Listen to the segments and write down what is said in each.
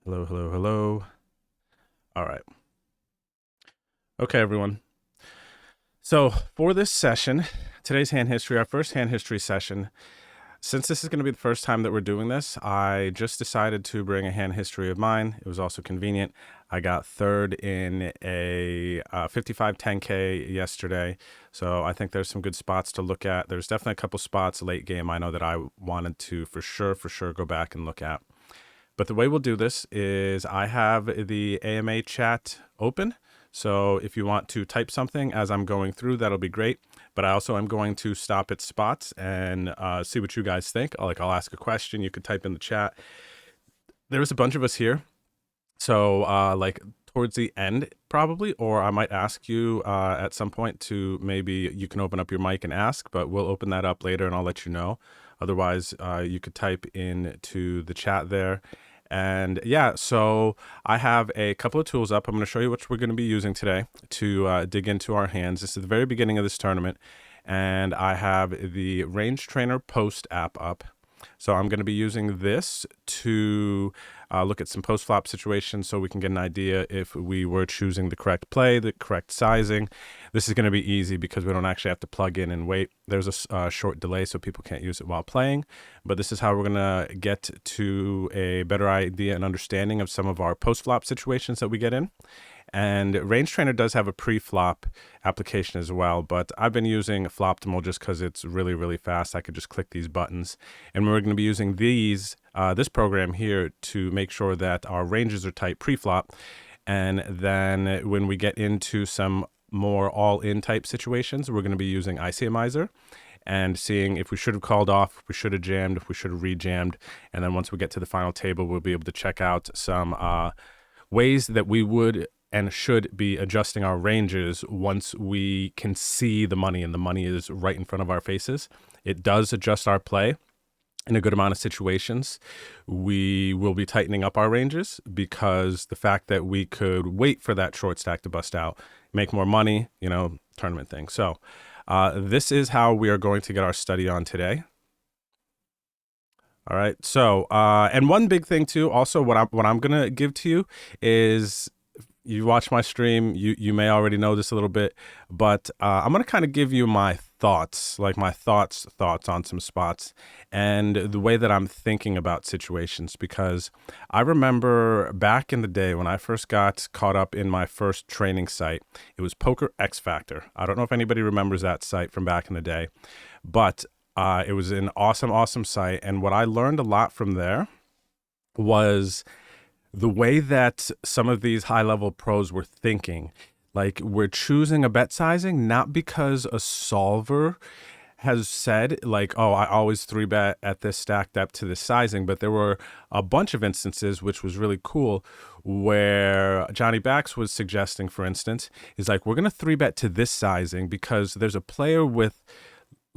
Hello, hello, hello. All right. Okay, everyone. So for this session, today's hand history, our first hand history session, since this is going to be the first time that we're doing this, I just decided to bring a hand history of mine. It was also convenient. I got third in a 55 10K yesterday. So I think there's some good spots to look at. There's definitely a couple spots late game I know that I wanted to for sure go back and look at. But the way we'll do this is I have the AMA chat open. So if you want to type something as I'm going through, that'll be great. But I also am going to stop at spots and see what you guys think. I'll ask a question. You could type in the chat. There's a bunch of us here. So like towards the end probably, or I might ask you at some point to maybe you can open up your mic and ask, but we'll open that up later and I'll let you know. Otherwise, you could type into the chat there. And yeah, so I have a couple of tools up. I'm going to show you which we're going to be using today to dig into our hands. This is the very beginning of this tournament. And I have the Range Trainer Post app up. So I'm going to be using this to look at some post-flop situations so we can get an idea if we were choosing the correct play, the correct sizing. This is going to be easy because we don't actually have to plug in and wait. There's a short delay so people can't use it while playing. But this is how we're going to get to a better idea and understanding of some of our post-flop situations that we get in. And Range Trainer does have a pre-flop application as well, but I've been using Floptimal just because it's really fast. I could just click these buttons, and we're going to be using this program here to make sure that our ranges are tight pre-flop. And then when we get into some more all-in type situations, we're going to be using ICMizer and seeing if we should have called off, if we should have jammed, if we should have re-jammed. And then once we get to the final table, we'll be able to check out some ways that we would and should be adjusting our ranges once we can see the money and the money is right in front of our faces. It does adjust our play in a good amount of situations. We will be tightening up our ranges because the fact that we could wait for that short stack to bust out, make more money, tournament thing. So this is how we are going to get our study on today. All right. So, and one big thing too, also what I'm going to give to you is, you watch my stream, you may already know this a little bit, but I'm going to kind of give you my thoughts, like my thoughts on some spots and the way that I'm thinking about situations, because I remember back in the day when I first got caught up in my first training site, it was Poker X Factor. I don't know if anybody remembers that site from back in the day, but it was an awesome site. And what I learned a lot from there was the way that some of these high-level pros were thinking. Like, we're choosing a bet sizing not because a solver has said, like, oh, I always 3-bet at this stack depth to this sizing, but there were a bunch of instances, which was really cool, where Johnny Bax was suggesting, for instance, is like, we're going to 3-bet to this sizing because there's a player with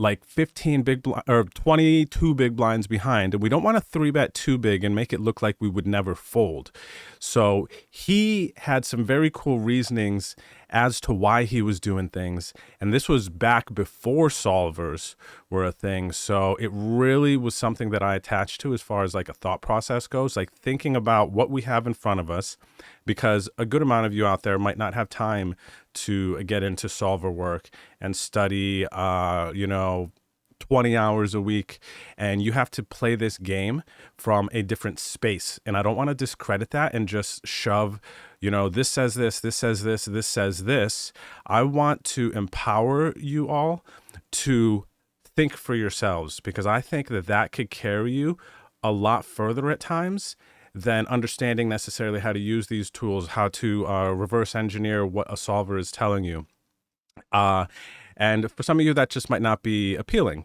like 15 or 22 big blinds behind, and we don't want to 3-bet too big and make it look like we would never fold. So he had some very cool reasonings as to why he was doing things, and this was back before solvers were a thing. So it really was something that I attached to as far as like a thought process goes, like thinking about what we have in front of us, because a good amount of you out there might not have time to get into solver work and study 20 hours a week, and you have to play this game from a different space. And I don't want to discredit that and just shove, this says this says this, this says this. I want to empower you all to think for yourselves, because I think that could carry you a lot further at times than understanding necessarily how to use these tools, how to reverse engineer what a solver is telling you. And for some of you, that just might not be appealing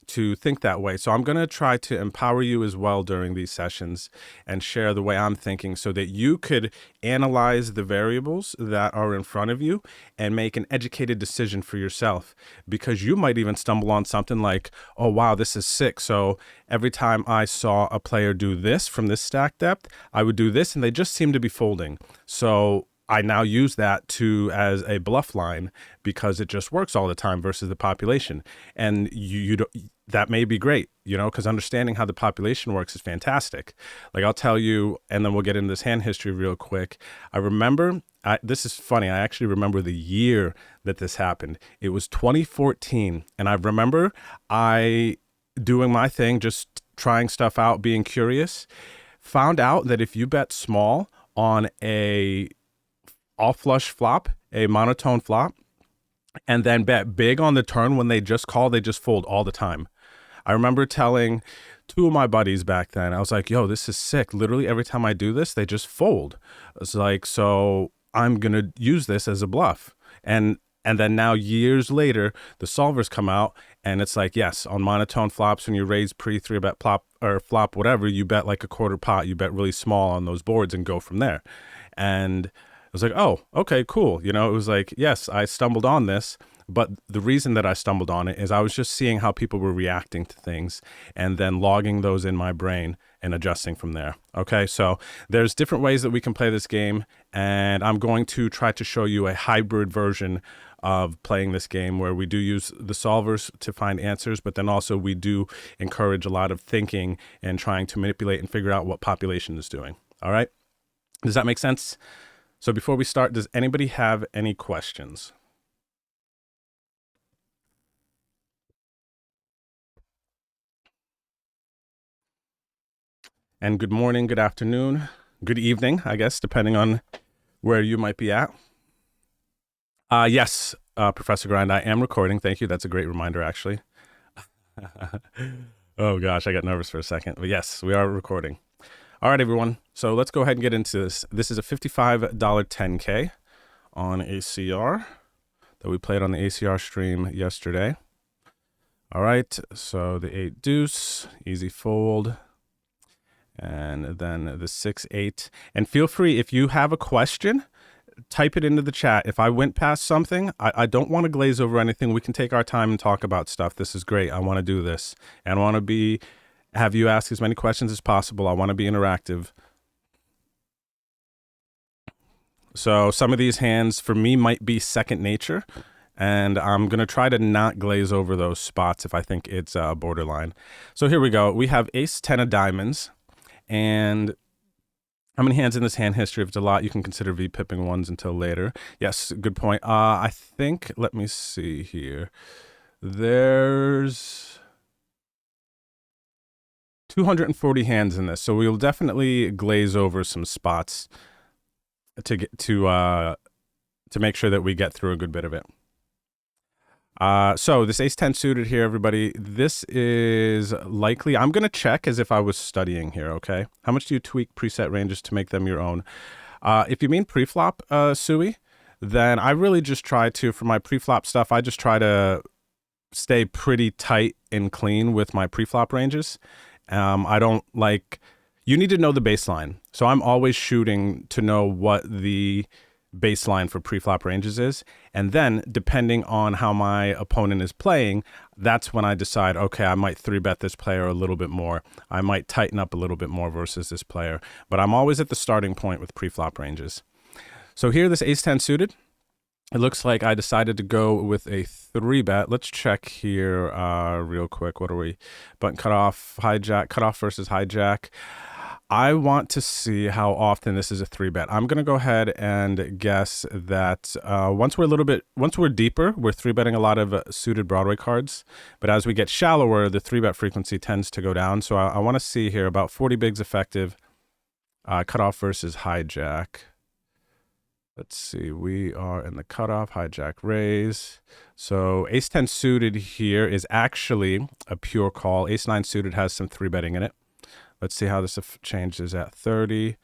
to think that way. So I'm going to try to empower you as well during these sessions and share the way I'm thinking so that you could analyze the variables that are in front of you and make an educated decision for yourself, because you might even stumble on something like, oh, wow, this is sick. So every time I saw a player do this from this stack depth, I would do this and they just seem to be folding. So I now use that as a bluff line because it just works all the time versus the population. And you don't, that may be great, because understanding how the population works is fantastic. Like I'll tell you, and then we'll get into this hand history real quick. I remember, this is funny. I actually remember the year that this happened. It was 2014. And I remember I doing my thing, just trying stuff out, being curious, found out that if you bet small on a all flush flop, a monotone flop, and then bet big on the turn when they just call, they just fold all the time. I remember telling two of my buddies back then, I was like, yo, this is sick. Literally every time I do this, they just fold. It's like, so I'm going to use this as a bluff. And then now years later, the solvers come out and it's like, yes, on monotone flops, when you raise pre-3 bet plop or flop, whatever, you bet like a quarter pot, you bet really small on those boards and go from there. And I was like, oh, okay, cool. It was like, yes, I stumbled on this, but the reason that I stumbled on it is I was just seeing how people were reacting to things and then logging those in my brain and adjusting from there. Okay, so there's different ways that we can play this game, and I'm going to try to show you a hybrid version of playing this game where we do use the solvers to find answers, but then also we do encourage a lot of thinking and trying to manipulate and figure out what population is doing. All right, does that make sense? So before we start, does anybody have any questions? And good morning, good afternoon, good evening, I guess, depending on where you might be at. Yes, Professor Grind, I am recording. Thank you. That's a great reminder, actually. Oh, gosh, I got nervous for a second. But yes, we are recording. All right, everyone. So let's go ahead and get into this. This is a $55 10K on ACR that we played on the ACR stream yesterday. All right, so the 8 deuce, easy fold, and then the 6-8. And feel free, if you have a question, type it into the chat. If I went past something, I don't want to glaze over anything. We can take our time and talk about stuff. This is great. I want to do this. And I want to have you ask as many questions as possible. I want to be interactive. So some of these hands for me might be second nature, and I'm going to try to not glaze over those spots if I think it's borderline. So here we go. We have ace 10 of diamonds, and how many hands in this hand history? If it's a lot, you can consider V-pipping ones until later. Yes, good point. I think, let me see here. There's 240 hands in this, so we'll definitely glaze over some spots to get to make sure that we get through a good bit of it. So this ace 10 suited here, everybody, this is likely, I'm going to check as if I was studying here, okay? How much do you tweak preset ranges to make them your own? If you mean preflop, Sui, then I really just try to, for my preflop stuff, I just try to stay pretty tight and clean with my preflop ranges. I don't like, you need to know the baseline. So I'm always shooting to know what the baseline for preflop ranges is. And then depending on how my opponent is playing, that's when I decide, okay, I might 3-bet this player a little bit more. I might tighten up a little bit more versus this player. But I'm always at the starting point with preflop ranges. So here, this ace 10 suited, it looks like I decided to go with a 3-bet. Let's check here real quick. What are we? Button cutoff, hijack, cutoff versus hijack. I want to see how often this is a 3-bet. I'm going to go ahead and guess that once we're deeper, we're 3-betting a lot of suited Broadway cards. But as we get shallower, the 3-bet frequency tends to go down. So I want to see here about 40 bigs effective, cutoff versus hijack. Let's see, we are in the cutoff, hijack raise. So ace 10 suited here is actually a pure call. Ace 9 suited has some 3-betting in it. Let's see how this changes at 30.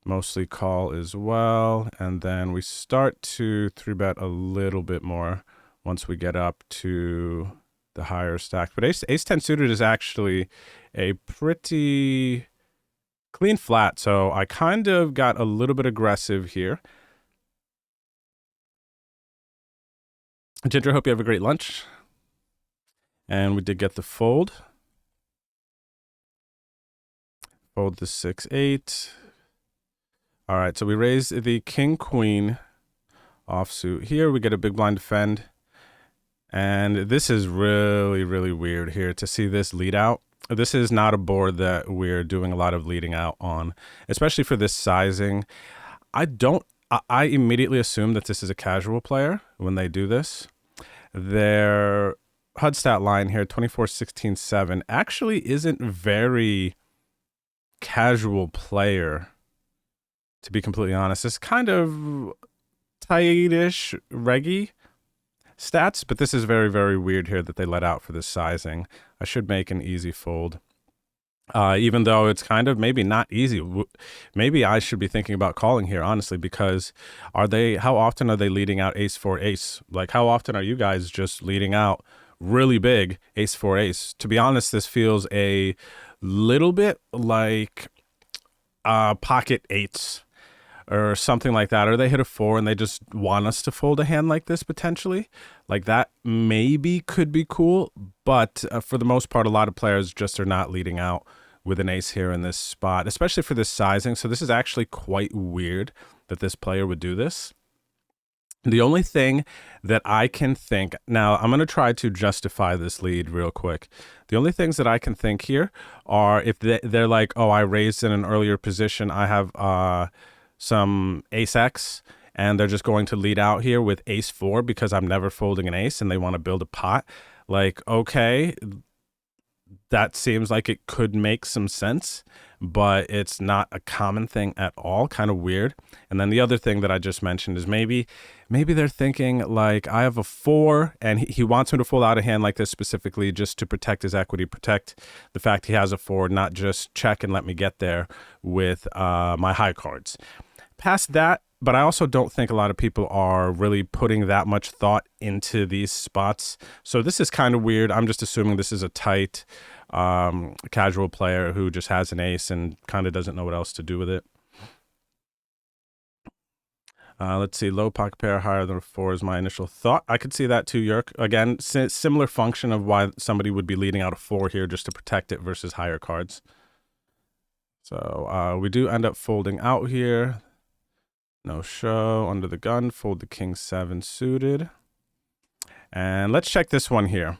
Mostly call as well. And then we start to 3-bet a little bit more once we get up to the higher stack. But ace 10 suited is actually a pretty clean flat. So I kind of got a little bit aggressive here. Ginger, hope you have a great lunch. And we did get the fold. Fold the 6-8. All right, so we raise the king queen offsuit here. We get a big blind defend. And this is really, really weird here to see this lead out. This is not a board that we're doing a lot of leading out on, especially for this sizing. I immediately assume that this is a casual player when they do this. Their HUD stat line here, 24-16-7, actually isn't very casual player, to be completely honest. It's kind of tightish reggy stats, but this is very, very weird here that they let out for this sizing. I should make an easy fold. Even though it's kind of maybe not easy. Maybe I should be thinking about calling here, honestly, because how often are they leading out ace four ace? Like, how often are you guys just leading out really big ace four ace? To be honest, this feels a little bit like pocket eights or something like that, or they hit a four and they just want us to fold a hand like this potentially. Like that maybe could be cool, but for the most part, a lot of players just are not leading out with an ace here in this spot, especially for this sizing. So this is actually quite weird that this player would do this. The only thing that I can think, now I'm going to try to justify this lead real quick. The only things that I can think here are if they're like, oh, I raised in an earlier position, I have some ace X, and they're just going to lead out here with ace four because I'm never folding an ace and they want to build a pot. Like, okay, that seems like it could make some sense, but it's not a common thing at all. Kind of weird. And then the other thing that I just mentioned is maybe they're thinking like, I have a four and he wants me to fold out a hand like this specifically just to protect his equity, protect the fact he has a four, not just check and let me get there with my high cards. Past that, but I also don't think a lot of people are really putting that much thought into these spots. So this is kind of weird. I'm just assuming this is a tight casual player who just has an ace and kind of doesn't know what else to do with it. Let's see, low pocket pair higher than a four is my initial thought. I could see that too, Yerk. Again, similar function of why somebody would be leading out a four here just to protect it versus higher cards. So we do end up folding out here. No show, under the gun, fold the king seven suited. And let's check this one here.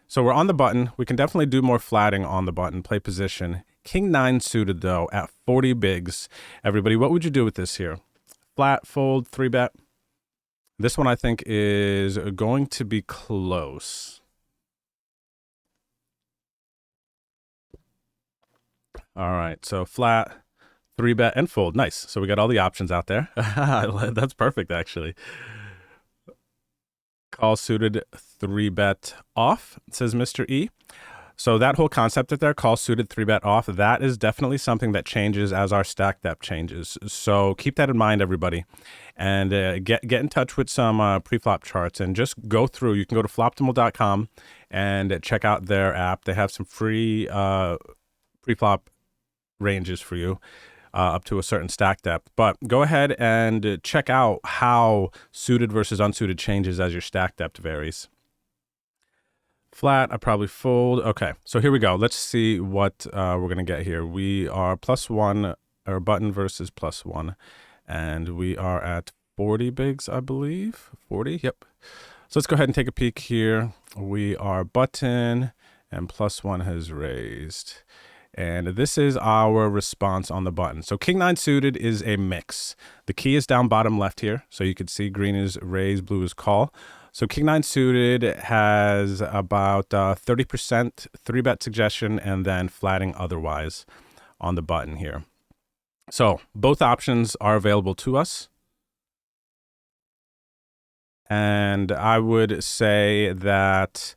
So we're on the button. We can definitely do more flatting on the button, play position. King nine suited though at 40 bigs. Everybody, what would you do with this here? Flat, fold, three bet. This one I think is going to be close. All right, so flat, three bet, and fold. Nice. So we got all the options out there. That's perfect, actually. Call suited, three bet off, says Mr. E. So that whole concept that there, call suited, three bet off, that is definitely something that changes as our stack depth changes. So keep that in mind, everybody. And get in touch with some pre-flop charts and just go through. You can go to floptimal.com and check out their app. They have some free pre-flop ranges for you. Up to a certain stack depth, but go ahead and check out how suited versus unsuited changes as your stack depth varies. Flat, I probably fold. Okay, so here we go. Let's see what we're gonna get here. We are +1, or button versus +1, and we are at 40 bigs, I believe. 40, yep. So let's go ahead and take a peek here. We are button, and +1 has raised. And this is our response on the button. So king nine suited is a mix. The key is down bottom left here. So you can see green is raise, blue is call. So king nine suited has about 30% three bet suggestion and then flatting otherwise on the button here. So both options are available to us. And I would say that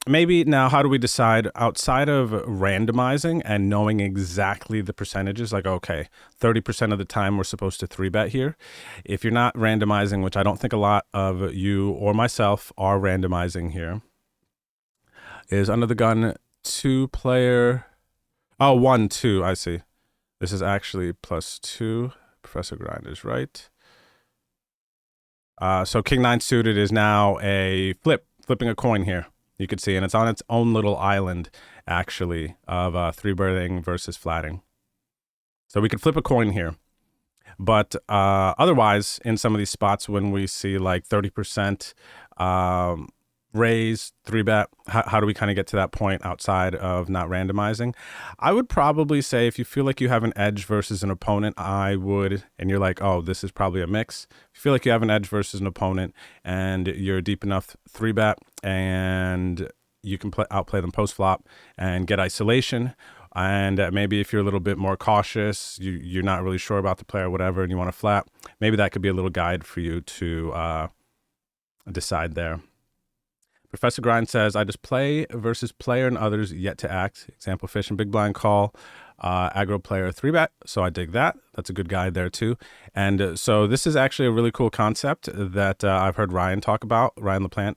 maybe now, how do we decide outside of randomizing and knowing exactly the percentages? Like, okay, 30% of the time we're supposed to three bet here. If you're not randomizing, which I don't think a lot of you or myself are randomizing here, is under the gun two player. Oh, 1, 2. I see. This is actually +2. Professor Grind is right. So king nine suited is now a flipping a coin here. You can see, and it's on its own little island, actually, of three betting versus flatting. So we could flip a coin here. But otherwise, in some of these spots, when we see like 30% raise, 3-bet, how do we kind of get to that point outside of not randomizing? I would probably say if you feel like you have an edge versus an opponent, and you're like, oh, this is probably a mix. If you feel like you have an edge versus an opponent and you're deep enough 3-bet and you can outplay them post-flop and get isolation. And maybe if you're a little bit more cautious, you're not really sure about the player or whatever, and you want to flat, maybe that could be a little guide for you to decide there. Professor Grind says, I just play versus player and others yet to act. Example, fish and big blind call, aggro player 3-bet. So I dig that. That's a good guide there too. And so this is actually a really cool concept that I've heard Ryan talk about, Ryan LaPlante,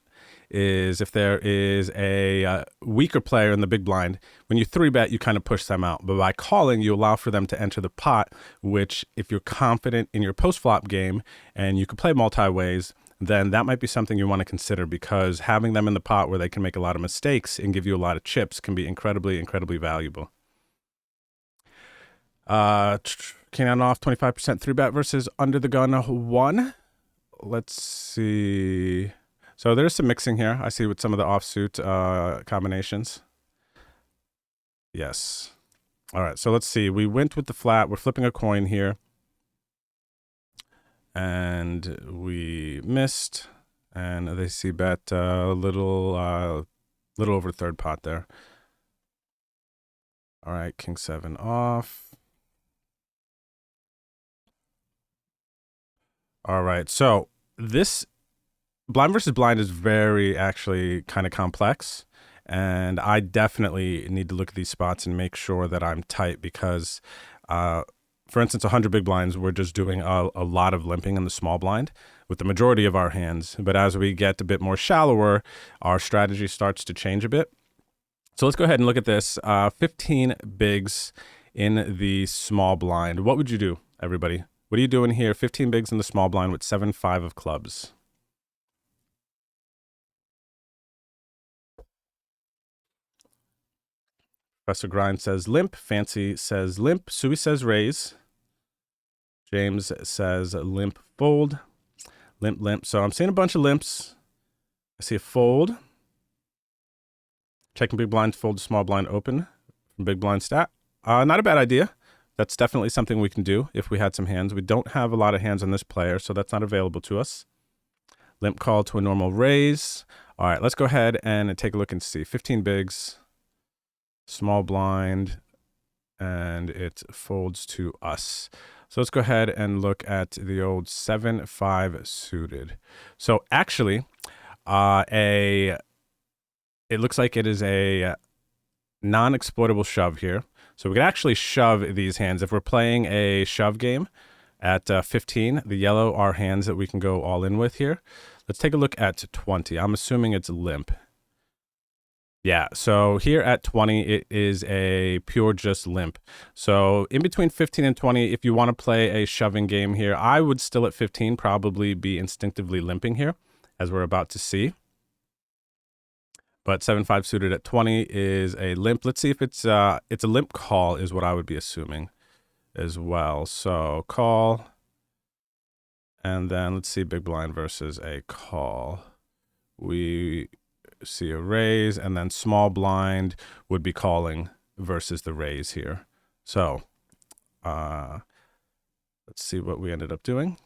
is if there is a weaker player in the big blind, when you 3-bet, you kind of push them out. But by calling, you allow for them to enter the pot, which if you're confident in your post-flop game and you can play multi-ways, then that might be something you want to consider, because having them in the pot where they can make a lot of mistakes and give you a lot of chips can be incredibly, incredibly valuable. Cannon off 25% 3-bet versus under the gun 1. Let's see. So there's some mixing here. I see with some of the offsuit combinations. Yes. All right, so let's see. We went with the flat. We're flipping a coin here. And we missed. And they see bet a little over third pot there. All right, king 7 off. All right, so this blind versus blind is very actually kind of complex, and I definitely need to look at these spots and make sure that I'm tight, because for instance, 100 big blinds, we're just doing a lot of limping in the small blind with the majority of our hands. But as we get a bit more shallower, our strategy starts to change a bit. So let's go ahead and look at this. 15 bigs in the small blind. What would you do, everybody? What are you doing here? 15 bigs in the small blind with 7-5 of clubs. Professor Grind says limp. Fancy says limp. Sui says raise. James says limp fold. Limp, limp. So I'm seeing a bunch of limps. I see a fold. Checking big blind, fold to small blind open from big blind stat. Not a bad idea. That's definitely something we can do if we had some hands. We don't have a lot of hands on this player, so that's not available to us. Limp call to a normal raise. All right, let's go ahead and take a look and see. 15 bigs, small blind, and it folds to us. So let's go ahead and look at the old 7-5 suited. So actually, it looks like it is a non-exploitable shove here. So we can actually shove these hands. If we're playing a shove game at 15, the yellow are hands that we can go all in with here. Let's take a look at 20. I'm assuming it's limp. Yeah, so here at 20, it is a pure just limp. So in between 15 and 20, if you want to play a shoving game here, I would still at 15 probably be instinctively limping here, as we're about to see. But 7-5 suited at 20 is a limp. Let's see if it's a limp call is what I would be assuming as well. So call, and then let's see big blind versus a call. We see a raise, and then small blind would be calling versus the raise here. So let's see what we ended up doing.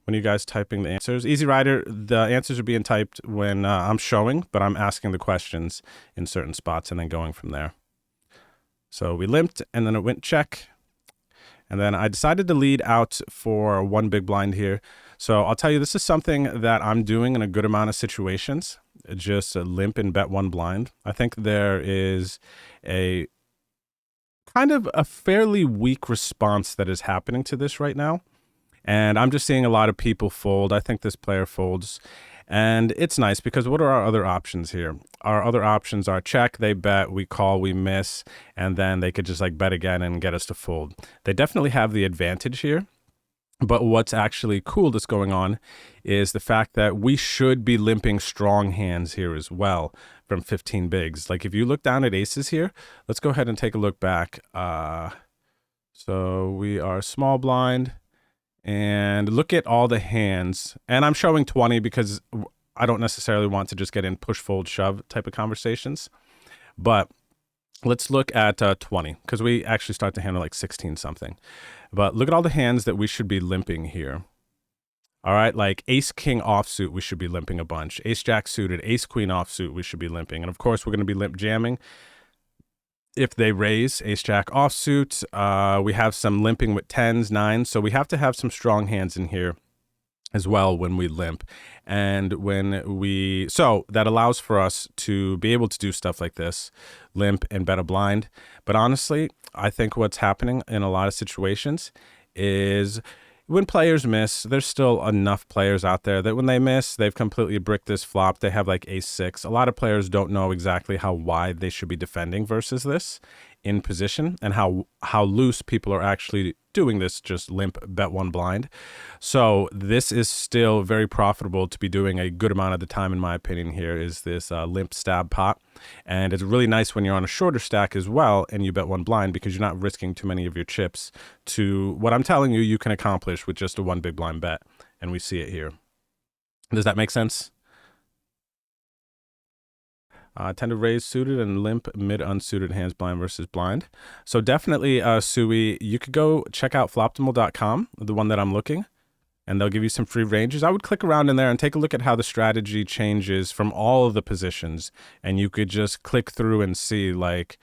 When you guys typing the answers, Easy Rider, the answers are being typed when I'm showing, but I'm asking the questions in certain spots and then going from there. So we limped, and then it went check. And then I decided to lead out for one big blind here. So I'll tell you, this is something that I'm doing in a good amount of situations, just a limp and bet one blind. I think there is a kind of a fairly weak response that is happening to this right now. And I'm just seeing a lot of people fold. I think this player folds. And it's nice because what are our other options here? Our other options are check, they bet, we call, we miss, and then they could just like bet again and get us to fold. They definitely have the advantage here. But what's actually cool that's going on is the fact that we should be limping strong hands here as well from 15 bigs. Like if you look down at aces here, let's go ahead and take a look back. So we are small blind and look at all the hands. And I'm showing 20 because I don't necessarily want to just get in push, fold, shove type of conversations. But let's look at 20 because we actually start to handle like 16 something. But look at all the hands that we should be limping here. All right, like ace king offsuit, we should be limping a bunch. Ace jack suited, ace queen offsuit, we should be limping. And of course, we're going to be limp jamming if they raise. Ace jack offsuit. We have some limping with 10s, 9s. So we have to have some strong hands in here as well when we limp. And so that allows for us to be able to do stuff like this, limp and bet a blind. But honestly, I think what's happening in a lot of situations is when players miss, there's still enough players out there that when they miss, they've completely bricked this flop. They have like ace six. A lot of players don't know exactly how wide they should be defending versus this in position and how loose people are actually doing this, just limp bet one blind. So this is still very profitable to be doing a good amount of the time, in my opinion. Here is this limp stab pot, and it's really nice when you're on a shorter stack as well and you bet one blind because you're not risking too many of your chips to what I'm telling you can accomplish with just a one big blind bet, and we see it here. Does that make sense? Tend to raise suited and limp mid unsuited hands blind versus blind. So definitely, Sui, you could go check out floptimal.com, the one that I'm looking, and they'll give you some free ranges. I would click around in there and take a look at how the strategy changes from all of the positions. And you could just click through and see, like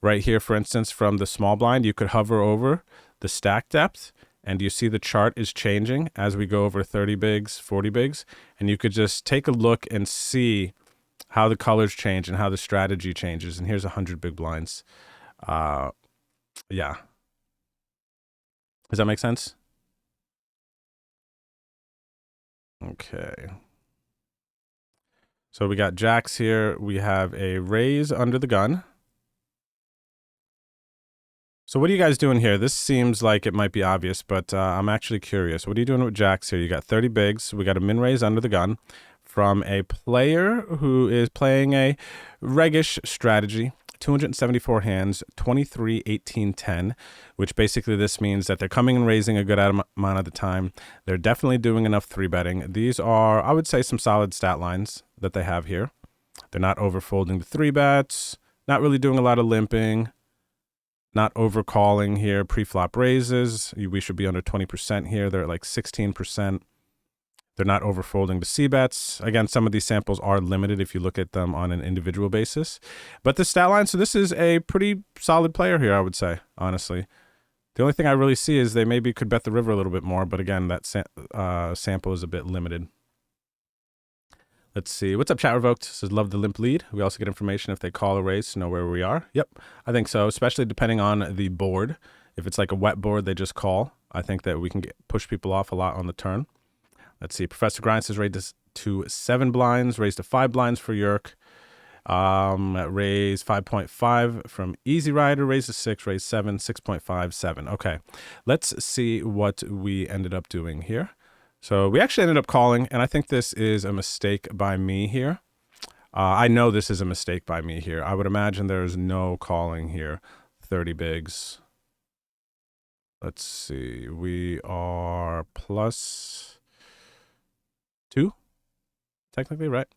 right here, for instance, from the small blind, you could hover over the stack depth and you see the chart is changing as we go over 30 bigs, 40 bigs. And you could just take a look and see how the colors change and how the strategy changes. And here's 100 big blinds. Yeah. Does that make sense? Okay. So we got jacks here. We have a raise under the gun. So what are you guys doing here? This seems like it might be obvious, but I'm actually curious. What are you doing with jacks here? You got 30 bigs. We got a min raise under the gun from a player who is playing a reggish strategy. 274 hands, 23, 18, 10, which basically this means that they're coming and raising a good amount of the time. They're definitely doing enough three betting. These are, I would say, some solid stat lines that they have here. They're not overfolding the three bets, not really doing a lot of limping, not overcalling here, pre-flop raises. We should be under 20% here. They're at like 16%. They're not overfolding the C-bets. Again, some of these samples are limited if you look at them on an individual basis. But the stat line, so this is a pretty solid player here, I would say, honestly. The only thing I really see is they maybe could bet the river a little bit more, but again, that sample is a bit limited. Let's see. What's up, Chat Revoked? Says, love the limp lead. We also get information if they call a raise to know where we are. Yep, I think so, especially depending on the board. If it's like a wet board, they just call. I think that we can push people off a lot on the turn. Let's see. Professor Grind says raised to 7 blinds, raised to 5 blinds for Yerk. Raise 5.5 from Easy Rider, raised to 6, raised 7, 6.5, 7. Okay, let's see what we ended up doing here. So we actually ended up calling, and I think this is a mistake by me here. I know this is a mistake by me here. I would imagine there's no calling here. 30 bigs. Let's see. We are plus 2, technically, right?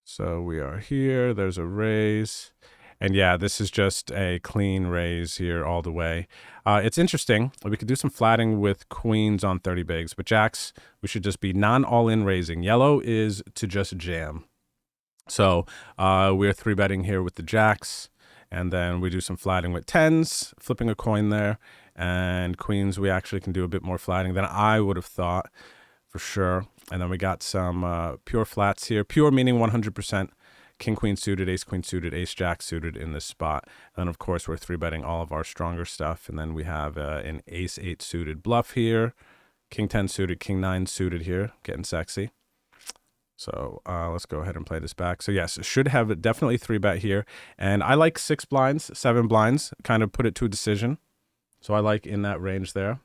So we are here. There's a raise. And yeah, this is just a clean raise here all the way. It's interesting. We could do some flatting with queens on 30 bigs, but jacks, we should just be non-all-in raising. Yellow is to just jam. So we're 3-betting here with the jacks, and then we do some flatting with 10s, flipping a coin there, and queens, we actually can do a bit more flatting than I would have thought for sure. And then we got some pure flats here, pure meaning 100%. King, queen suited, ace, queen suited, ace, jack suited in this spot. And of course, we're 3-betting all of our stronger stuff. And then we have an ace, 8 suited bluff here. King, 10 suited, king, 9 suited here. Getting sexy. So let's go ahead and play this back. So yes, should have definitely 3-bet here. And I like 6 blinds, 7 blinds, kind of put it to a decision. So I like in that range there.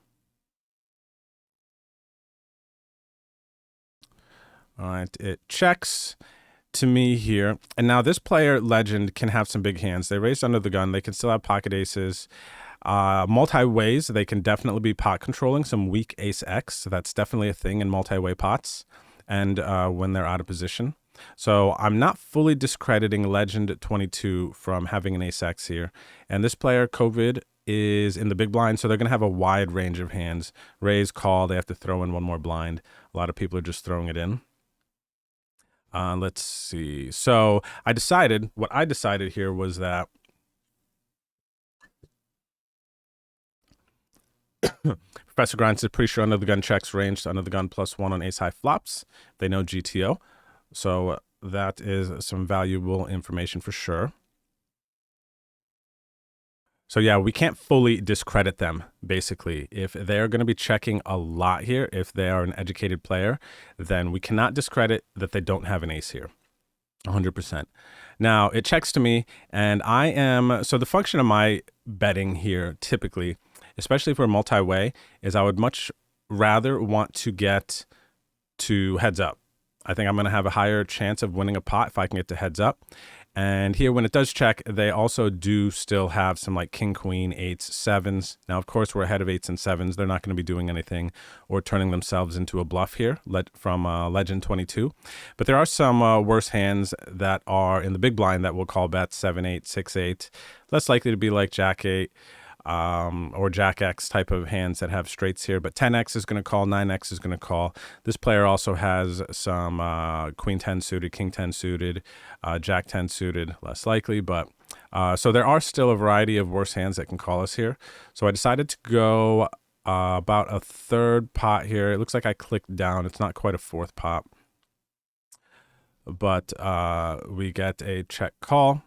All right, it checks to me here. And now this player, Legend, can have some big hands. They raised under the gun. They can still have pocket aces. Multi-ways, they can definitely be pot controlling some weak ace X. So that's definitely a thing in multi-way pots and when they're out of position. So I'm not fully discrediting Legend 22 from having an ace X here. And this player, COVID, is in the big blind, so they're going to have a wide range of hands. Raise, call, they have to throw in one more blind. A lot of people are just throwing it in. Let's see. So what I decided here was that Professor Grind said pretty sure under the gun checks ranged under the gun +1 on ace high flops. They know GTO. So that is some valuable information for sure. So yeah, we can't fully discredit them, basically. If they're going to be checking a lot here, if they are an educated player, then we cannot discredit that they don't have an ace here. 100%. Now, it checks to me, and so the function of my betting here, typically, especially for multi-way, is I would much rather want to get to heads up. I think I'm going to have a higher chance of winning a pot if I can get to heads up. And here, when it does check, they also do still have some like king, queen, eights, sevens. Now, of course, we're ahead of eights and sevens. They're not going to be doing anything or turning themselves into a bluff here from Legend 22. But there are some worse hands that are in the big blind that will call bets 7-8, 6-8. Less likely to be like Jack 8. Or Jack X type of hands that have straights here, but 10X is going to call, 9X is going to call. This player also has some Queen 10 suited, King 10 suited, Jack 10 suited, less likely, but so there are still a variety of worse hands that can call us here. So I decided to go about a third pot here. It looks like I clicked down. It's not quite a fourth pot, but we get a check call.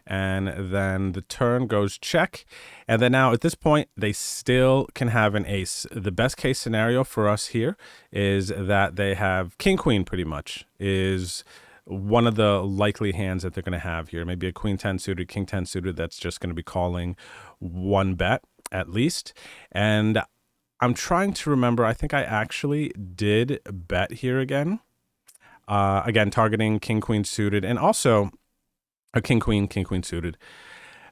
And then the turn goes check. And then now at this point, they still can have an ace. The best case scenario for us here is that they have king, queen pretty much is one of the likely hands that they're going to have here. Maybe a queen 10 suited, king 10 suited that's just going to be calling one bet at least. And I'm trying to remember, I think I actually did bet here again. Again, targeting king, queen suited and also a king, queen suited.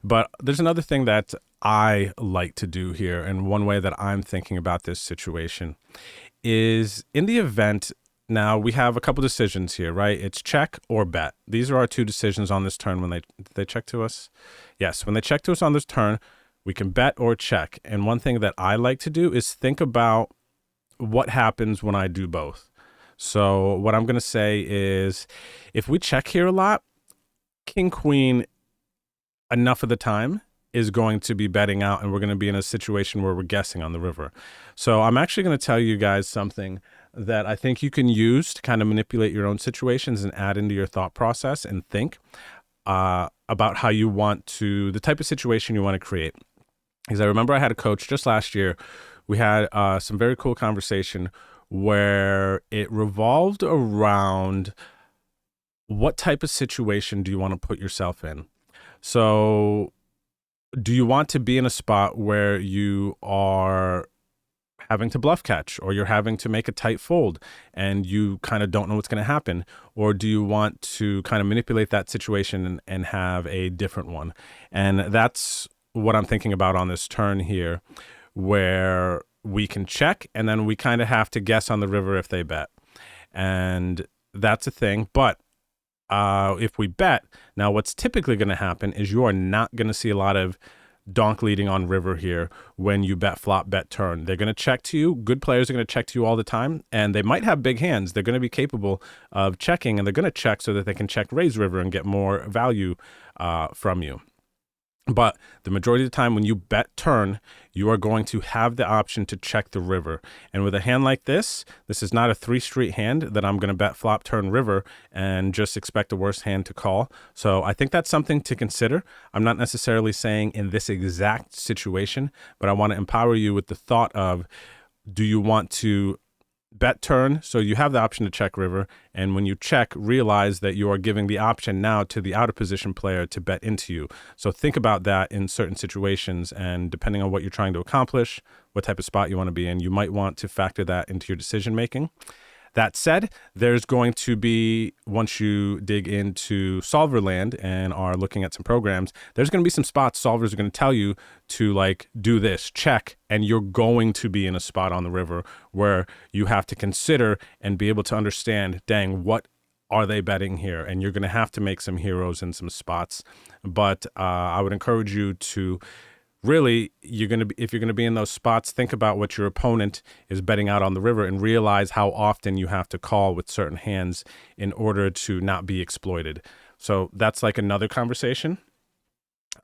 But there's another thing that I like to do here, and one way that I'm thinking about this situation is in the event, now we have a couple decisions here, right? It's check or bet. These are our two decisions on this turn when they check to us. Yes, when they check to us on this turn, we can bet or check. And one thing that I like to do is think about what happens when I do both. So what I'm going to say is if we check here a lot, king, queen, enough of the time is going to be betting out, and we're going to be in a situation where we're guessing on the river. So I'm actually going to tell you guys something that I think you can use to kind of manipulate your own situations and add into your thought process and think about how you want to, the type of situation you want to create. Because I remember I had a coach just last year. We had some very cool conversation where it revolved around what type of situation do you want to put yourself in? So do you want to be in a spot where you are having to bluff catch, or you're having to make a tight fold and you kind of don't know what's going to happen? Or do you want to kind of manipulate that situation and have a different one? And that's what I'm thinking about on this turn here, where we can check and then we kind of have to guess on the river if they bet. And that's a thing. But if we bet, now what's typically going to happen is you are not going to see a lot of donk leading on river here when you bet flop, bet turn. They're going to check to you. Good players are going to check to you all the time, and they might have big hands. They're going to be capable of checking, and they're going to check so that they can check raise river and get more value from you. But the majority of the time when you bet turn, you are going to have the option to check the river. And with a hand like this is not a 3-street hand that I'm going to bet flop, turn, river and just expect a worse hand to call. So I think that's something to consider. I'm not necessarily saying in this exact situation, but I want to empower you with the thought of, do you want to bet turn, so you have the option to check river, and when you check, realize that you are giving the option now to the out of position player to bet into you. So think about that in certain situations, and depending on what you're trying to accomplish, what type of spot you want to be in, you might want to factor that into your decision making. That said, there's going to be, once you dig into solver land and are looking at some programs, there's going to be some spots solvers are going to tell you to like do this, check, and you're going to be in a spot on the river where you have to consider and be able to understand, dang, what are they betting here? And you're going to have to make some heroes in some spots. But I would encourage you to really, if you're going to be in those spots, think about what your opponent is betting out on the river and realize how often you have to call with certain hands in order to not be exploited. So that's like another conversation.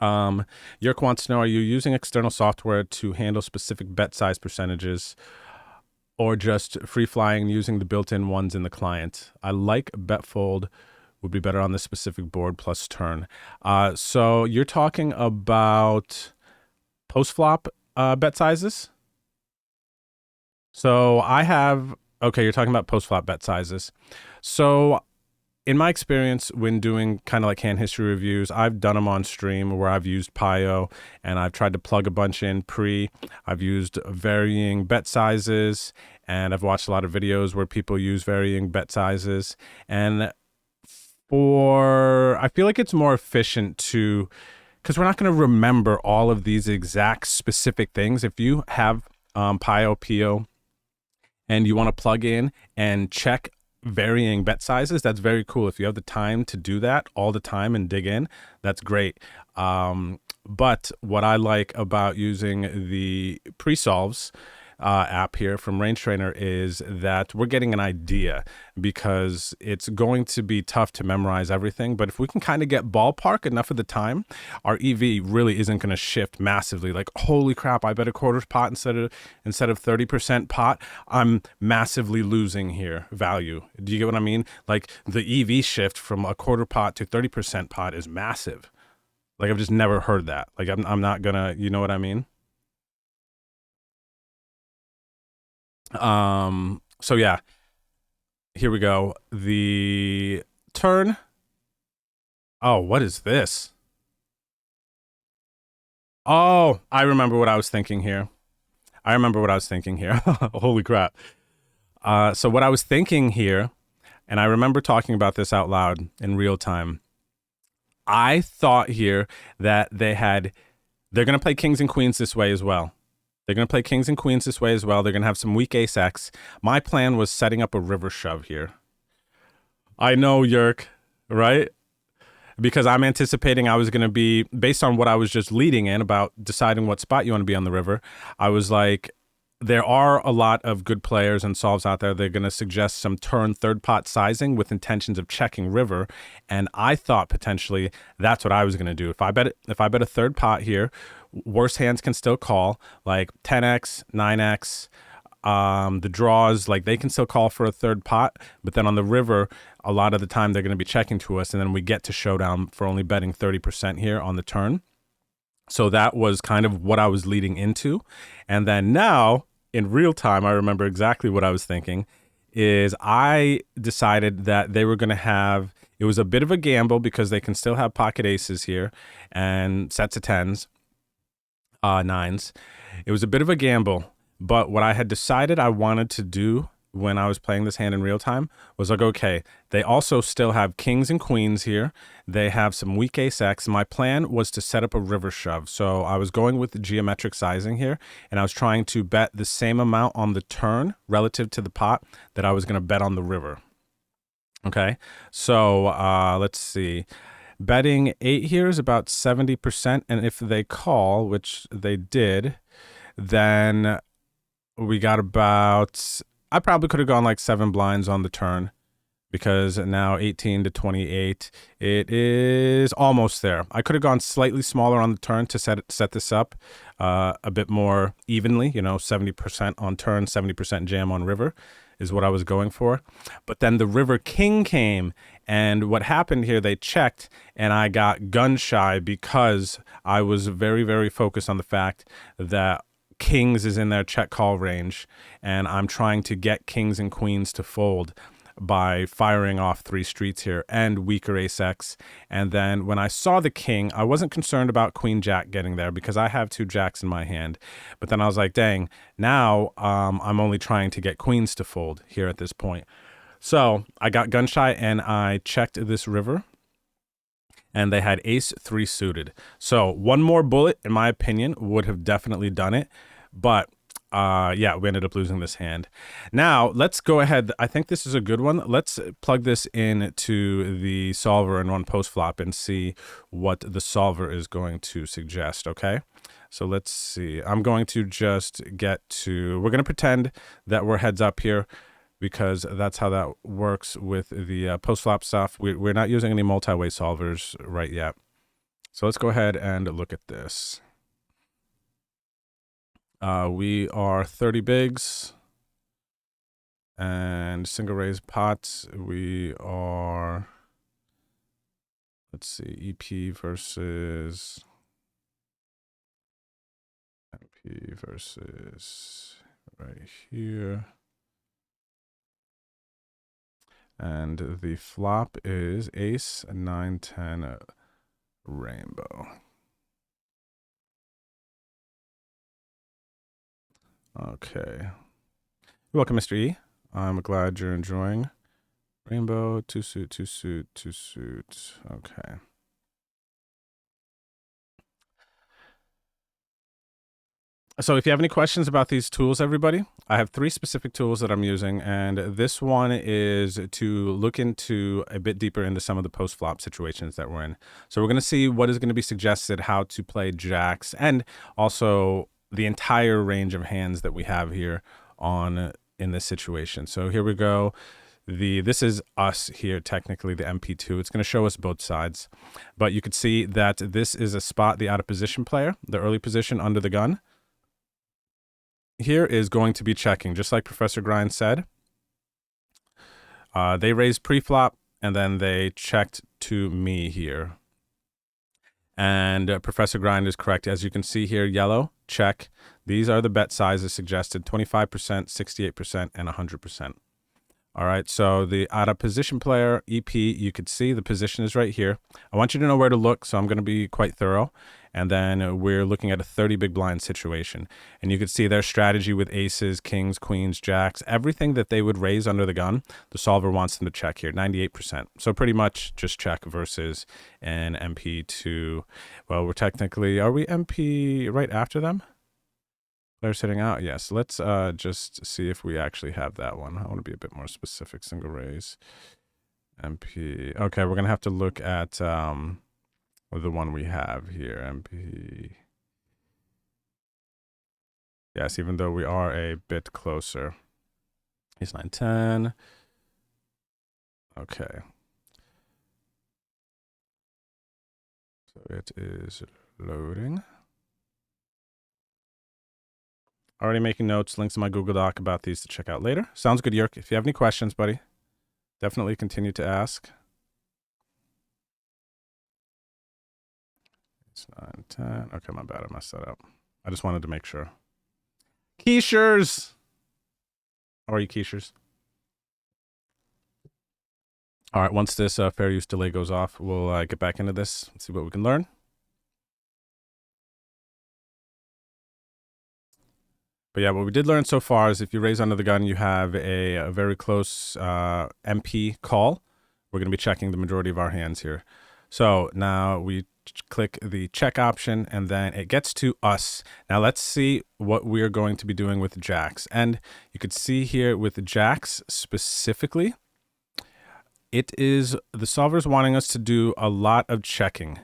Yerk wants to know, are you using external software to handle specific bet size percentages or just free flying using the built-in ones in the client? I like Betfold would be better on this specific board plus turn. So you're talking about post-flop bet sizes? So you're talking about post-flop bet sizes. So in my experience, when doing kind of like hand history reviews, I've done them on stream where I've used Pio and I've tried to plug a bunch in pre. I've used varying bet sizes, and I've watched a lot of videos where people use varying bet sizes. And I feel like it's more efficient because we're not going to remember all of these exact specific things. If you have Pio, and you want to plug in and check varying bet sizes, that's very cool. If you have the time to do that all the time and dig in, that's great. But what I like about using the pre-solves app here from Range Trainer is that we're getting an idea, because it's going to be tough to memorize everything. But if we can kind of get ballpark enough of the time, our EV really isn't going to shift massively. Like, holy crap, I bet a quarter pot instead of 30% pot. I'm massively losing here value. Do you get what I mean? Like, the EV shift from a quarter pot to 30% pot is massive. Like, I've just never heard that. Like, I'm not gonna, you know what I mean? So yeah, here we go. The turn. Oh, what is this? Oh, I remember what I was thinking here. Holy crap. So what I was thinking here, and I remember talking about this out loud in real time. I thought here that they're going to play kings and queens this way as well. They're going to have some weak ace X. My plan was setting up a river shove here. I know, Yerk, right? Because I'm anticipating I was going to be, based on what I was just leading in about deciding what spot you want to be on the river, I was like, there are a lot of good players and solves out there. They're going to suggest some turn third pot sizing with intentions of checking river. And I thought potentially that's what I was going to do. If I bet a third pot here, worse hands can still call, like 10x, 9x, the draws, like they can still call for a third pot. But then on the river, a lot of the time they're going to be checking to us. And then we get to showdown for only betting 30% here on the turn. So that was kind of what I was leading into. And then now, in real time, I remember exactly what I was thinking, is I decided that they were going to have, it was a bit of a gamble because they can still have pocket aces here and sets of tens, nines. It was a bit of a gamble, but what I had decided I wanted to do when I was playing this hand in real time was like, okay, they also still have kings and queens here. They have some weak ace X. My plan was to set up a river shove. So I was going with the geometric sizing here, and I was trying to bet the same amount on the turn relative to the pot that I was going to bet on the river. Okay, so let's see. Betting 8 here is about 70%, and if they call, which they did, then we got about, I probably could have gone like 7 blinds on the turn, because now 18 to 28, it is almost there. I could have gone slightly smaller on the turn to set this up a bit more evenly, 70% on turn, 70% jam on river is what I was going for. But then the river king came, and what happened here, they checked, and I got gun shy because I was very, very focused on the fact that kings is in their check call range, and I'm trying to get kings and queens to fold by firing off 3 streets here and weaker ace X. And then when I saw the king, I wasn't concerned about queen jack getting there because I have 2 jacks in my hand. But then I was like, dang, now I'm only trying to get queens to fold here at this point. So I got gun shy and I checked this river, and they had ace 3 suited. So one more bullet, in my opinion, would have definitely done it. But yeah, we ended up losing this hand. Now, let's go ahead. I think this is a good one. Let's plug this into the solver and run post flop and see what the solver is going to suggest, okay? So let's see. I'm going to just we're going to pretend that we're heads up here, because that's how that works with the post-flop stuff. We're not using any multi-way solvers right yet. So let's go ahead and look at this. We are 30 bigs and single raise pots. We are, let's see, EP versus MP versus right here. And the flop is ace 9 10 rainbow. Okay. You're welcome, Mr. E. I'm glad you're enjoying. Rainbow, 2 suit, 2 suit, 2 suit. Okay. So if you have any questions about these tools, everybody, I have 3 specific tools that I'm using, and this one is to look into a bit deeper into some of the post-flop situations that we're in. So we're going to see what is going to be suggested, how to play jacks, and also the entire range of hands that we have here in this situation. So here we go. This is us here, technically the MP2. It's going to show us both sides, but you could see that this is a spot, the out of position player, the early position under the gun. Here is going to be checking, just like Professor Grind said. They raised pre-flop, and then they checked to me here. And Professor Grind is correct. As you can see here, yellow, check. These are the bet sizes suggested, 25%, 68%, and 100%. All right, so the out of position player, EP, you could see the position is right here. I want you to know where to look, so I'm going to be quite thorough. And then we're looking at a 30 big blind situation. And you could see their strategy with aces, kings, queens, jacks, everything that they would raise under the gun, the solver wants them to check here, 98%. So pretty much just check versus an MP2. Well, we're technically, are we MP right after them? They're sitting out. Yes. Let's just see if we actually have that one. I want to be a bit more specific. Single raise. MP. Okay, we're going to have to look at the one we have here. MP. Yes, even though we are a bit closer. Ace 9 10. Okay. So it is loading. Already making notes, links in my Google Doc about these to check out later. Sounds good, Yerk. If you have any questions, buddy, definitely continue to ask. It's 9, 10. Okay, my bad. I messed that up. I just wanted to make sure. Quichers! How are you, quichers? All right, once this fair use delay goes off, we'll get back into this and see what we can learn. But yeah, what we did learn so far is if you raise under the gun, you have a very close MP call. We're going to be checking the majority of our hands here. So now we click the check option, and then it gets to us. Now let's see what we're going to be doing with jacks. And you could see here with the jacks specifically, it is the solver's wanting us to do a lot of checking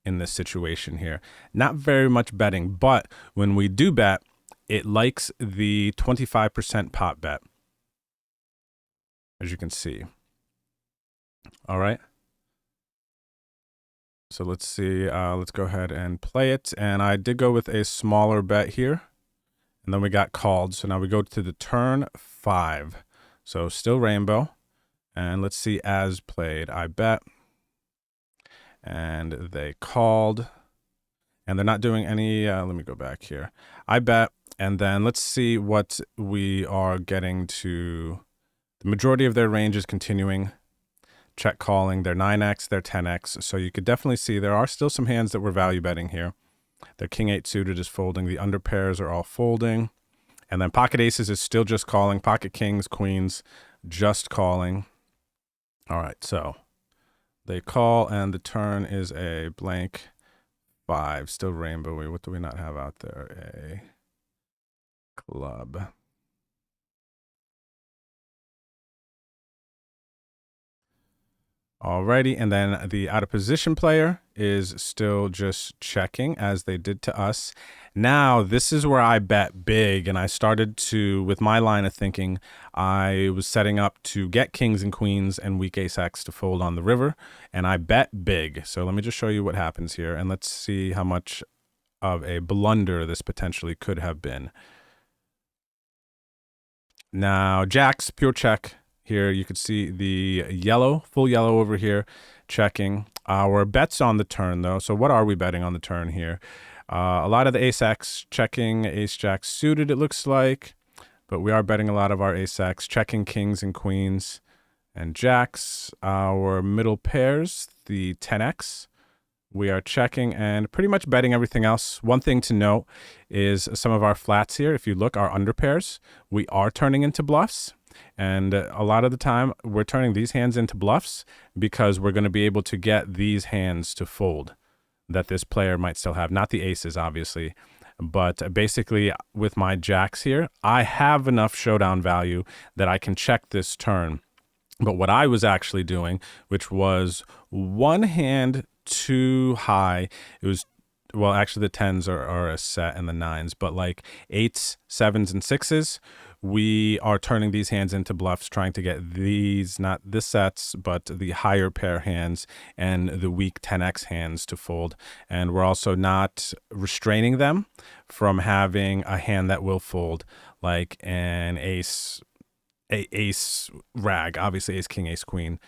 in this situation here. Not very much betting, but when we do bet, it likes the 25% pot bet, as you can see. All right. So let's see. Let's go ahead and play it. And I did go with a smaller bet here. And then we got called. So now we go to the turn 5. So still rainbow. And let's see as played. I bet. And they called. And they're not doing any, let me go back here. I bet, And then let's see what we are getting to. The majority of their range is continuing. Check calling, their 9x, their 10x. So you could definitely see there are still some hands that we're value betting here. Their king 8 suited is folding. The under pairs are all folding. And then pocket aces is still just calling. Pocket kings, queens, just calling. All right, so they call, and the turn is a blank 5. Still rainbowy. What do we not have out there? A club. Alrighty, and then the out of position player is still just checking as they did to us. Now, this is where I bet big, and I started to, with my line of thinking, I was setting up to get kings and queens and weak ace X to fold on the river, and I bet big. So let me just show you what happens here, and let's see how much of a blunder this potentially could have been. Now, jacks, pure check. Here you can see the yellow, full yellow over here, checking. Our bets on the turn, though. So what are we betting on the turn here? A lot of the ace-x checking, ace-jack suited, it looks like. But we are betting a lot of our ace-x, checking kings and queens and jacks. Our middle pairs, the 10x. We are checking and pretty much betting everything else. One thing to note is some of our flats here. If you look, our under pairs, we are turning into bluffs. And a lot of the time, we're turning these hands into bluffs because we're going to be able to get these hands to fold that this player might still have. Not the aces, obviously. But basically, with my jacks here, I have enough showdown value that I can check this turn. But what I was actually doing, which was one hand too high, it was, well, actually the 10s are a set and the 9s, but like 8s, 7s, and 6s, we are turning these hands into bluffs, trying to get these, not the sets, but the higher pair hands and the weak 10x hands to fold. And we're also not restraining them from having a hand that will fold, like an ace rag. Obviously, ace king, ace queen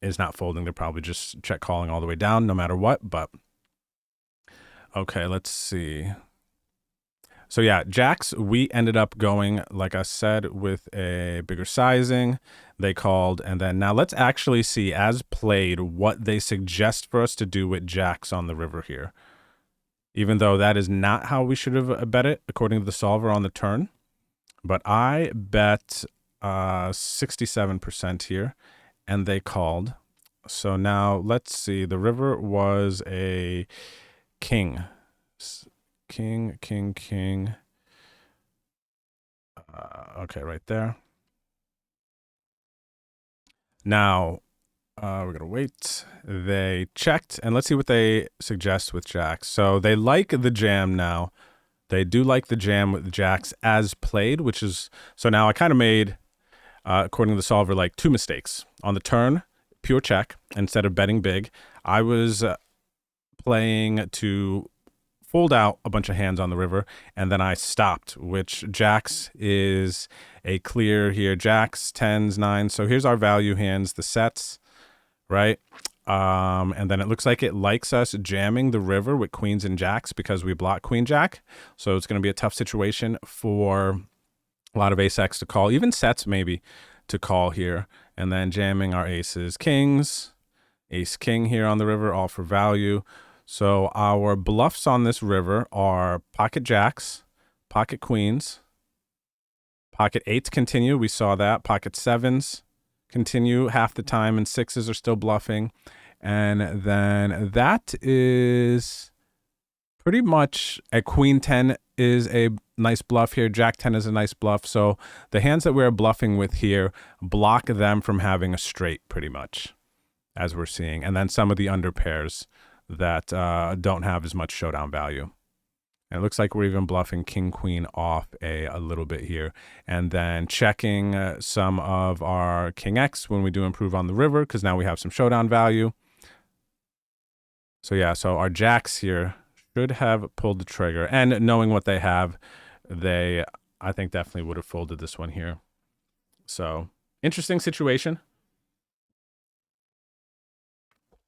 is not folding. They're probably just check calling all the way down, no matter what. But okay, let's see. So yeah, jacks, we ended up going, like I said, with a bigger sizing. They called, and then now let's actually see, as played, what they suggest for us to do with jacks on the river here. Even though that is not how we should have bet it, according to the solver on the turn. But I bet 67% here, and they called. So now let's see. The river was a king. King, king, king. Okay, right there. Now, we're going to wait. They checked, and let's see what they suggest with jacks. So they like the jam now. They do like the jam with the jacks as played, which is, so now I kind of made, according to the solver, like 2 mistakes. On the turn, pure check, instead of betting big. I was playing to fold out a bunch of hands on the river, and then I stopped, which jacks is a clear here. Jacks, 10s, 9s. So here's our value hands, the sets, right? And then it looks like it likes us jamming the river with queens and jacks because we block queen jack. So it's going to be a tough situation for a lot of ace X to call, even sets maybe to call here. And then jamming our aces, kings, ace king here on the river, all for value. So our bluffs on this river are pocket jacks, pocket queens, pocket 8s continue. We saw that. Pocket 7s continue half the time, and 6s are still bluffing. And then that is pretty much a queen 10 is a nice bluff here. Jack 10 is a nice bluff. So the hands that we're bluffing with here block them from having a straight pretty much, as we're seeing. And then some of the under pairs that don't have as much showdown value. And it looks like we're even bluffing king queen off a little bit here, and then checking some of our king X when we do improve on the river, because now we have some showdown value. So yeah, so our jacks here should have pulled the trigger, and knowing what they have, they, I think, definitely would have folded this one here. So interesting situation.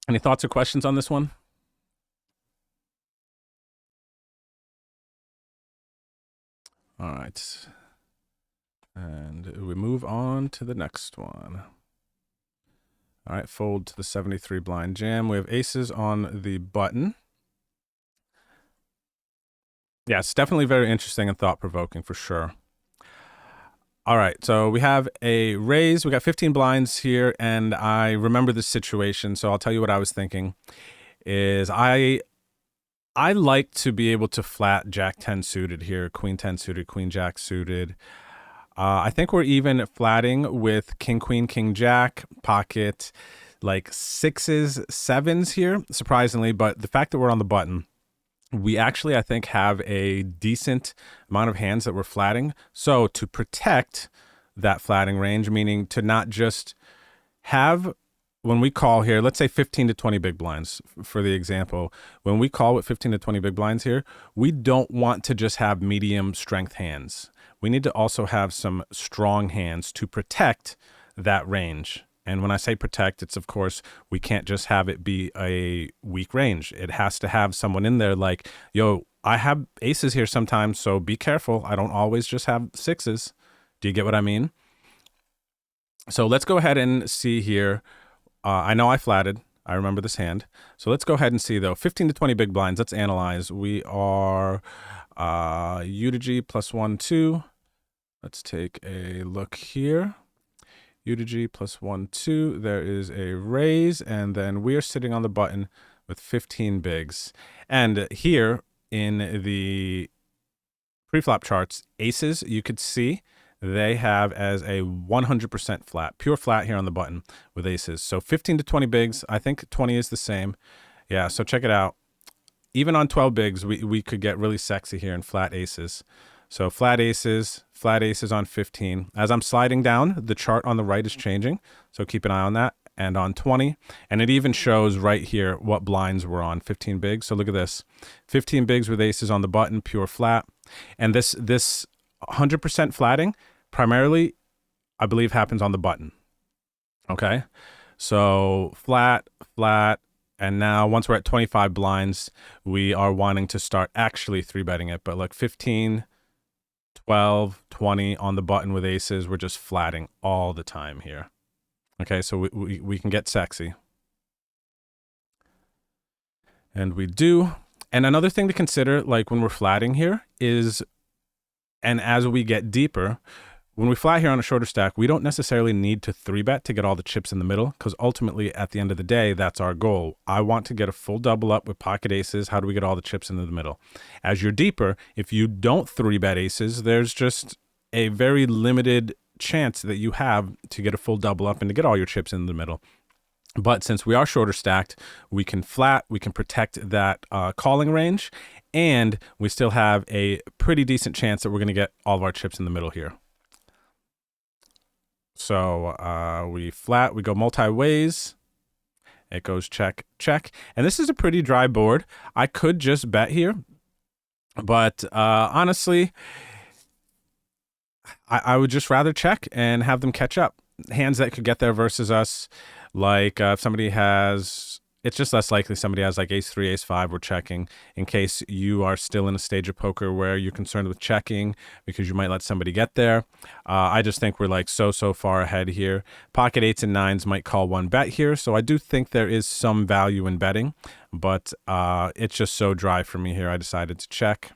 Any thoughts or questions on this one? All right. And we move on to the next one. All right, fold to the 73 blind jam. We have aces on the button. Yeah, it's definitely very interesting and thought-provoking for sure. All right, so we have a raise. We got 15 blinds here, and I remember this situation, so I'll tell you what I was thinking. Is I like to be able to flat Jack 10 suited here, Queen 10 suited, Queen Jack suited. I think we're even flatting with King Queen, King Jack, pocket, like 6s, 7s here, surprisingly. But the fact that we're on the button, we actually, I think, have a decent amount of hands that we're flatting. So to protect that flatting range, meaning to not just have, when we call here, let's say 15 to 20 big blinds for the example. When we call with 15 to 20 big blinds here, we don't want to just have medium strength hands. We need to also have some strong hands to protect that range. And when I say protect, it's of course, we can't just have it be a weak range. It has to have someone in there like, yo, I have aces here sometimes, so be careful. I don't always just have 6s. Do you get what I mean? So let's go ahead and see here. I know I flatted. I remember this hand. So let's go ahead and see though. 15 to 20 big blinds. Let's analyze. We are U to G plus 1, 2. Let's take a look here. U to G plus 1, 2. There is a raise, and then we are sitting on the button with 15 bigs. And here in the preflop charts, aces, you could see they have as a 100% flat, pure flat here on the button with aces. So 15 to 20 bigs. I think 20 is the same. Yeah, so check it out. Even on 12 bigs, we could get really sexy here in flat aces. So flat aces on 15. As I'm sliding down, the chart on the right is changing. So keep an eye on that. And on 20, and it even shows right here what blinds we're on, 15 bigs. So look at this, 15 bigs with aces on the button, pure flat. And this 100% flatting primarily, I believe, happens on the button. Okay, so flat, and now once we're at 25 blinds, we are wanting to start actually 3-betting it. But like 15, 12, 20 on the button with aces, we're just flatting all the time here. Okay, so we can get sexy. And we do. And another thing to consider, like when we're flatting here is, and as we get deeper, when we flat here on a shorter stack, we don't necessarily need to 3-bet to get all the chips in the middle, because ultimately at the end of the day, that's our goal. I want to get a full double up with pocket aces. How do we get all the chips into the middle? As you're deeper, if you don't 3-bet aces, there's just a very limited chance that you have to get a full double up and to get all your chips in the middle. But since we are shorter stacked, we can flat, we can protect that calling range, and we still have a pretty decent chance that we're going to get all of our chips in the middle here. So we flat, we go multi-ways. It goes check, check. And this is a pretty dry board. I could just bet here, but honestly, I would just rather check and have them catch up. Hands that could get there versus us, like if somebody has, it's just less likely somebody has like ace 3, ace 5, we're checking in case you are still in a stage of poker where you're concerned with checking because you might let somebody get there. I just think we're like so far ahead here. Pocket 8s and 9s might call 1-bet here, so I do think there is some value in betting, but it's just so dry for me here. I decided to check.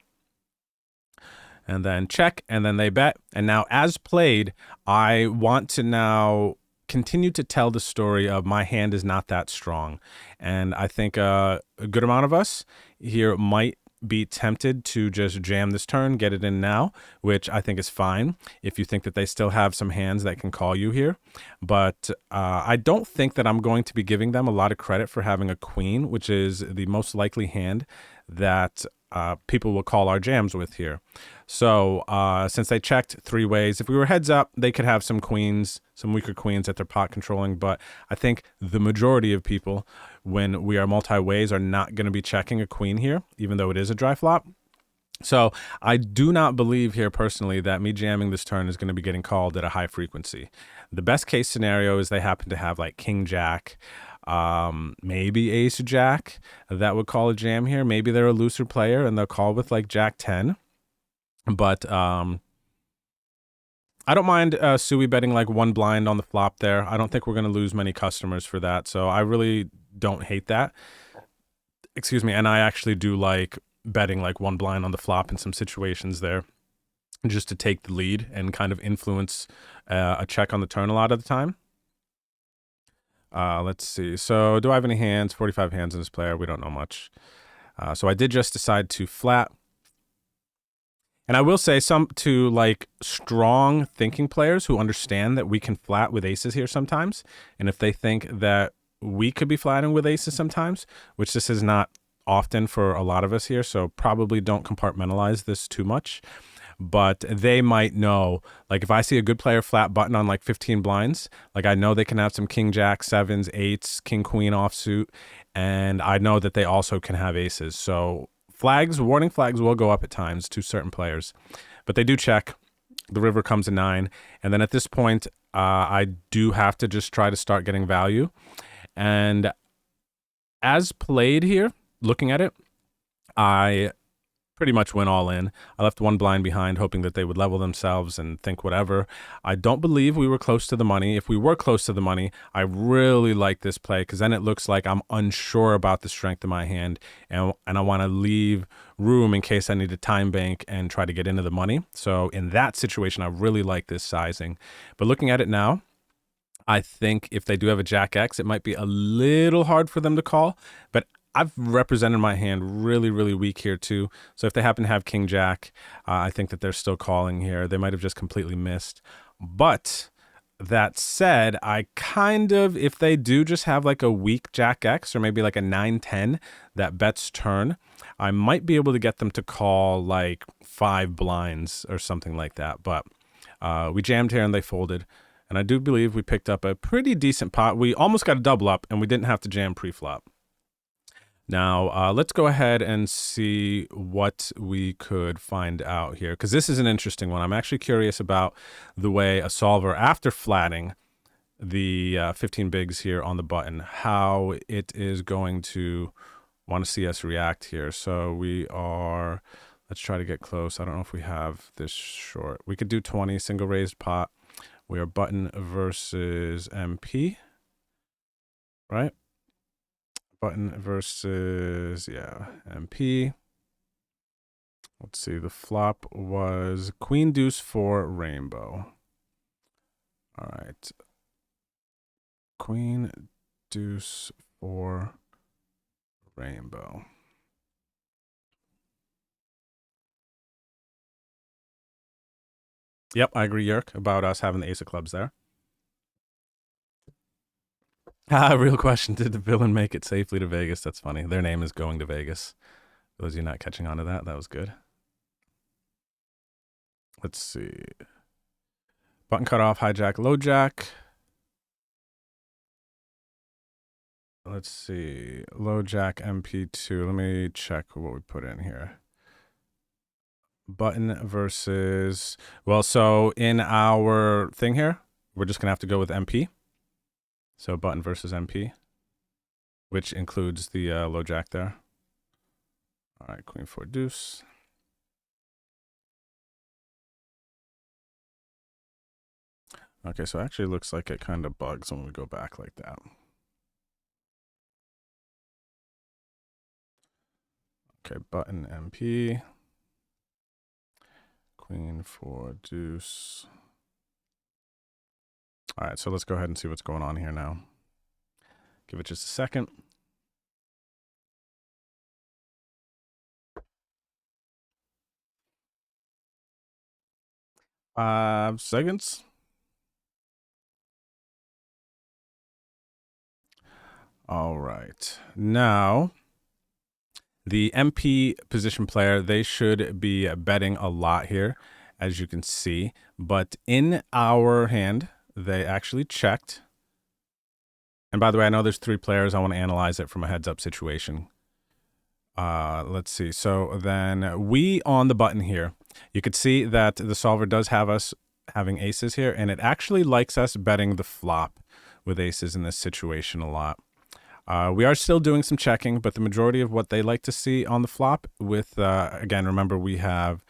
And then check, and then they bet. And now as played, I want to now continue to tell the story of my hand is not that strong. And I think a good amount of us here might be tempted to just jam this turn, get it in now, which I think is fine if you think that they still have some hands that can call you here. But I don't think that I'm going to be giving them a lot of credit for having a queen, which is the most likely hand that people will call our jams with here. So since they checked 3 ways, if we were heads up, they could have some queens, some weaker queens that they're pot controlling. But I think the majority of people, when we are multi-ways, are not going to be checking a queen here, even though it is a dry flop. So I do not believe here personally that me jamming this turn is going to be getting called at a high frequency. The best case scenario is they happen to have like king jack, maybe ace jack that would call a jam here. Maybe they're a looser player and they'll call with like jack 10. But I don't mind Sui betting like one blind on the flop there. I don't think we're going to lose many customers for that. So I really don't hate that. Excuse me. And I actually do like betting like one blind on the flop in some situations there, just to take the lead and kind of influence a check on the turn a lot of the time. Let's see. So do I have any hands? 45 hands in this player. We don't know much. So I did just decide to flat. And I will say some to like strong thinking players who understand that we can flat with aces here sometimes. And if they think that we could be flatting with aces sometimes, which this is not often for a lot of us here, so probably don't compartmentalize this too much. But they might know, like if I see a good player flat button on like 15 blinds, like I know they can have some king, jack, sevens, eights, king, queen offsuit, and I know that they also can have aces. So flags, warning flags will go up at times to certain players, but they do check. The river comes a 9. And then at this point, I do have to just try to start getting value. And as played here, looking at it, I pretty much went all in. I left one blind behind, hoping that they would level themselves and think whatever. I don't believe we were close to the money. If we were close to the money, I really like this play because then it looks like I'm unsure about the strength of my hand, and I want to leave room in case I need to time bank and try to get into the money. So in that situation, I really like this sizing. But looking at it now, I think if they do have a jack X, it might be a little hard for them to call, but I've represented my hand really, really weak here too. So if they happen to have king jack, I think that they're still calling here. They might have just completely missed. But that said, I kind of, if they do just have like a weak jack X or maybe like a 9-10 that bets turn, I might be able to get them to call like 5 blinds or something like that. But we jammed here and they folded. And I do believe we picked up a pretty decent pot. We almost got a double up and we didn't have to jam pre-flop. Now, let's go ahead and see what we could find out here, because this is an interesting one. I'm actually curious about the way a solver, after flatting the 15 bigs here on the button, how it is going to want to see us react here. So we are, let's try to get close. I don't know if we have this short. We could do 20, single raised pot. We are button versus MP, right? Button versus, yeah, MP. Let's see, the flop was queen deuce for rainbow. All right. Queen deuce for rainbow. Yep, I agree, Yerk, about us having the ace of clubs there. Real question, did the villain make it safely to Vegas? That's funny. Their name is Going to Vegas. For those of you not catching on to that, that was good. Let's see. Button cut off, hijack, low jack. Let's see. Low jack, MP2. Let me check what we put in here. Button versus, well, so in our thing here, we're just going to have to go with MP. So button versus MP, which includes the low jack there. All right, queen 4 deuce. Okay, so it actually looks like it kind of bugs when we go back like that. Okay, button MP. Queen 4 deuce. All right, so let's go ahead and see what's going on here now. Give it just a second. Seconds. All right. Now, the MP position player, they should be betting a lot here, as you can see. But in our hand, they actually checked. And by the way, I know there's 3 players. I want to analyze it from a heads-up situation. Let's see. So then we on the button here, you could see that the solver does have us having aces here, and it actually likes us betting the flop with aces in this situation a lot. We are still doing some checking, but the majority of what they like to see on the flop with, again, remember we have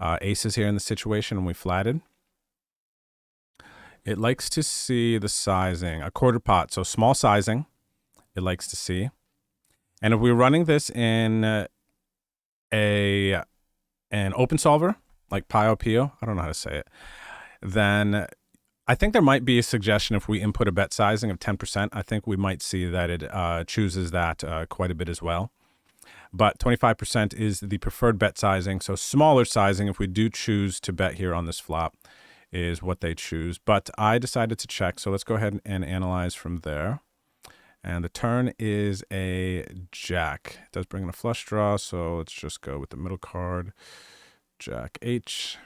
aces here in the situation and we flatted. It likes to see the sizing, a quarter pot, so small sizing, it likes to see. And if we're running this in an open solver, like Pio, I don't know how to say it, then I think there might be a suggestion if we input a bet sizing of 10%, I think we might see that it chooses that quite a bit as well. But 25% is the preferred bet sizing, so smaller sizing if we do choose to bet here on this flop is what they choose. But I decided to check, so let's go ahead and analyze from there. And the turn is a jack. It does bring in a flush draw, so let's just go with the middle card. Jack H.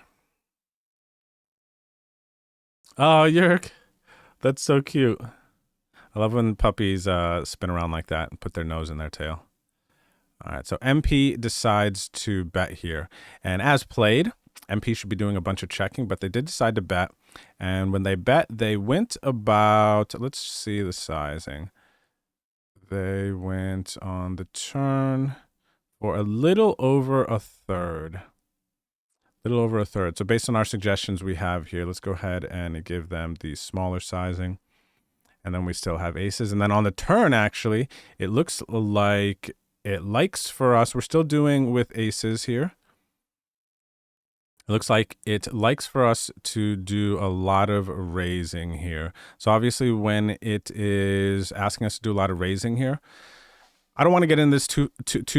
Oh, Yerk. That's so cute. I love when puppies spin around like that and put their nose in their tail. All right, so MP decides to bet here. And as played, MP should be doing a bunch of checking, but they did decide to bet. And when they bet, they went about, let's see the sizing. They went on the turn for a little over a third. So based on our suggestions we have here, let's go ahead and give them the smaller sizing. And then we still have aces. And then on the turn, actually, it looks like it likes for us. We're still doing with aces here. It looks like it likes for us to do a lot of raising here. So obviously when it is asking us to do a lot of raising here, I don't want to get in this too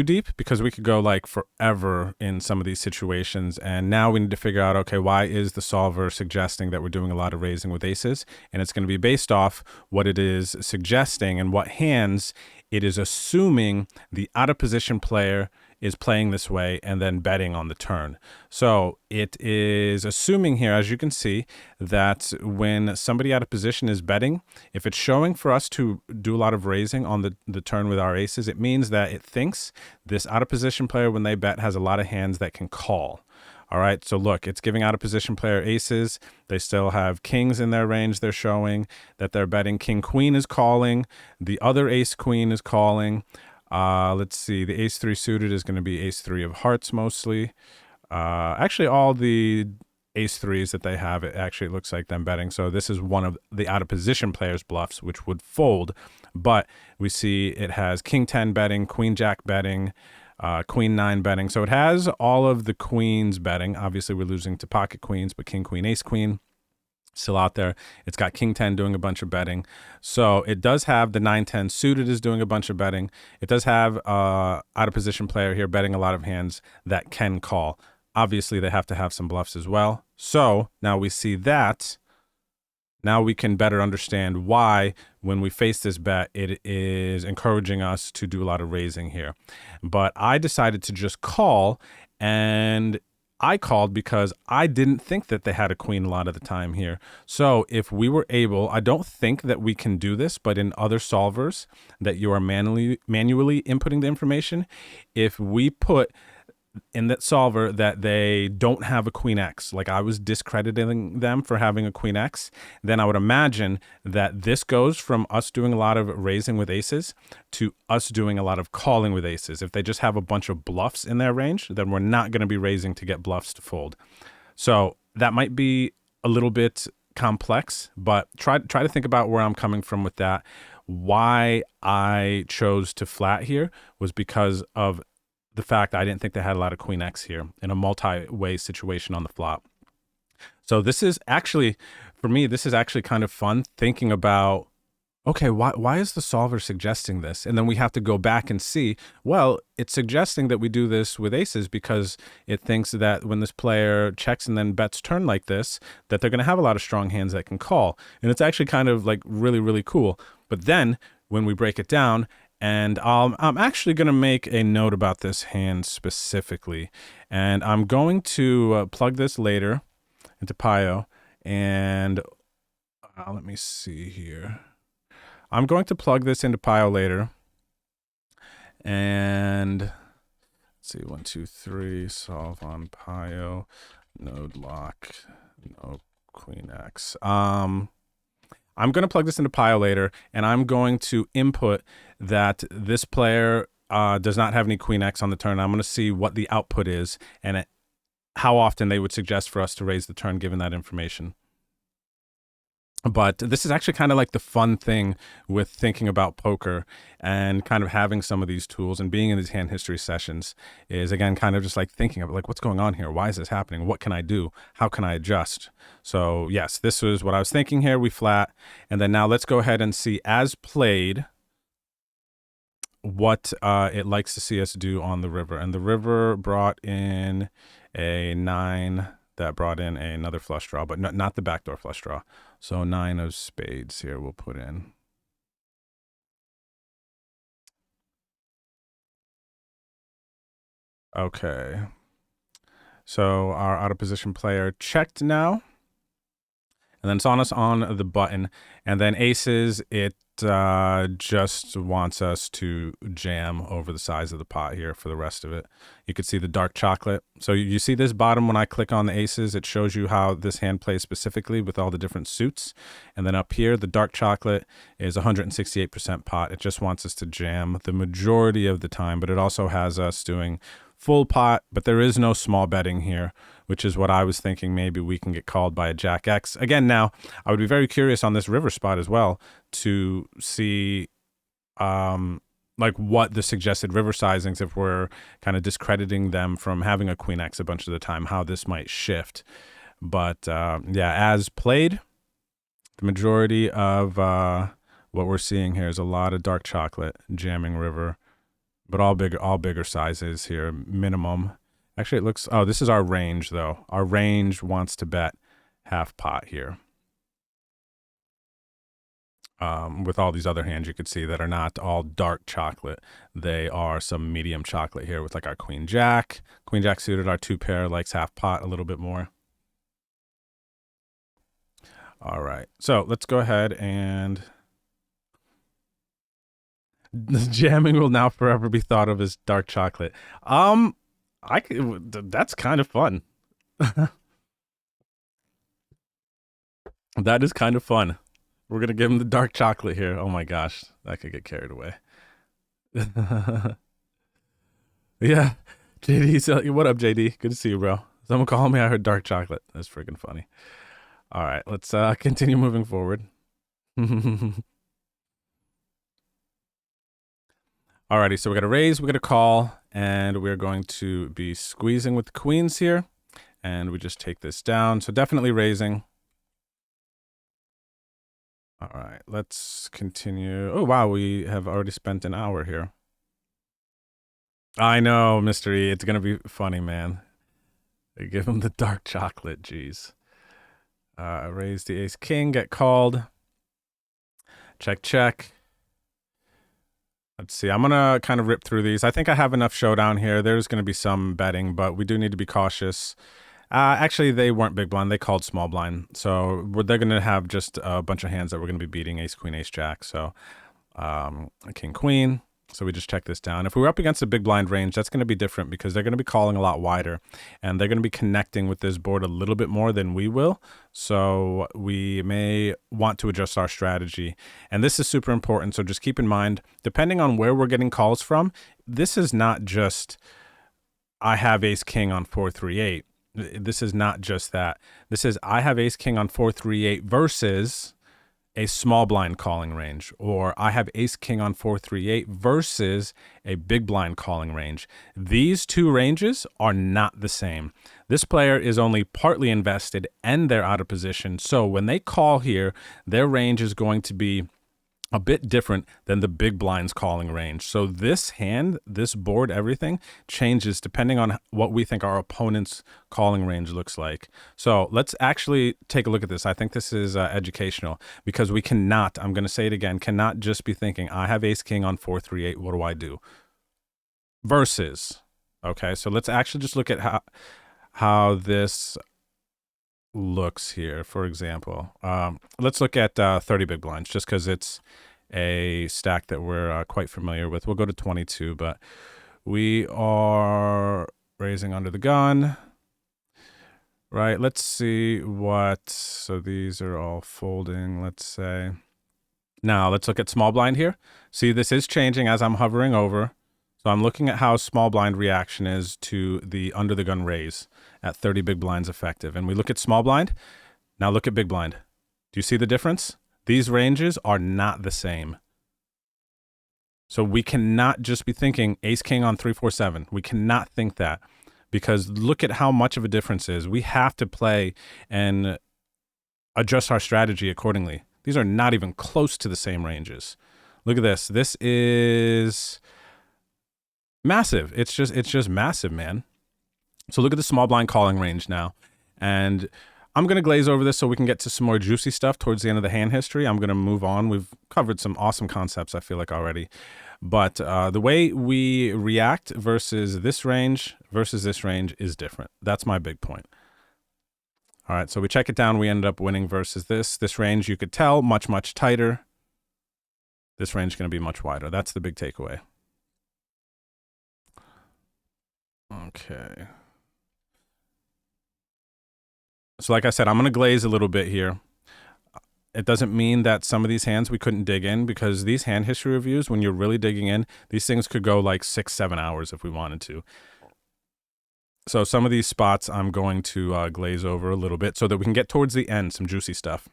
deep because we could go like forever in some of these situations. And now we need to figure out, okay, why is the solver suggesting that we're doing a lot of raising with aces? And it's going to be based off what it is suggesting and what hands it is assuming the out of position player is playing this way and then betting on the turn. So it is assuming here, as you can see, that when somebody out of position is betting, if it's showing for us to do a lot of raising on the turn with our aces, it means that it thinks this out of position player, when they bet, has a lot of hands that can call. All right, so look, it's giving out of position player aces. They still have kings in their range. They're showing that they're betting. King queen is calling. The other ace queen is calling. Let's see, the ace three suited is going to be ace three of hearts mostly. Actually, all the ace threes that they have, it actually looks like them betting. So this is one of the out of position players' bluffs, which would fold. But we see it has king 10 betting, queen jack betting, queen 9 betting. So it has all of the queens betting. Obviously, we're losing to pocket queens, but king, queen, ace, queen still out there. It's got king 10 doing a bunch of betting. So it does have the 9-10 suited is doing a bunch of betting. It does have out of position player here betting a lot of hands that can call. Obviously, they have to have some bluffs as well. So now we see that. Now we can better understand why, when we face this bet, it is encouraging us to do a lot of raising here. But I decided to just call, and I called because I didn't think that they had a queen a lot of the time here. So if we were able, I don't think that we can do this, but in other solvers that you are manually inputting the information, if we put in that solver that they don't have a queen X, like I was discrediting them for having a queen X, then I would imagine that this goes from us doing a lot of raising with aces to us doing a lot of calling with aces. If they just have a bunch of bluffs in their range, then we're not going to be raising to get bluffs to fold. So that might be a little bit complex, but try to think about where I'm coming from with that. Why I chose to flat here was because of the fact I didn't think they had a lot of queen X here in a multi-way situation on the flop. So this is actually, for me, this is actually kind of fun thinking about, okay, why is the solver suggesting this? And then we have to go back and see, well, it's suggesting that we do this with aces because it thinks that when this player checks and then bets turn like this, that they're going to have a lot of strong hands that can call. And it's actually kind of like really, really cool. But then when we break it down, and I'm actually going to make a note about this hand specifically. And I'm going to plug this later into Pio. And let me see here. I'm going to plug this into Pio later. And let's see, 1, 2, 3, solve on Pio, node lock, no queen X. I'm going to plug this into Pio later, and I'm going to input that this player does not have any queen X on the turn. I'm going to see what the output is, and how often they would suggest for us to raise the turn given that information. But this is actually kind of like the fun thing with thinking about poker and kind of having some of these tools and being in these hand history sessions is, again, kind of just like thinking of like, what's going on here? Why is this happening? What can I do? How can I adjust? So yes, this was what I was thinking here. We flat. And then now let's go ahead and see as played what it likes to see us do on the river. And the river brought in a 9 that brought in another flush draw, but not the backdoor flush draw. So 9 of spades here we'll put in. Okay. So our out of position player checked now. And then it's on us on the button. And then aces, it just wants us to jam over the size of the pot here for the rest of it. You can see the dark chocolate. So you see this bottom when I click on the aces, it shows you how this hand plays specifically with all the different suits. And then up here, the dark chocolate is 168% pot. It just wants us to jam the majority of the time, but it also has us doing full pot, but there is no small betting here, which is what I was thinking maybe we can get called by a Jack X. Again, now, I would be very curious on this river spot as well to see like what the suggested river sizings, if we're kind of discrediting them from having a Queen X a bunch of the time, how this might shift. But yeah, as played, the majority of what we're seeing here is a lot of dark chocolate jamming river. But all bigger sizes here, minimum. Actually, it looks, oh, this is our range, though. Our range wants to bet half pot here. With all these other hands you could see that are not all dark chocolate. They are some medium chocolate here with like our Queen Jack. Queen Jack suited, our 2 pair likes half pot a little bit more. All right, so let's go ahead and... The jamming will now forever be thought of as dark chocolate. That's kind of fun. That is kind of fun. We're gonna give him the dark chocolate here. Oh my gosh, that could get carried away. Yeah, JD. What up, JD? Good to see you, bro. Someone call me. I heard dark chocolate. That's freaking funny. All right, let's continue moving forward. Alrighty, so we're going to raise, we're going to call, and we're going to be squeezing with the queens here. And we just take this down. So definitely raising. All right, let's continue. Oh, wow, we have already spent an hour here. I know, Mr. E. It's going to be funny, man. They give him the dark chocolate, jeez. Raise the ace king, get called. Check, check. Let's see. I'm going to kind of rip through these. I think I have enough showdown here. There's going to be some betting, but we do need to be cautious. Actually, they weren't big blind. They called small blind. So they're going to have just a bunch of hands that we're going to be beating, ace, queen, ace, jack. So king, queen. So we just check this down. If we were up against a big blind range, that's going to be different because they're going to be calling a lot wider and they're going to be connecting with this board a little bit more than we will. So we may want to adjust our strategy. And this is super important. So just keep in mind, depending on where we're getting calls from, this is not just, I have ace king on 4-3-8. This is not just that. This is, I have ace king on 4-3-8 versus a small blind calling range, or I have ace king on 4-3-8 versus a big blind calling range. These two ranges are not the same. This player is only partly invested and they're out of position. So when they call here, their range is going to be a bit different than the big blind's calling range. So this hand, this board, everything changes depending on what we think our opponent's calling range looks like. So let's actually take a look at this. I think this is educational because we cannot, I'm going to say it again, cannot just be thinking, I have ace king on 4-3-8. What do I do? Versus, okay, so let's actually just look at how this looks here. For example, let's look at 30 big blinds just because it's a stack that we're quite familiar with. We'll go to 22, but we are raising under the gun, right? Let's see what, so these are all folding, let's say. Now let's look at small blind here. See, this is changing as I'm hovering over. So I'm looking at how small blind reaction is to the under the gun raise at 30 big blinds effective. And we look at small blind. Now look at big blind. Do you see the difference? These ranges are not the same. So we cannot just be thinking ace king on 3-4-7. We cannot think that, because look at how much of a difference is. We have to play and adjust our strategy accordingly. These are not even close to the same ranges. Look at this. This is massive. It's just massive, man. So look at the small blind calling range now. And I'm going to glaze over this so we can get to some more juicy stuff towards the end of the hand history. I'm going to move on. We've covered some awesome concepts, I feel like, already. But the way we react versus this range is different. That's my big point. All right, so we check it down. We ended up winning versus this. This range, you could tell, much, much tighter. This range is going to be much wider. That's the big takeaway. Okay. So like I said, I'm going to glaze a little bit here. It doesn't mean that some of these hands we couldn't dig in, because these hand history reviews, when you're really digging in, these things could go like 6-7 hours if we wanted to. So some of these spots I'm going to glaze over a little bit so that we can get towards the end, some juicy stuff.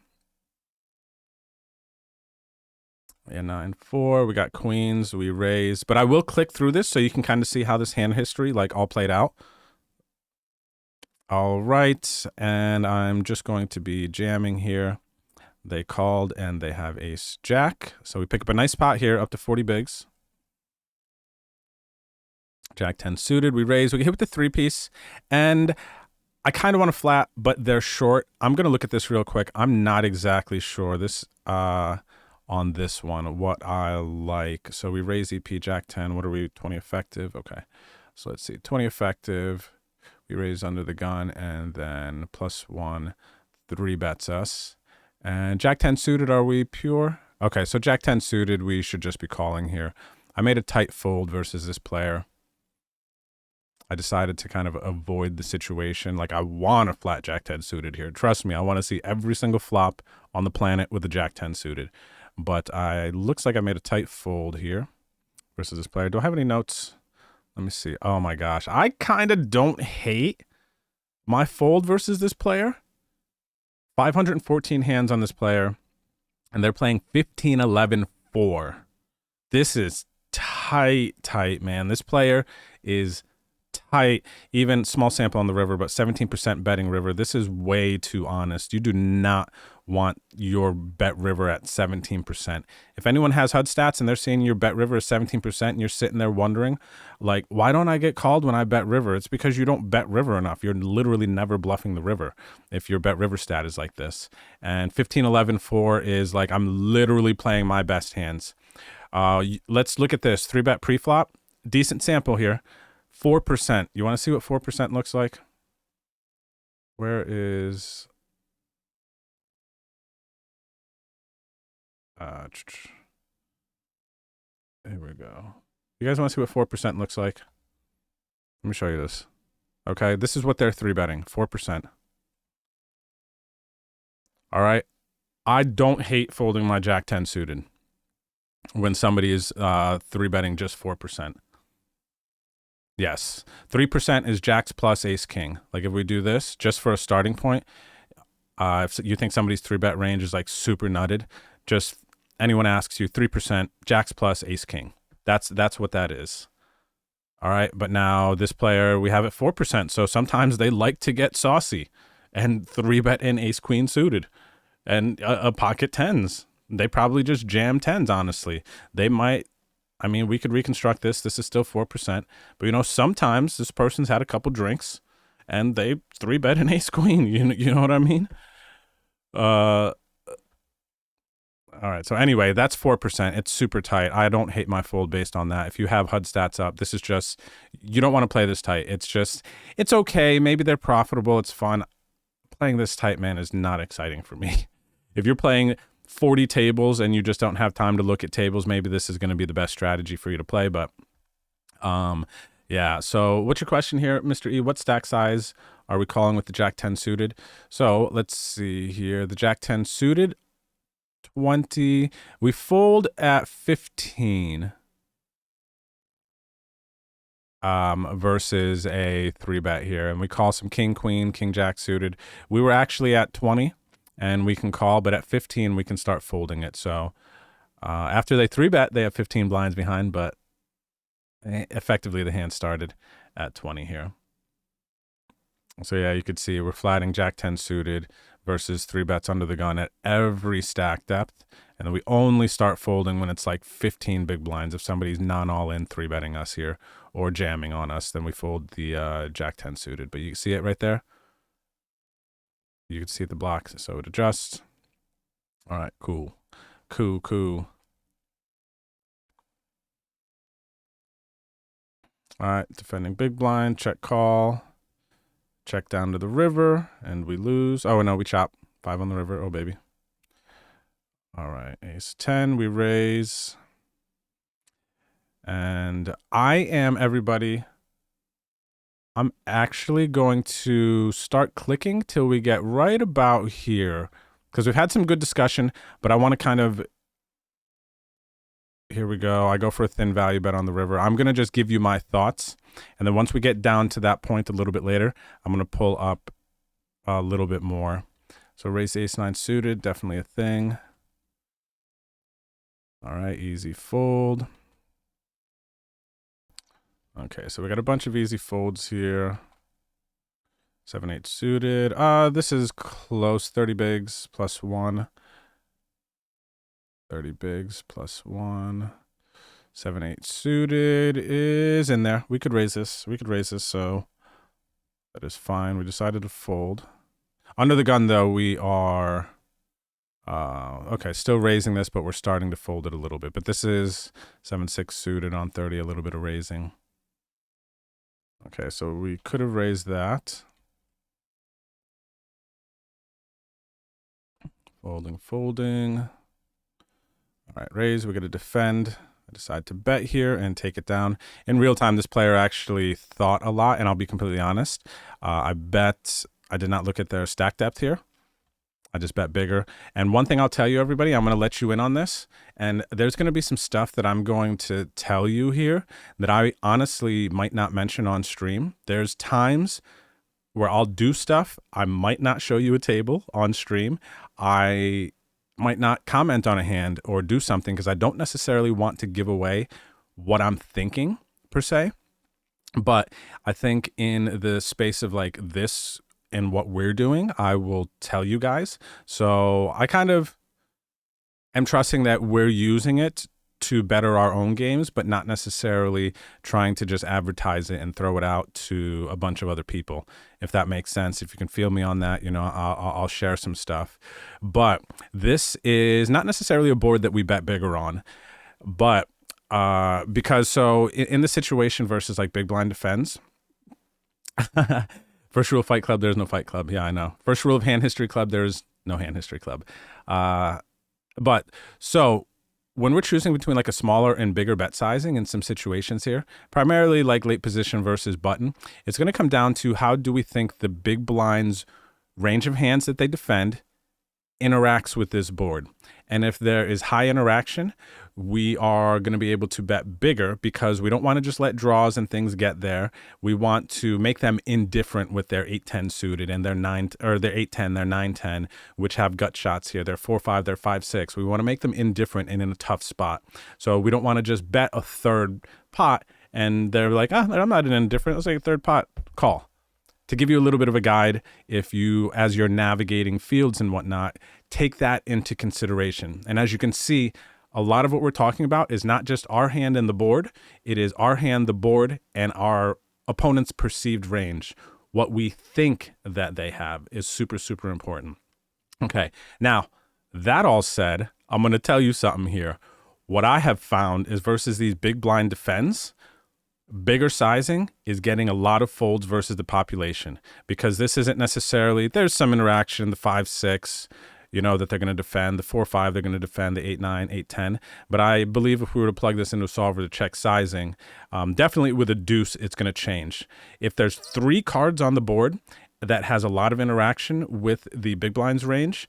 Yeah, 9-4, we got queens, we raise. But I will click through this so you can kind of see how this hand history like all played out. All right, and I'm just going to be jamming here. They called and they have ace jack. So we pick up a nice pot here up to 40 bigs. Jack 10 suited, we raise, we hit with the 3-piece, and I kind of want to flat, but they're short. I'm going to look at this real quick. I'm not exactly sure this on this one what I like. So we raise EP Jack 10. What are we? 20 effective. Okay, so let's see, 20 effective. We raise under the gun, and then +1 3 bets us. And Jack 10 suited, are we pure? Okay, so Jack 10 suited, we should just be calling here. I made a tight fold versus this player. I decided to kind of avoid the situation. Like, I want a flat Jack 10 suited here. Trust me, I want to see every single flop on the planet with a Jack 10 suited. But looks like I made a tight fold here versus this player. Do I have any notes? Let me see. Oh my gosh. I kind of don't hate my fold versus this player. 514 hands on this player, and they're playing 15-11-4. This is tight, man. This player is tight. Even small sample on the river, but 17% betting river. This is way too honest. You do not want your bet river at 17%. If anyone has HUD stats and they're seeing your bet river is 17% and you're sitting there wondering, like, why don't I get called when I bet river? It's because you don't bet river enough. You're literally never bluffing the river if your bet river stat is like this. And 15-11-4 is like, I'm literally playing my best hands. Let's look at this. 3-bet pre-flop. Decent sample here. 4%. You want to see what 4% looks like? Where is... here we go. You guys want to see what 4% looks like? Let me show you this. Okay, this is what they're 3-betting. 4%. All right. I don't hate folding my Jack 10 suited when somebody is 3-betting just 4%. Yes. 3% is Jacks plus Ace King. Like, if we do this just for a starting point, if you think somebody's 3-bet range is like super nutted, just anyone asks you 3%, Jacks plus Ace King. That's what that is. All right. But now this player, we have it 4%. So sometimes they like to get saucy and 3-bet in Ace Queen suited and a pocket 10s. They probably just jam 10s, honestly. They might. I mean, we could reconstruct this. This is still 4%. But, you know, sometimes this person's had a couple drinks and they 3-bet an Ace Queen. You know what I mean? All right. So anyway, that's 4%. It's super tight. I don't hate my fold based on that. If you have HUD stats up, this is just, you don't want to play this tight. It's just, it's okay. Maybe they're profitable. It's fun. Playing this tight, man, is not exciting for me. If you're playing 40 tables and you just don't have time to look at tables, maybe this is going to be the best strategy for you to play. But yeah, so what's your question here, Mr. E? What stack size are we calling with the Jack 10 suited? So let's see here. The Jack 10 suited, 20. We fold at 15. versus a 3-bet here. And we call some king, queen, king, jack suited. We were actually at 20 and we can call, but at 15 we can start folding it. So after they 3-bet, they have 15 blinds behind, but effectively the hand started at 20 here. So yeah, you could see we're flatting jack 10 suited versus 3-bets under the gun at every stack depth. And then we only start folding when it's like 15 big blinds. If somebody's non all in 3-betting us here or jamming on us, then we fold the jack 10 suited. But you see it right there? You can see the blocks, so it adjusts. All right, cool. Cool. All right, defending big blind, check call. Check down to the river, and we lose. Oh, no, we chop. 5 on the river. Oh, baby. All right, ace 10, we raise. And I am, everybody, I'm actually going to start clicking till we get right about here, because we've had some good discussion, but I want to kind of, here we go. I go for a thin value bet on the river. I'm going to just give you my thoughts. And then once we get down to that point a little bit later, I'm going to pull up a little bit more. So raise ace 9 suited, definitely a thing. All right, easy fold. Okay, so we got a bunch of easy folds here. 7-8 suited. This is close. 30 bigs plus 1. 30 bigs plus 1. 7-8 suited is in there. We could raise this. So that is fine. We decided to fold. Under the gun, though, we are okay, still raising this, but we're starting to fold it a little bit. But this is 7-6 suited on 30, a little bit of raising. Okay, so we could have raised that. Folding. All right, raise. We're going to defend. I decide to bet here and take it down. In real time, this player actually thought a lot, and I'll be completely honest. I did not look at their stack depth here. I just bet bigger. And one thing I'll tell you, everybody, I'm going to let you in on this. And there's going to be some stuff that I'm going to tell you here that I honestly might not mention on stream. There's times where I'll do stuff. I might not show you a table on stream. I might not comment on a hand or do something because I don't necessarily want to give away what I'm thinking per se. But I think in the space of like this and what we're doing, I will tell you guys. So I kind of am trusting that we're using it to better our own games, but not necessarily trying to just advertise it and throw it out to a bunch of other people. If that makes sense, if you can feel me on that, you know, I'll share some stuff. But this is not necessarily a board that we bet bigger on, but because so in the situation versus like big blind defends, first rule of Fight Club, there's no Fight Club. Yeah, I know. First rule of Hand History Club, there's no Hand History Club. But so when we're choosing between like a smaller and bigger bet sizing in some situations here, primarily like late position versus button, it's going to come down to how do we think the big blind's range of hands that they defend interacts with this board. And if there is high interaction, we are going to be able to bet bigger because we don't want to just let draws and things get there. We want to make them indifferent with their 8-10 suited and their 9 or their 8-10, their 9-10, which have gut shots here. They're 4-5, they're 5-6. We want to make them indifferent and in a tough spot. So we don't want to just bet a third pot and they're like, I'm not an indifferent. Let's say a third pot. Call. To give you a little bit of a guide, if you, as you're navigating fields and whatnot, take that into consideration. And as you can see, a lot of what we're talking about is not just our hand and the board. It is our hand, the board, and our opponent's perceived range. What we think that they have is super, super important. Okay, now, that all said, I'm going to tell you something here. What I have found is versus these big blind defends, bigger sizing is getting a lot of folds versus the population because this isn't necessarily, there's some interaction, the 5-6, you know, that they're going to defend, the 4-5, they're going to defend the 8-9, 8-10. But I believe if we were to plug this into a solver to check sizing, definitely with a deuce, it's going to change. If there's 3 cards on the board that has a lot of interaction with the big blind's range,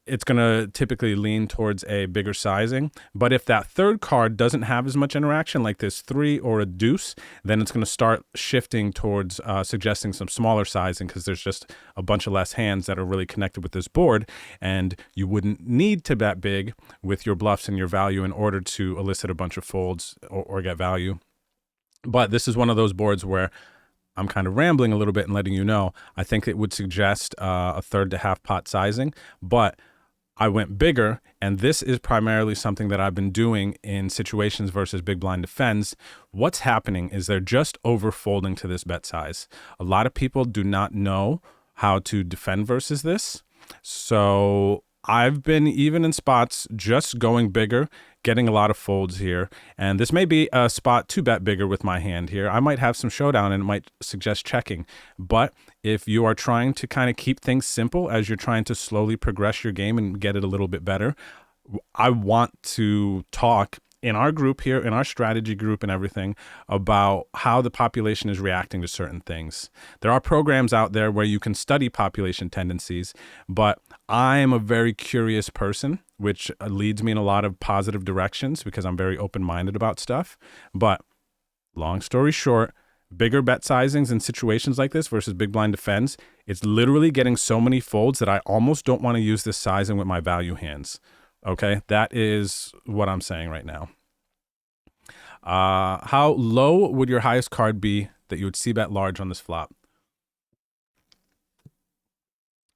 it's going to typically lean towards a bigger sizing. But if that third card doesn't have as much interaction, like this 3 or a deuce, then it's going to start shifting towards suggesting some smaller sizing, because there's just a bunch of less hands that are really connected with this board, and you wouldn't need to bet big with your bluffs and your value in order to elicit a bunch of folds or get value. But this is one of those boards where I'm kind of rambling a little bit and letting you know, I think it would suggest a third to half pot sizing, but I went bigger, and this is primarily something that I've been doing in situations versus big blind defends. What's happening is they're just overfolding to this bet size. A lot of people do not know how to defend versus this. So I've been, even in spots, just going bigger, getting a lot of folds here. And this may be a spot to bet bigger with my hand here. I might have some showdown and it might suggest checking. But if you are trying to kind of keep things simple as you're trying to slowly progress your game and get it a little bit better, I want to talk in our group here, in our strategy group and everything, about how the population is reacting to certain things. There are programs out there where you can study population tendencies, but I am a very curious person, which leads me in a lot of positive directions because I'm very open-minded about stuff. But long story short, bigger bet sizings in situations like this versus big blind defends, it's literally getting so many folds that I almost don't want to use this sizing with my value hands. Okay, that is what I'm saying right now. How low would your highest card be that you would see bet large on this flop?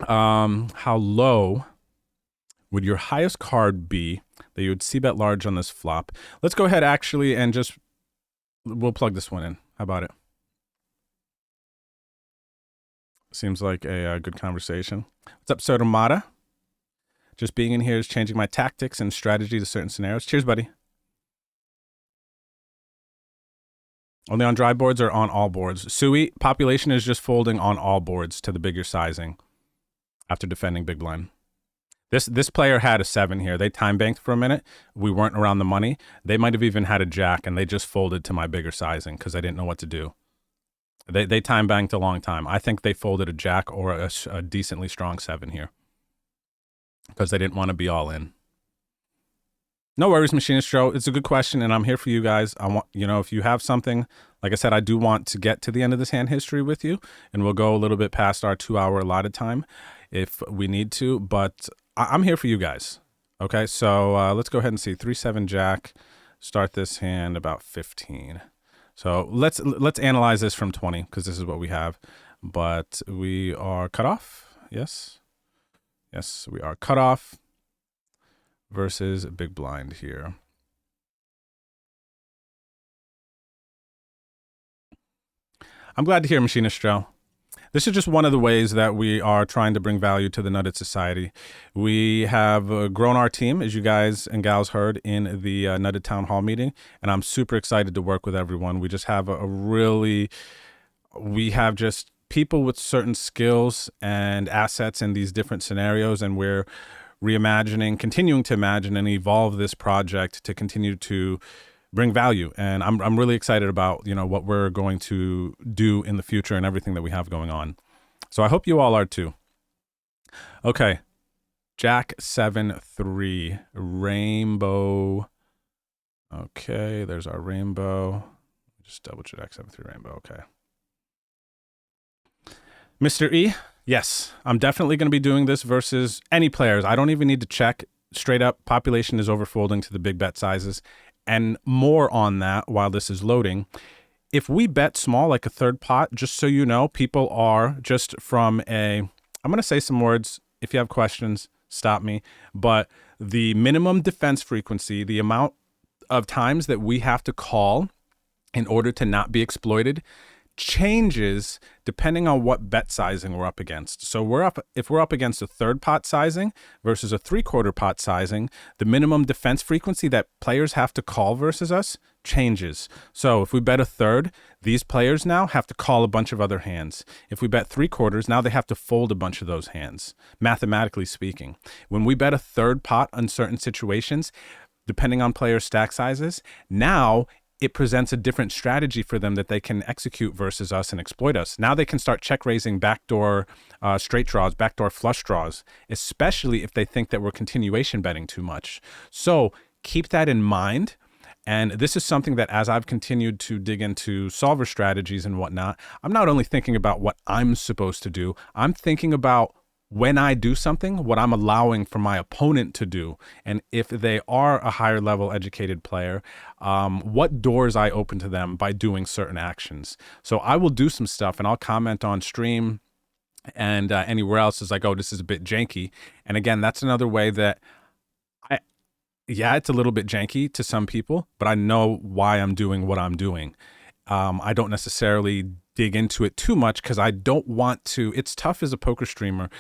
How low would your highest card be that you would see bet large on this flop? Let's go ahead actually and just, we'll plug this one in. How about it? Seems like a good conversation. What's up, Sotomata? Just being in here is changing my tactics and strategy to certain scenarios. Cheers, buddy. Only on dry boards or on all boards? Sui, population is just folding on all boards to the bigger sizing after defending big blind. This player had a 7 here. They time banked for a minute. We weren't around the money. They might have even had a jack, and they just folded to my bigger sizing because they didn't know what to do. They time banked a long time. I think they folded a jack or a decently strong 7 here because they didn't want to be all in. No worries, Machinist Joe. It's a good question, and I'm here for you guys. I want, if you have something, like I said, I do want to get to the end of this hand history with you, and we'll go a little bit past our 2-hour allotted time if we need to, but I'm here for you guys. Okay, so let's go ahead and see 3-7 jack. Start this hand about 15. So let's analyze this from 20 because this is what we have. But we are cut off. Yes, we are cut off versus big blind here. I'm glad to hear, Machinist Joe. This is just one of the ways that we are trying to bring value to the Nutted Society. We have grown our team, as you guys and gals heard in the Nutted Town Hall meeting, and I'm super excited to work with everyone. We just have we have just people with certain skills and assets in these different scenarios, and we're continuing to imagine and evolve this project to continue to bring value. And I'm really excited about, what we're going to do in the future and everything that we have going on. So I hope you all are too. Okay. Jack 7-3 rainbow. Okay. There's our rainbow. Just double check 7-3 rainbow. Okay. Mr. E. Yes, I'm definitely going to be doing this versus any players. I don't even need to check. Straight up, population is overfolding to the big bet sizes. And more on that while this is loading. If we bet small, like a third pot, just so you know, people are just I'm going to say some words. If you have questions, stop me. But the minimum defense frequency, the amount of times that we have to call in order to not be exploited, changes depending on what bet sizing we're up against. So if we're up against a third pot sizing versus a 3/4 pot sizing, the minimum defense frequency that players have to call versus us changes. So if we bet a third, these players now have to call a bunch of other hands. If we bet 3/4, now they have to fold a bunch of those hands, mathematically speaking. When we bet a third pot in certain situations, depending on player stack sizes, now it presents a different strategy for them that they can execute versus us and exploit us. Now they can start check raising backdoor straight draws, backdoor flush draws, especially if they think that we're continuation betting too much. So keep that in mind. And this is something that as I've continued to dig into solver strategies and whatnot, I'm not only thinking about what I'm supposed to do, I'm thinking about when I do something, what I'm allowing for my opponent to do. And if they are a higher level educated player, what doors I open to them by doing certain actions. So I will do some stuff and I'll comment on stream and anywhere else is like, oh, this is a bit janky. And again, that's another way that it's a little bit janky to some people, but I know why I'm doing what I'm doing. I don't necessarily dig into it too much because I don't want to. It's tough as a poker streamer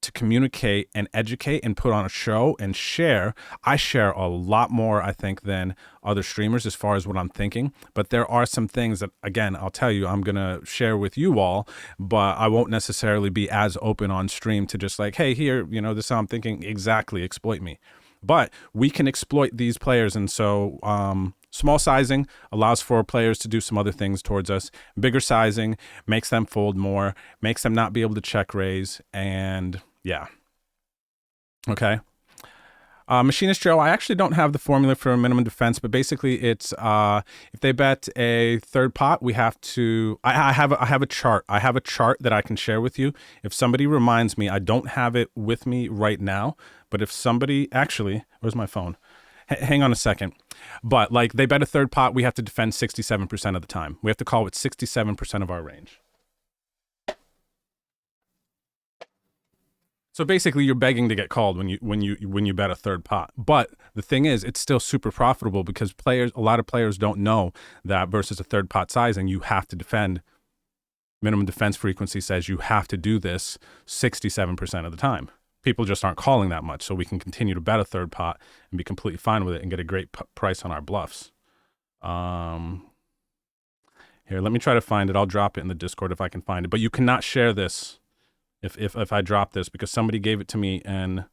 to communicate and educate and put on a show and share. I share a lot more, I think, than other streamers as far as what I'm thinking. But there are some things that, again, I'll tell you, I'm going to share with you all, but I won't necessarily be as open on stream to just like, hey, here, this is how I'm thinking. Exactly. Exploit me. But we can exploit these players. And so small sizing allows for players to do some other things towards us. Bigger sizing makes them fold more, makes them not be able to check raise. And yeah. Okay. Machinist Joe, I actually don't have the formula for a minimum defense, but basically it's if they bet a third pot, we have to. I have a chart. I have a chart that I can share with you. If somebody reminds me, I don't have it with me right now, but if somebody actually, where's my phone? Hang on a second. But like they bet a third pot, we have to defend 67% of the time. We have to call with 67% of our range. So basically, you're begging to get called when you bet a third pot. But the thing is, it's still super profitable because a lot of players don't know that versus a third pot sizing, you have to defend. Minimum defense frequency says you have to do this 67% of the time. People just aren't calling that much, so we can continue to bet a third pot and be completely fine with it and get a great price on our bluffs. Here, let me try to find it. I'll drop it in the Discord if I can find it. But you cannot share this. If I drop this because somebody gave it to me, and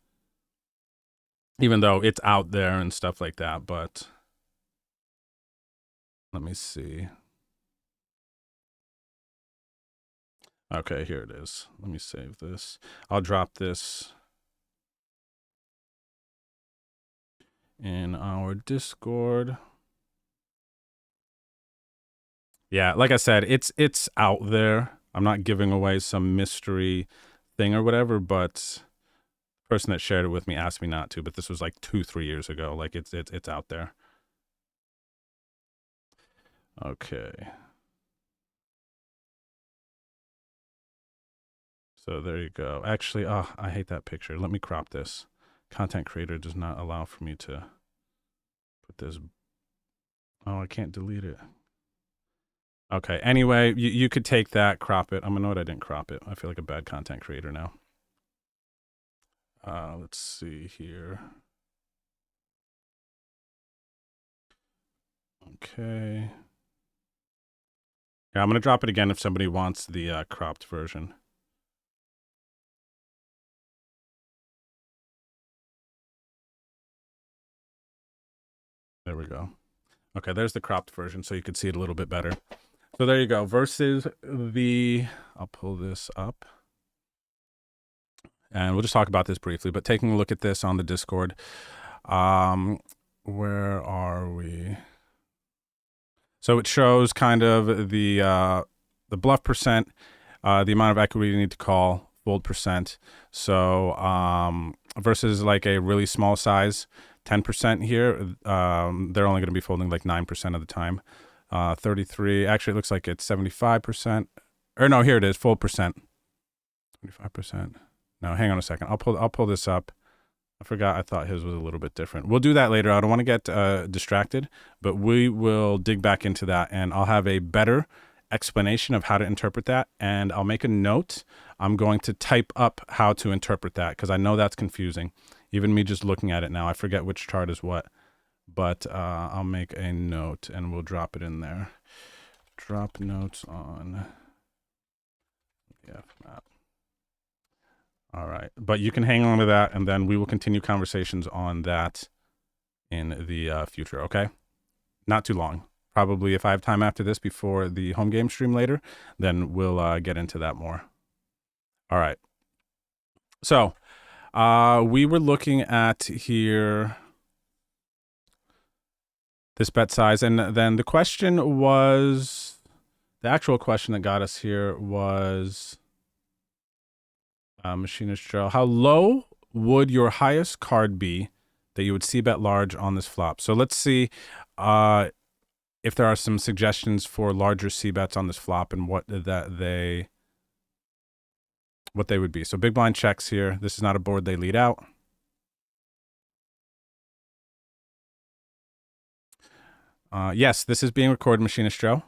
even though it's out there and stuff like that, but let me see. Okay, here it is. Let me save this. I'll drop this in our Discord. Yeah, like I said, it's out there. I'm not giving away some mystery thing or whatever, but the person that shared it with me asked me not to, but this was like 2-3 years ago. Like it's out there. Okay. So there you go. Actually, I hate that picture. Let me crop this. Content creator does not allow for me to put this. Oh, I can't delete it. Okay, anyway, you could take that, crop it. I'm annoyed I didn't crop it. I feel like a bad content creator now. Let's see here. Okay. Yeah, I'm going to drop it again if somebody wants the cropped version. There we go. Okay, there's the cropped version, so you could see it a little bit better. So there you go. Versus I'll pull this up. And we'll just talk about this briefly, but taking a look at this on the Discord. Where are we? So it shows kind of the bluff percent, the amount of equity you need to call, fold percent. So versus like a really small size, 10% here, they're only going to be folding like 9% of the time. 33, actually it looks like it's 75%. Or no, here it is, fold percent. 25%. No, hang on a second. I'll pull this up. I forgot. I thought his was a little bit different. We'll do that later. I don't want to get distracted, but we will dig back into that, and I'll have a better explanation of how to interpret that, and I'll make a note. I'm going to type up how to interpret that because I know that's confusing. Even me just looking at it now, I forget which chart is what, but I'll make a note, and we'll drop it in there. Drop notes on the F map. All right, but you can hang on to that, and then we will continue conversations on that in the future, okay? Not too long. probably if I have time after this before the home game stream later, then we'll get into that more. All right. So we were looking at here this bet size, and then the question was, the actual question that got us here was Machinist Joe, how low would your highest card be that you would see bet large on this flop? So let's see if there are some suggestions for larger C bets on this flop and what they would be. So big blind checks here. This is not a board they lead out. Yes, this is being recorded, Machinist Joe.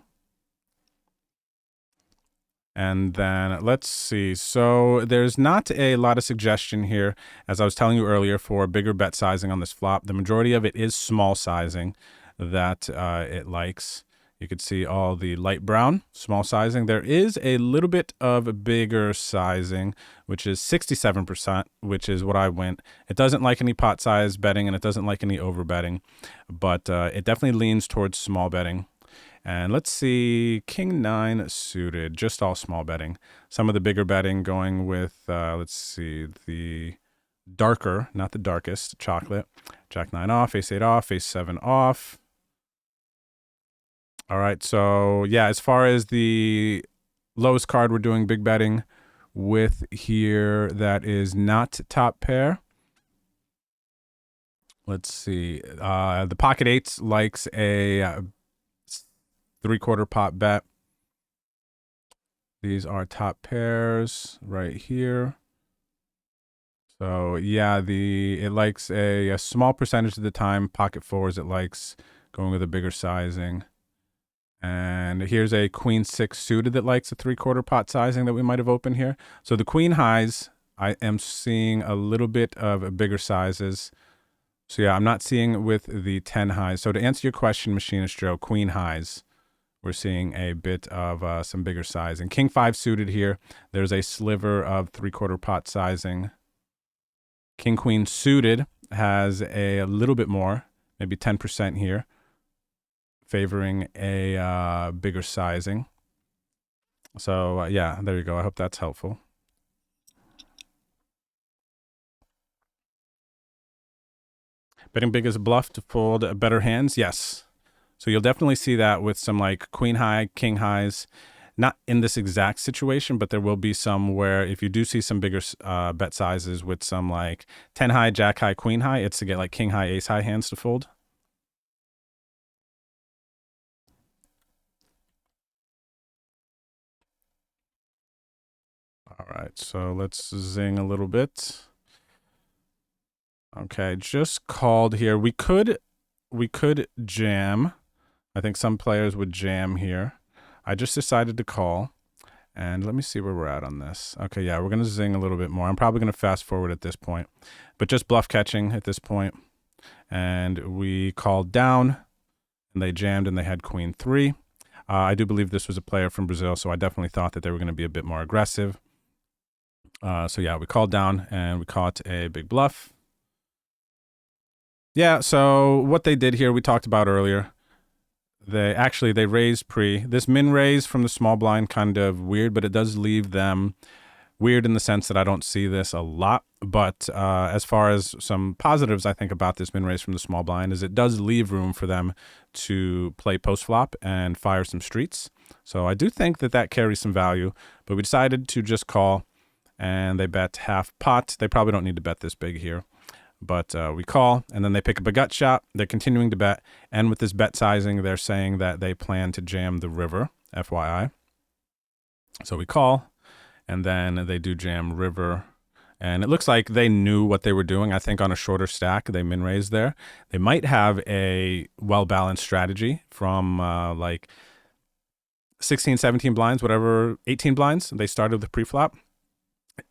And then let's see. So there's not a lot of suggestion here, as I was telling you earlier, for bigger bet sizing on this flop. The majority of it is small sizing that it likes. You could see all the light brown, small sizing. There is a little bit of bigger sizing, which is 67%, which is what I went. It doesn't like any pot size betting, and it doesn't like any over betting, but it definitely leans towards small betting. And let's see, King 9 suited, just all small betting. Some of the bigger betting going with, let's see, the darker, not the darkest, chocolate. Jack 9 off, Ace 8 off, Ace 7 off. All right, so yeah, as far as the lowest card we're doing big betting with here, that is not top pair. Let's see, the pocket eights likes a 3/4 pot bet. These are top pairs right here. So yeah, it likes a small percentage of the time. Pocket fours, it likes going with a bigger sizing. And here's a queen 6 suited that likes a 3/4 pot sizing that we might have opened here. So the queen highs, I am seeing a little bit of bigger sizes. So yeah, I'm not seeing with the 10 highs. So to answer your question, Machinist Joe, queen highs, we're seeing a bit of some bigger sizing. King 5 suited here. There's a sliver of 3/4 pot sizing. King Queen suited has a little bit more, maybe 10% here, favoring a bigger sizing. So yeah, there you go. I hope that's helpful. Betting big as a bluff to fold better hands, yes. So you'll definitely see that with some like queen high, king highs. Not in this exact situation, but there will be some where if you do see some bigger bet sizes with some like 10 high, jack high, queen high, it's to get like king high, ace high hands to fold. All right, so let's zing a little bit. Okay, just called here. We could jam. I think some players would jam here. I just decided to call. And let me see where we're at on this. Okay, yeah, we're going to zing a little bit more. I'm probably going to fast forward at this point. But just bluff catching at this point. And we called down, and they jammed, and they had queen 3. I do believe this was a player from Brazil, so I definitely thought that they were going to be a bit more aggressive. So yeah, we called down, and we caught a big bluff. Yeah, so what they did here, we talked about earlier. They raised pre. This min raise from the small blind kind of weird, but it does leave them weird in the sense that I don't see this a lot. But as far as some positives I think about this min raise from the small blind is it does leave room for them to play post flop and fire some streets. So I do think that carries some value, but we decided to just call, and they bet half pot. They probably don't need to bet this big here. But we call, and then they pick up a gut shot. They're continuing to bet. And with this bet sizing, they're saying that they plan to jam the river, FYI. So we call, and then they do jam river. And it looks like they knew what they were doing. I think on a shorter stack, they min-raised there. They might have a well-balanced strategy from like 16, 17 blinds, whatever, 18 blinds. They started with pre-flop.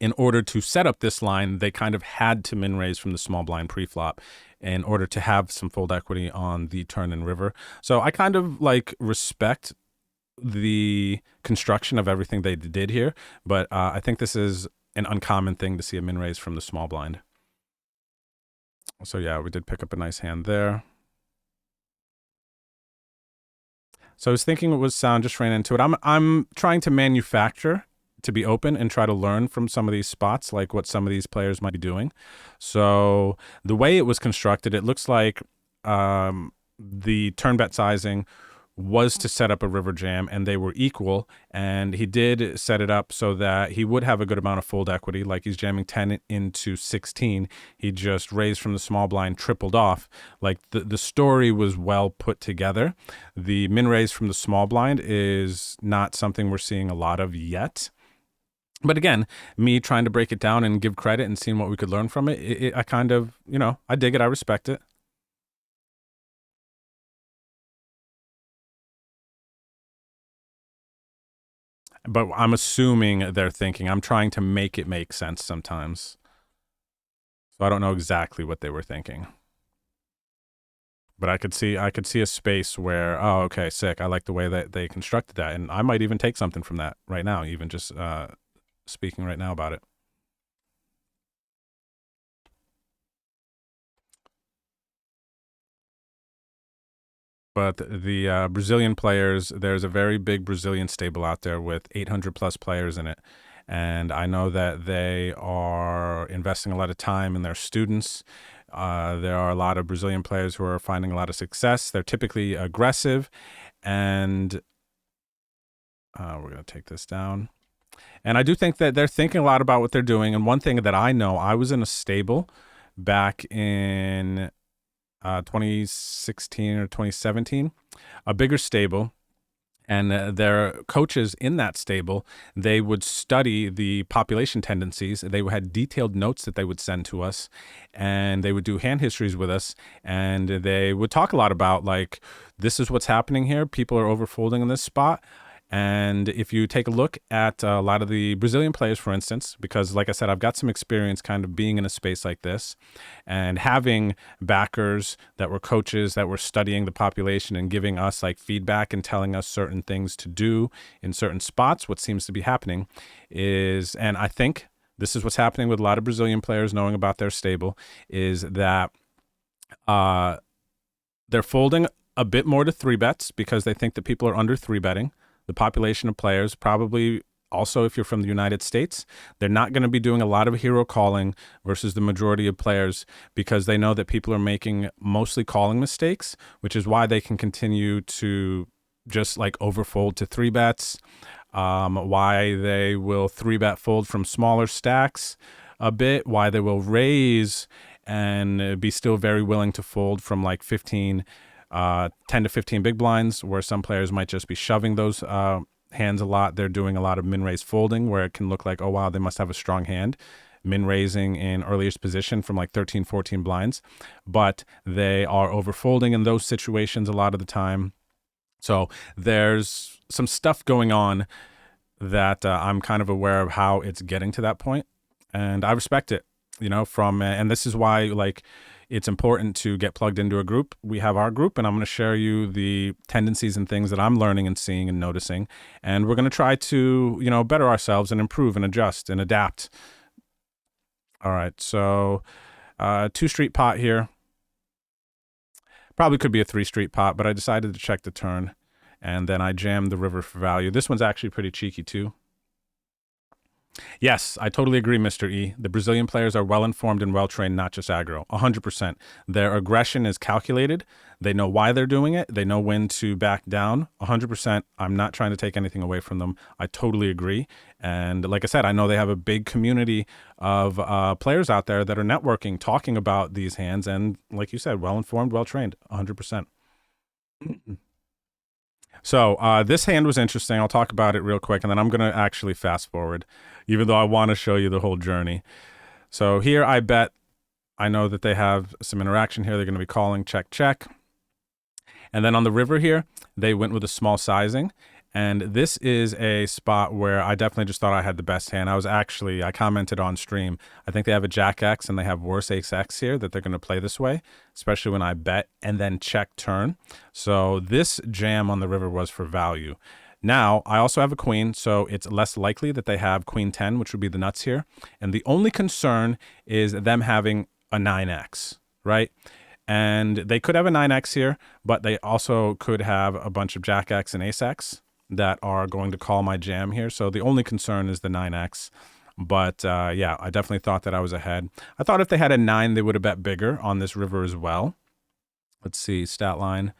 In order to set up this line, they kind of had to min raise from the small blind pre-flop in order to have some fold equity on the turn and river. So I kind of like respect the construction of everything they did here, but I think this is an uncommon thing to see a min raise from the small blind. So yeah, we did pick up a nice hand there. So I was thinking it was sound, just ran into it. I'm trying to manufacture to be open and try to learn from some of these spots, like what some of these players might be doing. So the way it was constructed, it looks like the turn bet sizing was to set up a river jam and they were equal, and he did set it up so that he would have a good amount of fold equity, like he's jamming 10 into 16. He just raised from the small blind, tripled off. Like the story was well put together. The min raise from the small blind is not something we're seeing a lot of yet. But again, me trying to break it down and give credit and seeing what we could learn from it, I kind of, I dig it. I respect it. But I'm assuming they're thinking. I'm trying to make it make sense sometimes. So I don't know exactly what they were thinking. But I could see a space where, oh, okay, sick. I like the way that they constructed that. And I might even take something from that right now, even just speaking right now about it. But the Brazilian players, there's a very big Brazilian stable out there with 800 plus players in it. And I know that they are investing a lot of time in their students. There are a lot of Brazilian players who are finding a lot of success. They're typically aggressive, and we're going to take this down. And I do think that they're thinking a lot about what they're doing. And one thing that I know, I was in a stable back in 2016 or 2017, a bigger stable. And their coaches in that stable, they would study the population tendencies. They had detailed notes that they would send to us, and they would do hand histories with us. And they would talk a lot about, like, this is what's happening here. People are overfolding in this spot. And if you take a look at a lot of the Brazilian players, for instance, because like I said, I've got some experience kind of being in a space like this and having backers that were coaches that were studying the population and giving us like feedback and telling us certain things to do in certain spots. What seems to be happening is, and I think this is what's happening with a lot of Brazilian players knowing about their stable, is that they're folding a bit more to three bets because they think that people are under three betting. The population of players, probably also if you're from the United States, they're not going to be doing a lot of hero calling versus the majority of players because they know that people are making mostly calling mistakes, which is why they can continue to just like overfold to three bets, why they will three bet fold from smaller stacks a bit, why they will raise and be still very willing to fold from like 10 to 15 big blinds, where some players might just be shoving those hands a lot. They're doing a lot of min-raise folding where it can look like, oh, wow, they must have a strong hand. Min-raising in earliest position from like 13, 14 blinds. But they are overfolding in those situations a lot of the time. So there's some stuff going on that I'm kind of aware of how it's getting to that point. And I respect it, and this is why, like, it's important to get plugged into a group. We have our group, and I'm going to share you the tendencies and things that I'm learning and seeing and noticing. And we're going to try to, better ourselves and improve and adjust and adapt. All right, so 2-street pot here. Probably could be a 3-street pot, but I decided to check the turn. And then I jammed the river for value. This one's actually pretty cheeky too. Yes, I totally agree, Mr. E. The Brazilian players are well-informed and well-trained, not just aggro. 100%. Their aggression is calculated. They know why they're doing it. They know when to back down. 100%. I'm not trying to take anything away from them. I totally agree. And like I said, I know they have a big community of players out there that are networking, talking about these hands. And like you said, well-informed, well-trained. 100%. So this hand was interesting. I'll talk about it real quick, and then I'm going to actually fast forward, even though I want to show you the whole journey. So here I bet. I know that they have some interaction here. They're going to be calling, check, check. And then on the river here, they went with a small sizing. And this is a spot where I definitely just thought I had the best hand. I commented on stream, I think they have a Jack X and they have worse Ace X here that they're going to play this way, especially when I bet and then check turn. So this jam on the river was for value. Now, I also have a queen, so it's less likely that they have queen 10, which would be the nuts here. And the only concern is them having a 9X, right? And they could have a 9x here, but they also could have a bunch of Jack X and Ace X that are going to call my jam here. So the only concern is the 9x. But yeah, I definitely thought that I was ahead. I thought if they had a 9, they would have bet bigger on this river as well. Let's see, stat line.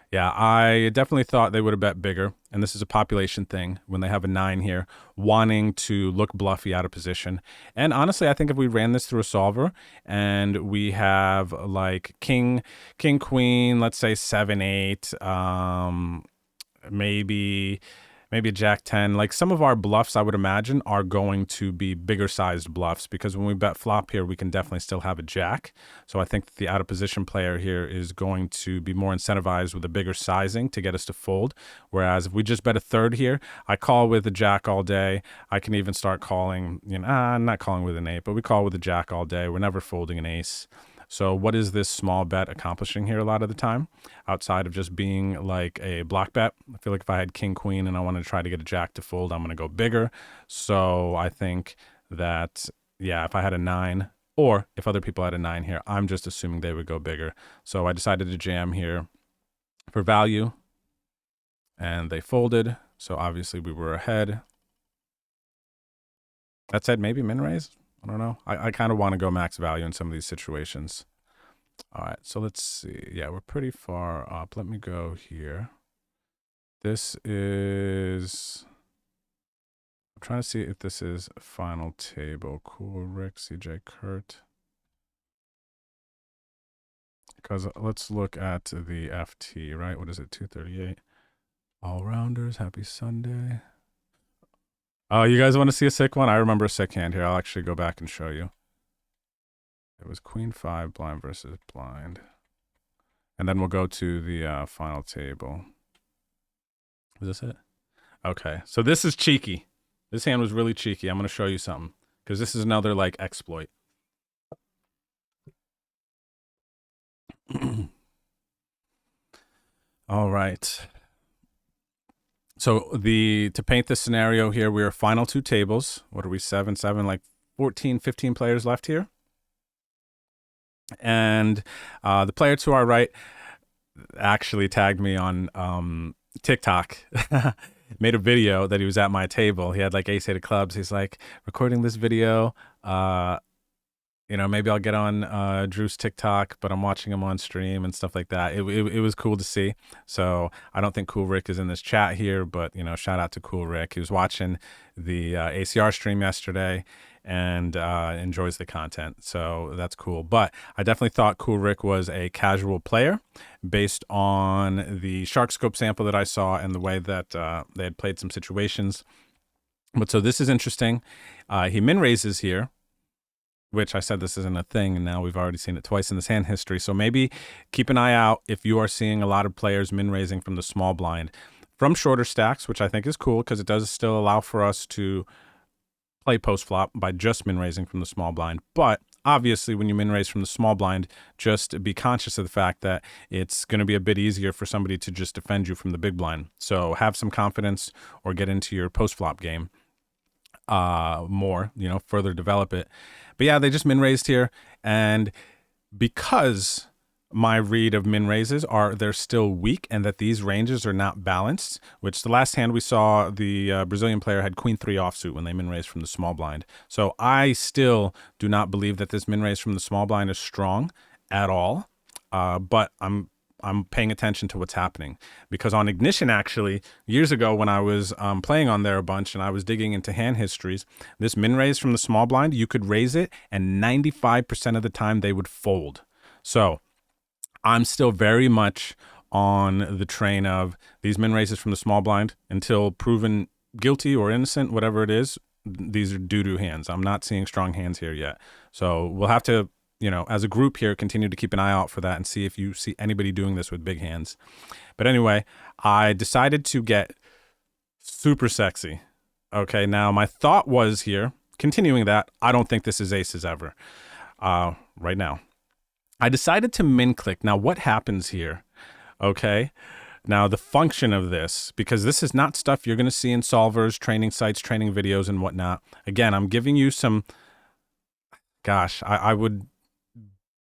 Yeah, I definitely thought they would have bet bigger. And this is a population thing when they have a 9 here, wanting to look bluffy out of position. And honestly, I think if we ran this through a solver and we have like king, queen, let's say 7, 8, maybe Jack 10. Like some of our bluffs, I would imagine, are going to be bigger sized bluffs because when we bet flop here, we can definitely still have a Jack. So I think that the out of position player here is going to be more incentivized with a bigger sizing to get us to fold. Whereas if we just bet a third here, I call with a Jack all day. I can even start calling, I'm not calling with an 8, but we call with a Jack all day. We're never folding an ace. So what is this small bet accomplishing here a lot of the time outside of just being like a block bet? I feel like if I had king, queen, and I want to try to get a Jack to fold, I'm going to go bigger. So I think that, yeah, if I had a 9 or if other people had a 9 here, I'm just assuming they would go bigger. So I decided to jam here for value and they folded. So obviously we were ahead. That said, maybe min raise. I don't know. I kind of want to go max value in some of these situations. All right, so let's see. Yeah, we're pretty far up. Let me go here. This is... I'm trying to see if this is final table. Cool, Rick, CJ, Kurt. Because let's look at the FT, right? What is it, 238? All-rounders, happy Sunday. Oh, you guys want to see a sick one? I remember a sick hand here. I'll actually go back and show you. It was queen 5, blind versus blind. And then we'll go to the final table. Is this it? Okay, so this is cheeky. This hand was really cheeky. I'm going to show you something because this is another like exploit. All right. So to paint this scenario here, we are final 2 tables. What are we, 7, like 14, 15 players left here. And the player to our right actually tagged me on TikTok, made a video that he was at my table. He had like ace 8 of clubs. He's like, recording this video, maybe I'll get on Drew's TikTok, but I'm watching him on stream and stuff like that. It was cool to see. So I don't think Cool Rick is in this chat here, but, shout out to Cool Rick. He was watching the ACR stream yesterday and enjoys the content. So that's cool. But I definitely thought Cool Rick was a casual player based on the shark scope sample that I saw and the way that they had played some situations. But so this is interesting. He min raises here, which I said this isn't a thing, and now we've already seen it twice in this hand history. So maybe keep an eye out if you are seeing a lot of players min-raising from the small blind from shorter stacks, which I think is cool because it does still allow for us to play post-flop by just min-raising from the small blind. But obviously, when you min-raise from the small blind, just be conscious of the fact that it's going to be a bit easier for somebody to just defend you from the big blind. So have some confidence or get into your post-flop game more, further develop it. But yeah, they just min raised here. And because my read of min raises they're still weak and that these ranges are not balanced, which the last hand we saw the Brazilian player had queen 3 offsuit when they min raised from the small blind. So I still do not believe that this min raise from the small blind is strong at all. But I'm paying attention to what's happening because on Ignition, actually, years ago when I was playing on there a bunch and I was digging into hand histories, this min raise from the small blind, you could raise it and 95% of the time they would fold. So I'm still very much on the train of these min raises from the small blind until proven guilty or innocent, whatever it is. These are doo-doo hands. I'm not seeing strong hands here yet. So we'll have to, as a group here, continue to keep an eye out for that and see if you see anybody doing this with big hands. But anyway, I decided to get super sexy. Okay, now my thought was here, continuing that, I don't think this is aces ever right now. I decided to min click. Now what happens here? Okay, now the function of this, because this is not stuff you're going to see in solvers, training sites, training videos and whatnot. Again, I'm giving you some, gosh, I would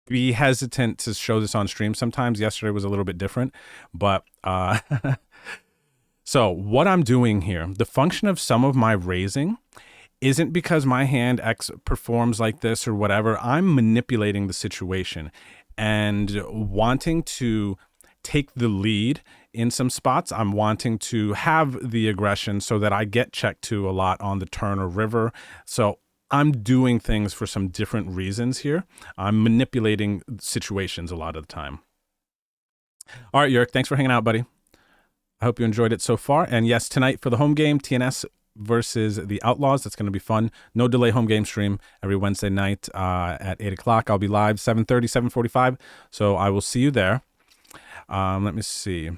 be hesitant to show this on stream sometimes. Yesterday was a little bit different, but so what I'm doing here, the function of some of my raising isn't because my hand X performs like this or whatever. I'm manipulating the situation and wanting to take the lead in some spots. I'm wanting to have the aggression so that I get checked to a lot on the turn or river. So I'm doing things for some different reasons here. I'm manipulating situations a lot of the time. All right, Yerk, thanks for hanging out, buddy. I hope you enjoyed it so far. And yes, tonight for the home game, TNS versus the Outlaws. That's going to be fun. No delay home game stream every Wednesday night at 8 o'clock. I'll be live 7:30, 7:45. So I will see you there. Let me see.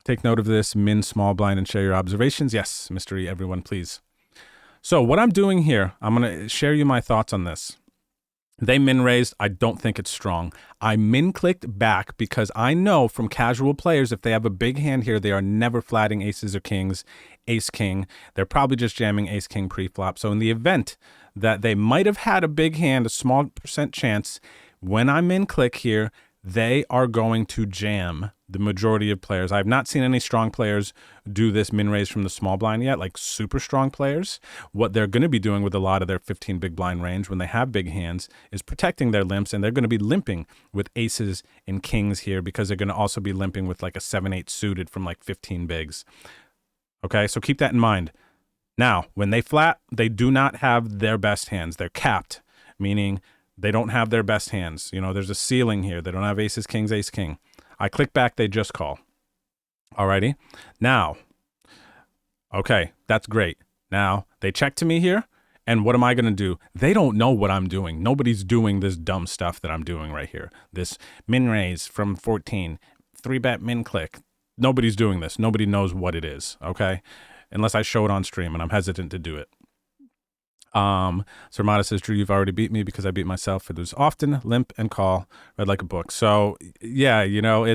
Take note of this, min small blind, and share your observations. Yes, mystery, everyone, please. So what I'm doing here, I'm going to share you my thoughts on this. They min raised. I don't think it's strong. I min clicked back because I know from casual players, if they have a big hand here, they are never flatting aces or kings, ace king. They're probably just jamming ace king pre-flop. So in the event that they might have had a big hand, a small percent chance, when I min click here, they are going to jam the majority of players. I have not seen any strong players do this min raise from the small blind yet, like super strong players. What they're going to be doing with a lot of their 15 big blind range when they have big hands is protecting their limps, and they're going to be limping with aces and kings here because they're going to also be limping with like a 7-8 suited from like 15 bigs. Okay, so keep that in mind. Now, when they flat, they do not have their best hands. They're capped, meaning they don't have their best hands. You know, there's a ceiling here. They don't have aces, kings, ace, king. I click back, they just call. Alrighty. Now, okay, that's great. Now, they check to me here, and what am I going to do? They don't know what I'm doing. Nobody's doing this dumb stuff that I'm doing right here. This min raise from 14, 3-bet min click. Nobody's doing this. Nobody knows what it is, okay? Unless I show it on stream, and I'm hesitant to do it. So Ramada says, Drew, you've already beat me because I beat myself. It was often limp and call, read like a book. So yeah, you know,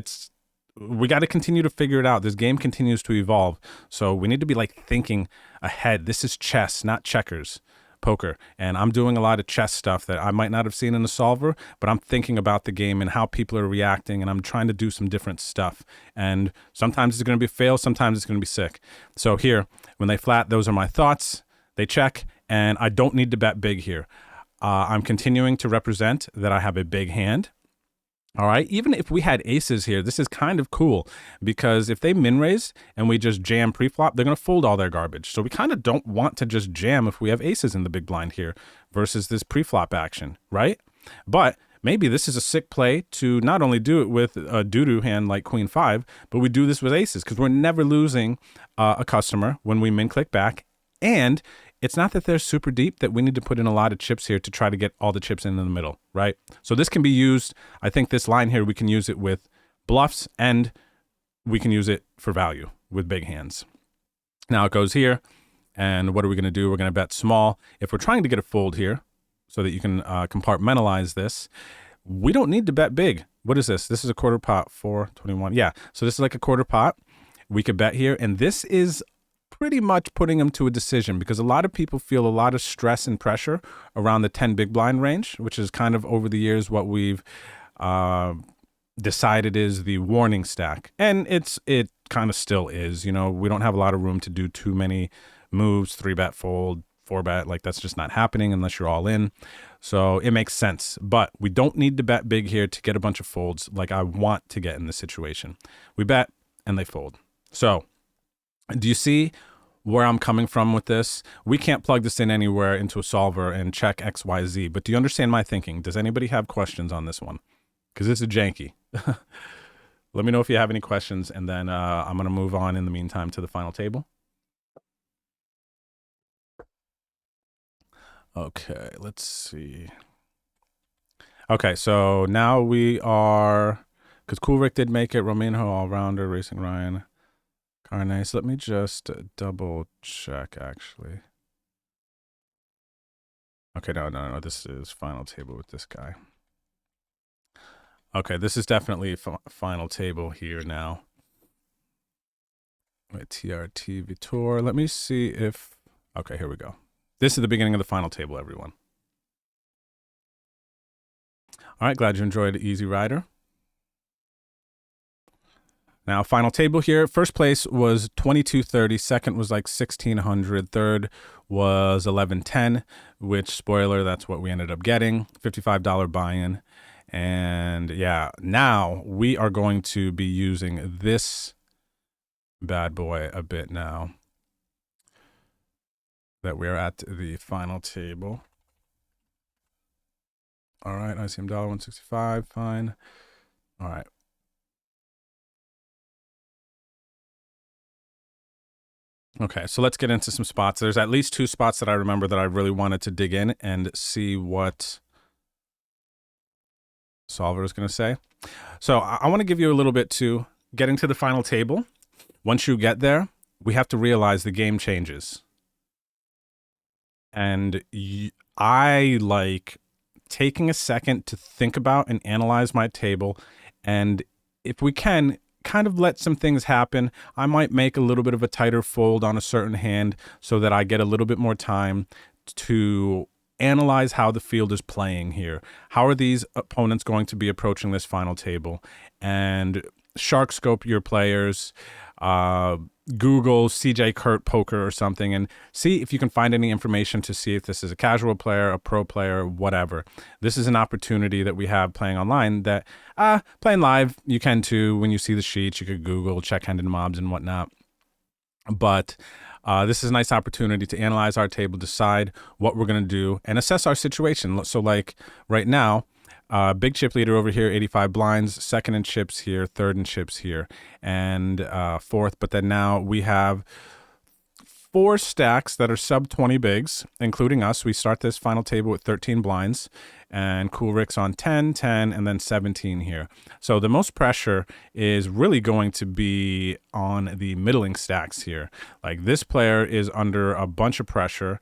we got to continue to figure it out. This game continues to evolve. So we need to be like thinking ahead. This is chess, not checkers, poker. And I'm doing a lot of chess stuff that I might not have seen in a solver, but I'm thinking about the game and how people are reacting. And I'm trying to do some different stuff. And sometimes it's going to be fail. Sometimes it's going to be sick. So here, when they flat, those are my thoughts. They check. And I don't need to bet big here. I'm continuing to represent that I have a big hand. All right. Even if we had aces here, this is kind of cool because if they min raise and we just jam pre-flop, they're going to fold all their garbage. So we kind of don't want to just jam if we have aces in the big blind here versus this pre-flop action, right? But maybe this is a sick play to not only do it with a doo-doo hand like queen 5, but we do this with aces because we're never losing a customer when we min click back. And it's not that they're super deep that we need to put in a lot of chips here to try to get all the chips in the middle, right? So this can be used, I think this line here, we can use it with bluffs and we can use it for value with big hands. Now it goes here, and what are we going to do? We're going to bet small. If we're trying to get a fold here so that you can compartmentalize this, we don't need to bet big. What is this? This is a quarter pot, 421. Yeah, so this is like a quarter pot. We could bet here, and this is pretty much putting them to a decision because a lot of people feel a lot of stress and pressure around the 10 big blind range, which is kind of over the years what we've decided is the warning stack. And it kind of still is, you know, we don't have a lot of room to do too many moves, 3-bet fold, 4-bet, like that's just not happening unless you're all in. So it makes sense, but we don't need to bet big here to get a bunch of folds like I want to get in this situation. We bet and they fold. So do you see where I'm coming from with this? We can't plug this in anywhere into a solver and check X, Y, Z, but do you understand my thinking? Does anybody have questions on this one? Because this is janky. Let me know if you have any questions, and then I'm going to move on in the meantime to the final table. Okay, let's see. Okay, so now we are, because Cool Rick did make it, Rominho all-rounder, Racing Ryan, Carnes. Let me just double check, actually. Okay, no, this is final table with this guy. Okay, this is definitely final table here now. Wait, TRT Vitor. Let me see if, okay, here we go. This is the beginning of the final table, everyone. All right, glad you enjoyed Easy Rider. Now, final table here. First place was 2230. Second was like 1600. Third was 1110, which, spoiler, that's what we ended up getting. $55 buy-in. And yeah, now we are going to be using this bad boy a bit now that we're at the final table. All right, ICM dollar 165, fine. All right. Okay, so let's get into some spots. There's at least 2 spots that I remember that I really wanted to dig in and see what Solver is going to say. So I want to give you a little bit to getting to the final table. Once you get there, we have to realize the game changes. And I like taking a second to think about and analyze my table. And if we can, kind of let some things happen. I might make a little bit of a tighter fold on a certain hand so that I get a little bit more time to analyze how the field is playing here. How are these opponents going to be approaching this final table? And shark scope your players, Google CJ Kurt poker or something, and see if you can find any information to see if this is a casual player, a pro player, whatever. This is an opportunity that we have playing online that playing live, you can too. When you see the sheets, you could Google check-handed mobs and whatnot. But this is a nice opportunity to analyze our table, decide what we're going to do, and assess our situation. So like right now, big chip leader over here, 85 blinds, second in chips here, third in chips here, and fourth. But then now we have 4 stacks that are sub 20 bigs, including us. We start this final table with 13 blinds, and Cool Rick's on 10, 10, and then 17 here. So the most pressure is really going to be on the middling stacks here. Like this player is under a bunch of pressure.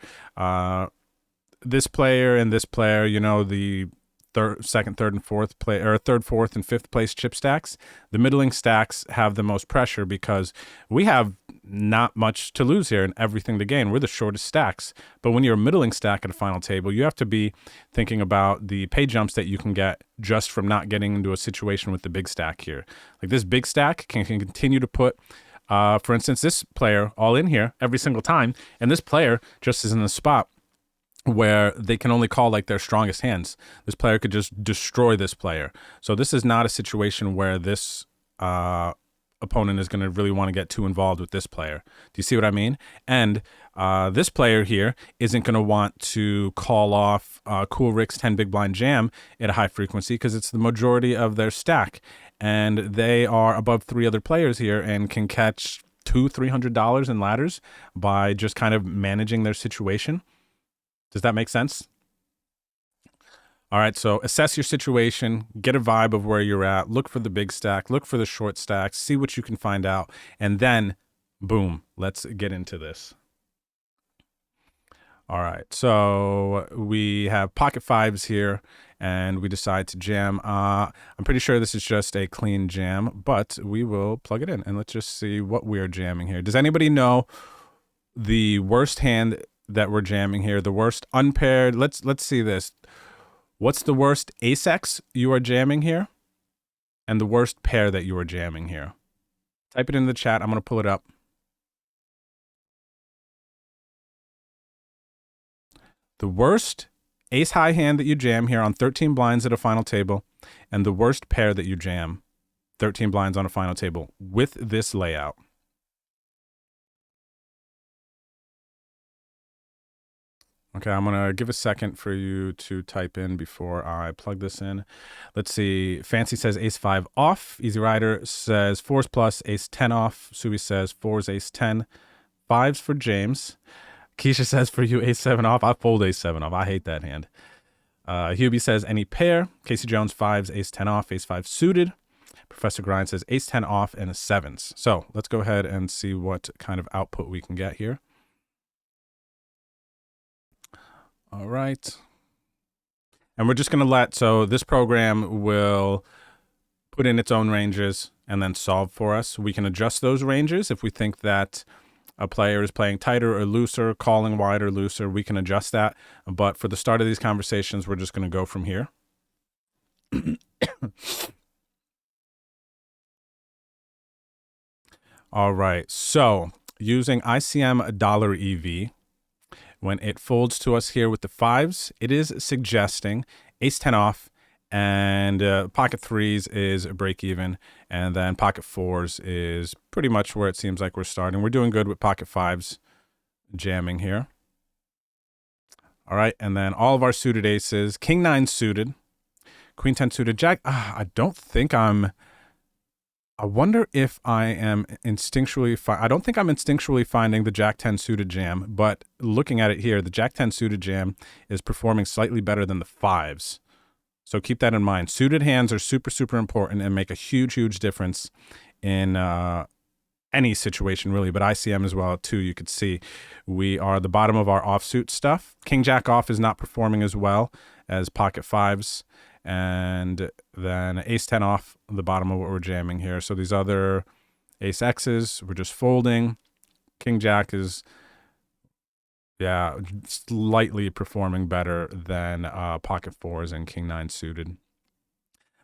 This player and this player, you know, the second, third, and fourth or third, fourth, and fifth place chip stacks. The middling stacks have the most pressure because we have not much to lose here and everything to gain. We're the shortest stacks. But when you're a middling stack at a final table, you have to be thinking about the pay jumps that you can get just from not getting into a situation with the big stack here. Like this big stack can continue to put, for instance, this player all in here every single time, and this player just is in the spot where they can only call like their strongest hands. This player could just destroy this player. So this is not a situation where this opponent is going to really want to get too involved with this player. Do you see what I mean? And this player here isn't going to want to call off Cool Rick's 10 big blind jam at a high frequency because it's the majority of their stack. And they are above 3 other players here and can catch $200-$300 in ladders by just kind of managing their situation. Does that make sense? All right, so assess your situation, get a vibe of where you're at, look for the big stack, look for the short stack, see what you can find out, and then, boom, let's get into this. All right, so we have pocket fives here, and we decide to jam. I'm pretty sure this is just a clean jam, but we will plug it in, and let's just see what we are jamming here. Does anybody know the worst hand that we're jamming here? The worst unpaired. Let's see this. What's the worst ace-x you are jamming here? And the worst pair that you are jamming here? Type it in the chat. I'm going to pull it up. The worst ace-high hand that you jam here on 13 blinds at a final table, and the worst pair that you jam 13 blinds on a final table with this layout. Okay, I'm going to give a second for you to type in before I plug this in. Let's see. Fancy says ace-5 off. Easy Rider says 4s plus, ace-10 off. Subi says 4s, ace-10. 5s for James. Keisha says for you, ace-7 off. I fold ace-7 off. I hate that hand. Hubie says any pair. Casey Jones, 5s, ace-10 off, ace-5 suited. Professor Grind says ace-10 off and a 7s. So let's go ahead and see what kind of output we can get here. All right. And we're just going to so this program will put in its own ranges and then solve for us. We can adjust those ranges if we think that a player is playing tighter or looser, calling wide or looser, we can adjust that. But for the start of these conversations, we're just going to go from here. All right. So using ICM dollar EV, when it folds to us here with the fives, it is suggesting ace 10 off, and pocket threes is a break even, and then pocket fours is pretty much where it seems like we're starting. We're doing good with pocket fives jamming here. All right, and then all of our suited aces, king 9 suited, queen 10 suited, jack. I don't think I wonder if I am instinctually. I don't think I'm instinctually finding the jack 10 suited jam, but looking at it here, the jack 10 suited jam is performing slightly better than the fives. So keep that in mind. Suited hands are super, super important and make a huge, huge difference in any situation, really, but ICM as well, too. You could see we are the bottom of our offsuit stuff. King Jack off is not performing as well as pocket fives. And then ace 10 off, the bottom of what we're jamming here. So these other ace X's, we're just folding. King Jack is, yeah, slightly performing better than pocket fours and king 9 suited.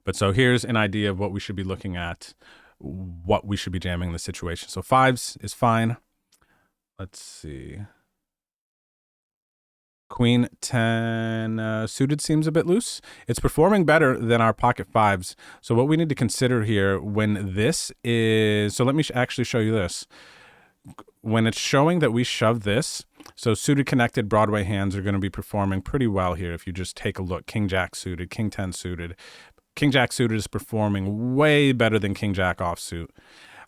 But so here's an idea of what we should be looking at, what we should be jamming in the situation. So fives is fine. Let's see. Queen 10 suited seems a bit loose. It's performing better than our pocket fives. So what we need to consider here when this is, so let me actually show you this. When it's showing that we shove this, so suited connected Broadway hands are going to be performing pretty well here. If you just take a look, King Jack suited, King 10 suited. King Jack suited is performing way better than King Jack offsuit.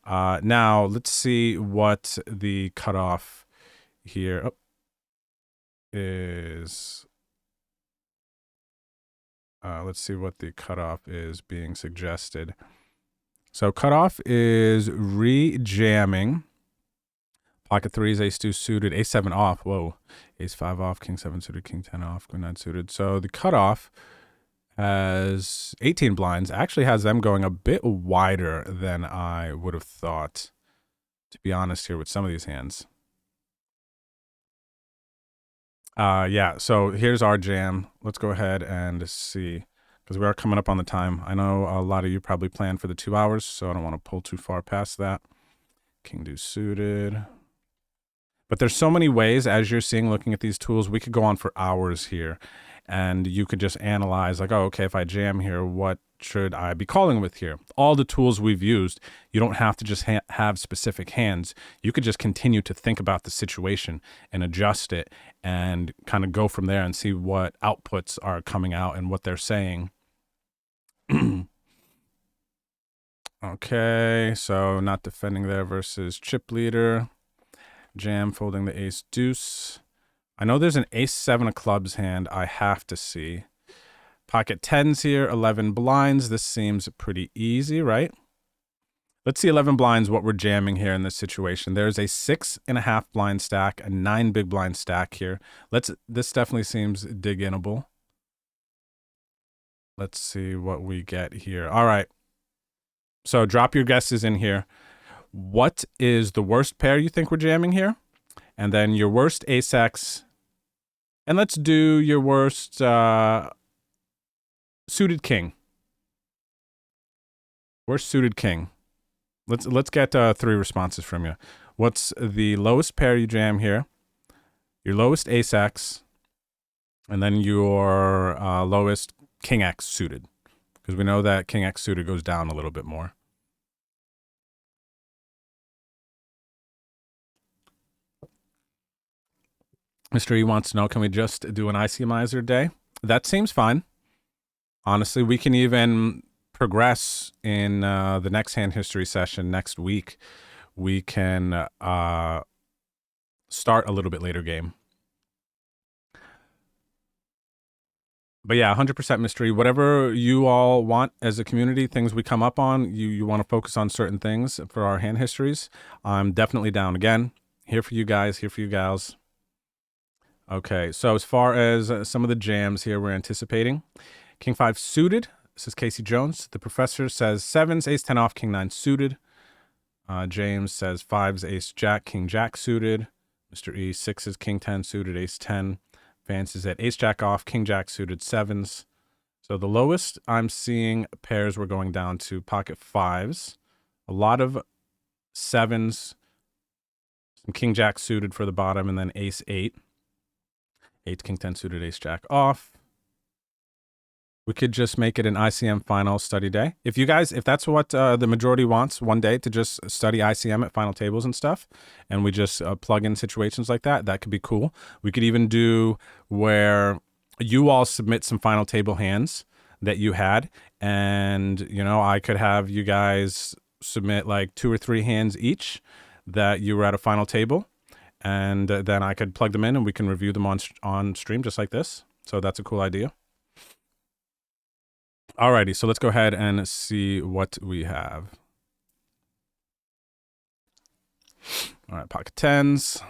Now, let's see what the cutoff here is. Let's see what the cutoff is being suggested. So cutoff is re-jamming. Pocket threes, ace 2 suited, ace 7 off. Whoa. Ace 5 off, king 7 suited, king 10 off, queen 9 suited. So the cutoff has 18 blinds, actually has them going a bit wider than I would have thought, to be honest, here with some of these hands. Yeah, so here's our jam. Let's go ahead and see, because we are coming up on the time. I know a lot of you probably planned for the 2 hours, so I don't want to pull too far past that. King deuce suited. But there's so many ways, as you're seeing, looking at these tools, we could go on for hours here. And you could just analyze, like, oh, okay, if I jam here, what should I be calling with here? All the tools we've used, you don't have to just have specific hands. You could just continue to think about the situation and adjust it and kind of go from there and see what outputs are coming out and what they're saying. Okay, so not defending there versus chip leader. Jam folding the ace deuce. I know there's an ace 7 of clubs hand I have to see. Pocket 10s here, 11 blinds. This seems pretty easy, right? Let's see 11 blinds, what we're jamming here in this situation. There's a 6.5 blind stack, a 9 big blind stack here. This definitely seems dig-inable. Let's see what we get here. All right. So drop your guesses in here. What is the worst pair you think we're jamming here? And then your worst ace X. And let's do your worst suited king. Worst suited king. Let's get 3 responses from you. What's the lowest pair you jam here? Your lowest ace X. And then your lowest king X suited. Because we know that king X suited goes down a little bit more. Mr. E wants to know, can we just do an ICMizer day? That seems fine. Honestly, we can even progress in the next hand history session next week. We can start a little bit later game. But yeah, 100% mystery. Whatever you all want as a community, things we come up on, you want to focus on certain things for our hand histories, I'm definitely down. Again, here for you guys, here for you gals. Okay, so as far as some of the jams here we're anticipating, King 5 suited. This is Casey Jones. The professor says 7s, ace 10 off, king 9 suited. James says 5s, ace jack, king jack suited. Mr. E, 6s, king 10 suited, ace 10. Vance is at ace jack off, king jack suited, 7s. So the lowest I'm seeing pairs were going down to pocket fives, a lot of sevens, some king jack suited for the bottom, and then ace eight. Eight, king 10 suited, ace jack off. We could just make it an ICM final study day. If that's what the majority wants, one day to just study ICM at final tables and stuff, and we just plug in situations like that, that could be cool. We could even do where you all submit some final table hands that you had, and I could have you guys submit like 2 or 3 hands each that you were at a final table, and then I could plug them in and we can review them on stream just like this. So that's a cool idea. Alrighty, so let's go ahead and see what we have. All right, pocket tens.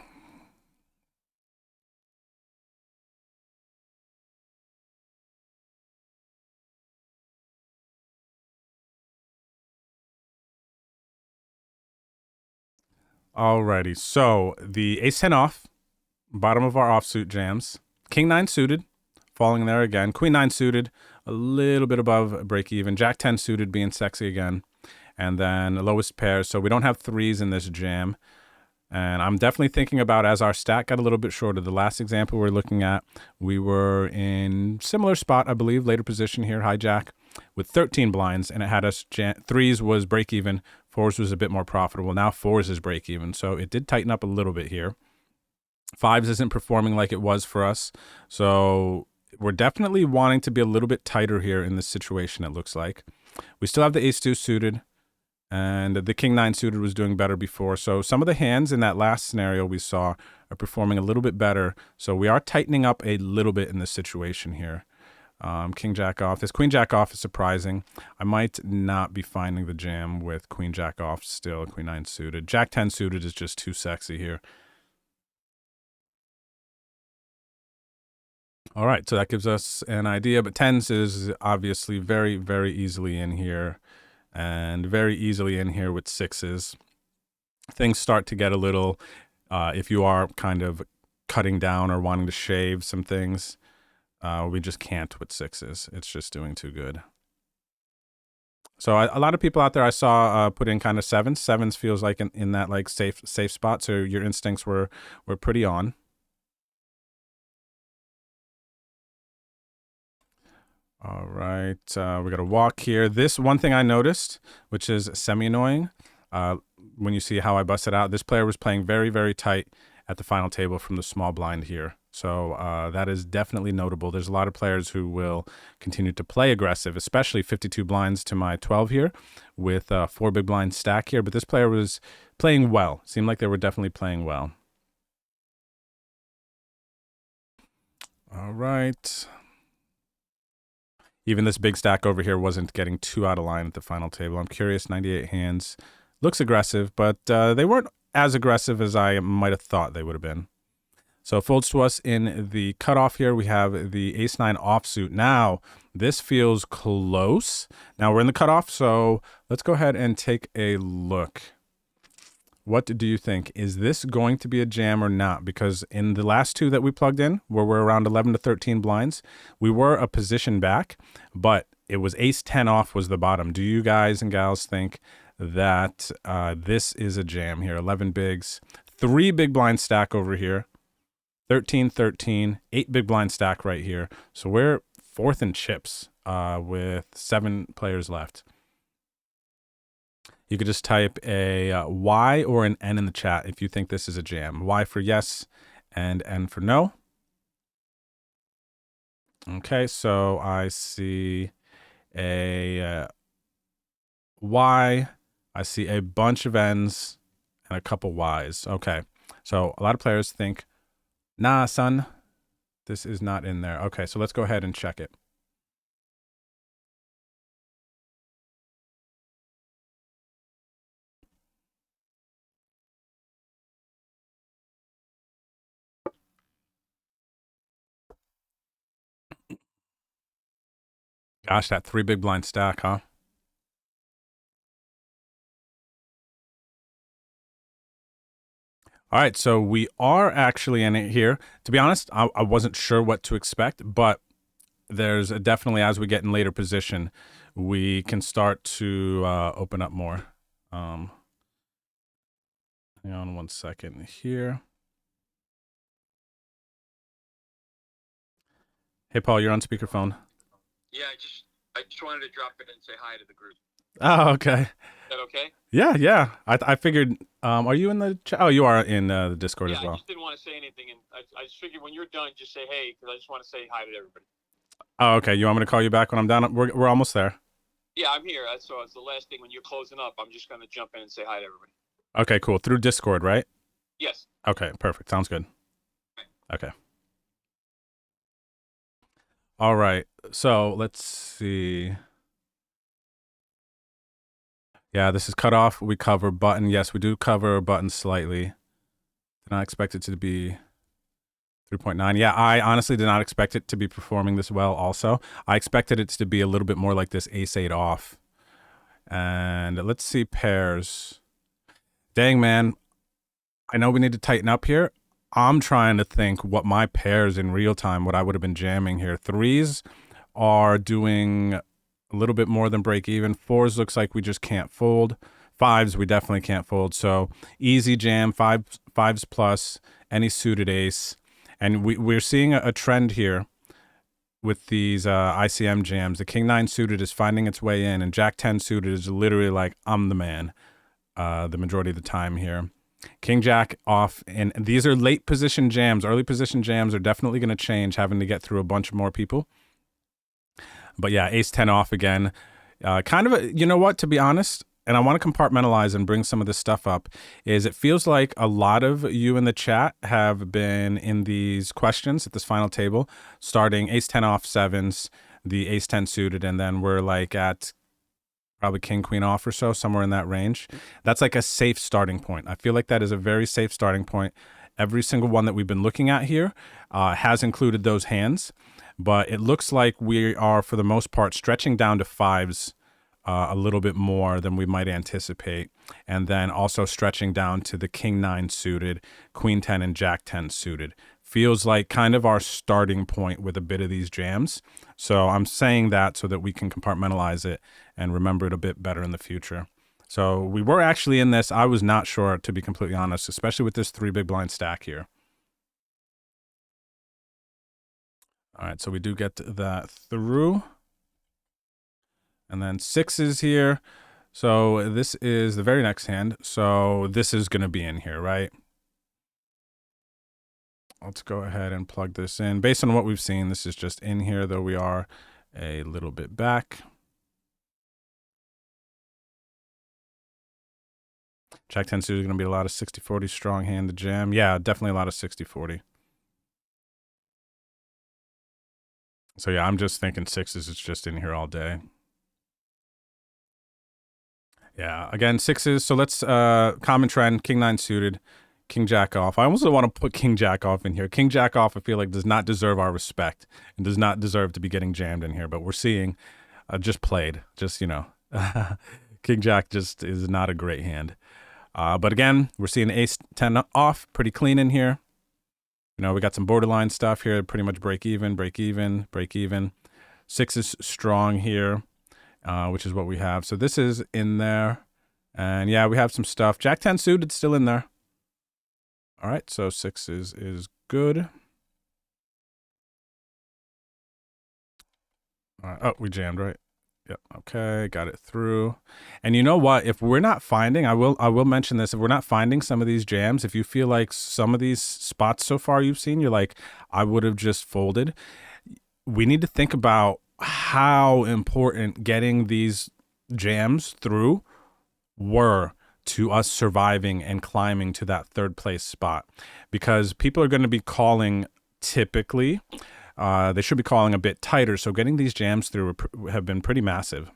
Alrighty, so the ace 10 off, bottom of our offsuit jams. King 9 suited, falling there again. Queen 9 suited, a little bit above break even. Jack 10 suited, being sexy again. And then the lowest pair, so we don't have threes in this jam. And I'm definitely thinking about, as our stack got a little bit shorter, the last example we're looking at, we were in similar spot, I believe, later position here, hijack, with 13 blinds, and it had us, threes was break even, fours was a bit more profitable. Now fours is break even, so it did tighten up a little bit here. Fives isn't performing like it was for us, so we're definitely wanting to be a little bit tighter here in this situation, it looks like. We still have the ace 2 suited, and the king 9 suited was doing better before. So some of the hands in that last scenario we saw are performing a little bit better. So we are tightening up a little bit in this situation here. King jack off. This queen jack off is surprising. I might not be finding the jam with queen jack off still. Queen 9 suited. Jack 10 suited is just too sexy here. All right, so that gives us an idea, but tens is obviously very, very easily in here, and very easily in here with sixes. Things start to get a little, if you are kind of cutting down or wanting to shave some things, we just can't with sixes. It's just doing too good. So a lot of people out there I saw put in kind of sevens. Sevens feels like in that like safe spot, so your instincts were pretty on. All right, we got a walk here. This one thing I noticed, which is semi-annoying, when you see how I busted out, this player was playing very, very tight at the final table from the small blind here. So that is definitely notable. There's a lot of players who will continue to play aggressive, especially 52 blinds to my 12 here with 4 big blind stack here. But this player was playing well. Seemed like they were definitely playing well. All right. Even this big stack over here wasn't getting too out of line at the final table. I'm curious, 98 hands. Looks aggressive, but they weren't as aggressive as I might have thought they would have been. So it folds to us in the cutoff here. We have the ace 9 offsuit. Now, this feels close. Now we're in the cutoff, so let's go ahead and take a look. What do you think? Is this going to be a jam or not? Because in the last two that we plugged in, where we're around 11 to 13 blinds, we were a position back, but it was ace 10 off was the bottom. Do you guys and gals think that this is a jam here? 11 bigs, 3 big blind stack over here, 13, 13, 8 big blind stack right here. So we're fourth in chips with 7 players left. You could just type a Y or an N in the chat if you think this is a jam. Y for yes and N for no. Okay, so I see a Y. I see a bunch of N's and a couple Y's. Okay, so a lot of players think, nah, son, this is not in there. Okay, so let's go ahead and check it. Gosh, that 3 big blind stack, huh? All right, so we are actually in it here. To be honest, I wasn't sure what to expect, but there's definitely, as we get in later position, we can start to open up more. Hang on 1 second here. Hey, Paul, you're on speakerphone. Yeah, I just wanted to drop in and say hi to the group. Oh, okay. Is that okay? Yeah. I figured. Are you in the chat? Oh, you are in the Discord as well. I just didn't want to say anything, and I just figured when you're done, just say hey, because I just want to say hi to everybody. Oh, okay. You want me to call you back when I'm done? We're almost there. Yeah, I'm here. So it's the last thing when you're closing up. I'm just gonna jump in and say hi to everybody. Okay, cool. Through Discord, right? Yes. Okay, perfect. Sounds good. Okay. All right. So let's see. Yeah, this is cut off. We cover button. Yes, we do cover button slightly. Did not expect it to be 3.9. Yeah, I honestly did not expect it to be performing this well also. I expected it to be a little bit more like this ace-8 off. And let's see pairs. Dang, man. I know we need to tighten up here. I'm trying to think what my pairs in real time, what I would have been jamming here. Threes are doing a little bit more than break even. Fours looks like we just can't fold. Fives we definitely can't fold. So easy jam, fives plus, any suited ace. And we're seeing a trend here with these ICM jams. The King 9 suited is finding its way in, and Jack 10 suited is literally like, I'm the man the majority of the time here. King Jack off, and these are late position jams. Early position jams are definitely going to change, having to get through a bunch more people. But yeah, ace 10 off again. Kind of you know what, to be honest, and I want to compartmentalize and bring some of this stuff up, is it feels like a lot of you in the chat have been in these questions at this final table, starting ace 10 off sevens, the ace 10 suited, and then we're like at probably king queen off or so, somewhere in that range. That's like a safe starting point. I feel like that is a very safe starting point. Every single one that we've been looking at here has included those hands, but it looks like we are, for the most part, stretching down to fives a little bit more than we might anticipate, and then also stretching down to the king 9 suited, queen 10 and jack 10 suited. Feels like kind of our starting point with a bit of these jams. So I'm saying that so that we can compartmentalize it and remember it a bit better in the future. So we were actually in this. I was not sure, to be completely honest, especially with this 3 big blind stack here. All right, so we do get that through. And then sixes here. So this is the very next hand. So this is going to be in here, right? Let's go ahead and plug this in. Based on what we've seen, this is just in here, though we are a little bit back. Jack 10 suited is going to be a lot of 60-40 strong hand to jam. Yeah, definitely a lot of 60-40. So yeah, I'm just thinking sixes. It's just in here all day. Yeah, again, sixes. So let's, common trend, king 9 suited, king jack off. I almost want to put king jack off in here. King jack off, I feel like, does not deserve our respect and does not deserve to be getting jammed in here. But we're seeing just played, just, you know, king jack just is not a great hand. But again, we're seeing ace 10 off, pretty clean in here. You know, we got some borderline stuff here, pretty much break even, break even, break even. Six is strong here, which is what we have. So this is in there. And yeah, we have some stuff. Jack 10 suited still in there. All right, so six is good. All right. Oh, we jammed, right? Yep. Okay, got it through. And you know what? If we're not finding, I will mention this. If we're not finding some of these jams, if you feel like some of these spots so far you've seen, you're like, I would have just folded. We need to think about how important getting these jams through were to us surviving and climbing to that third place spot, because people are going to be calling typically. They should be calling a bit tighter. So getting these jams through have been pretty massive.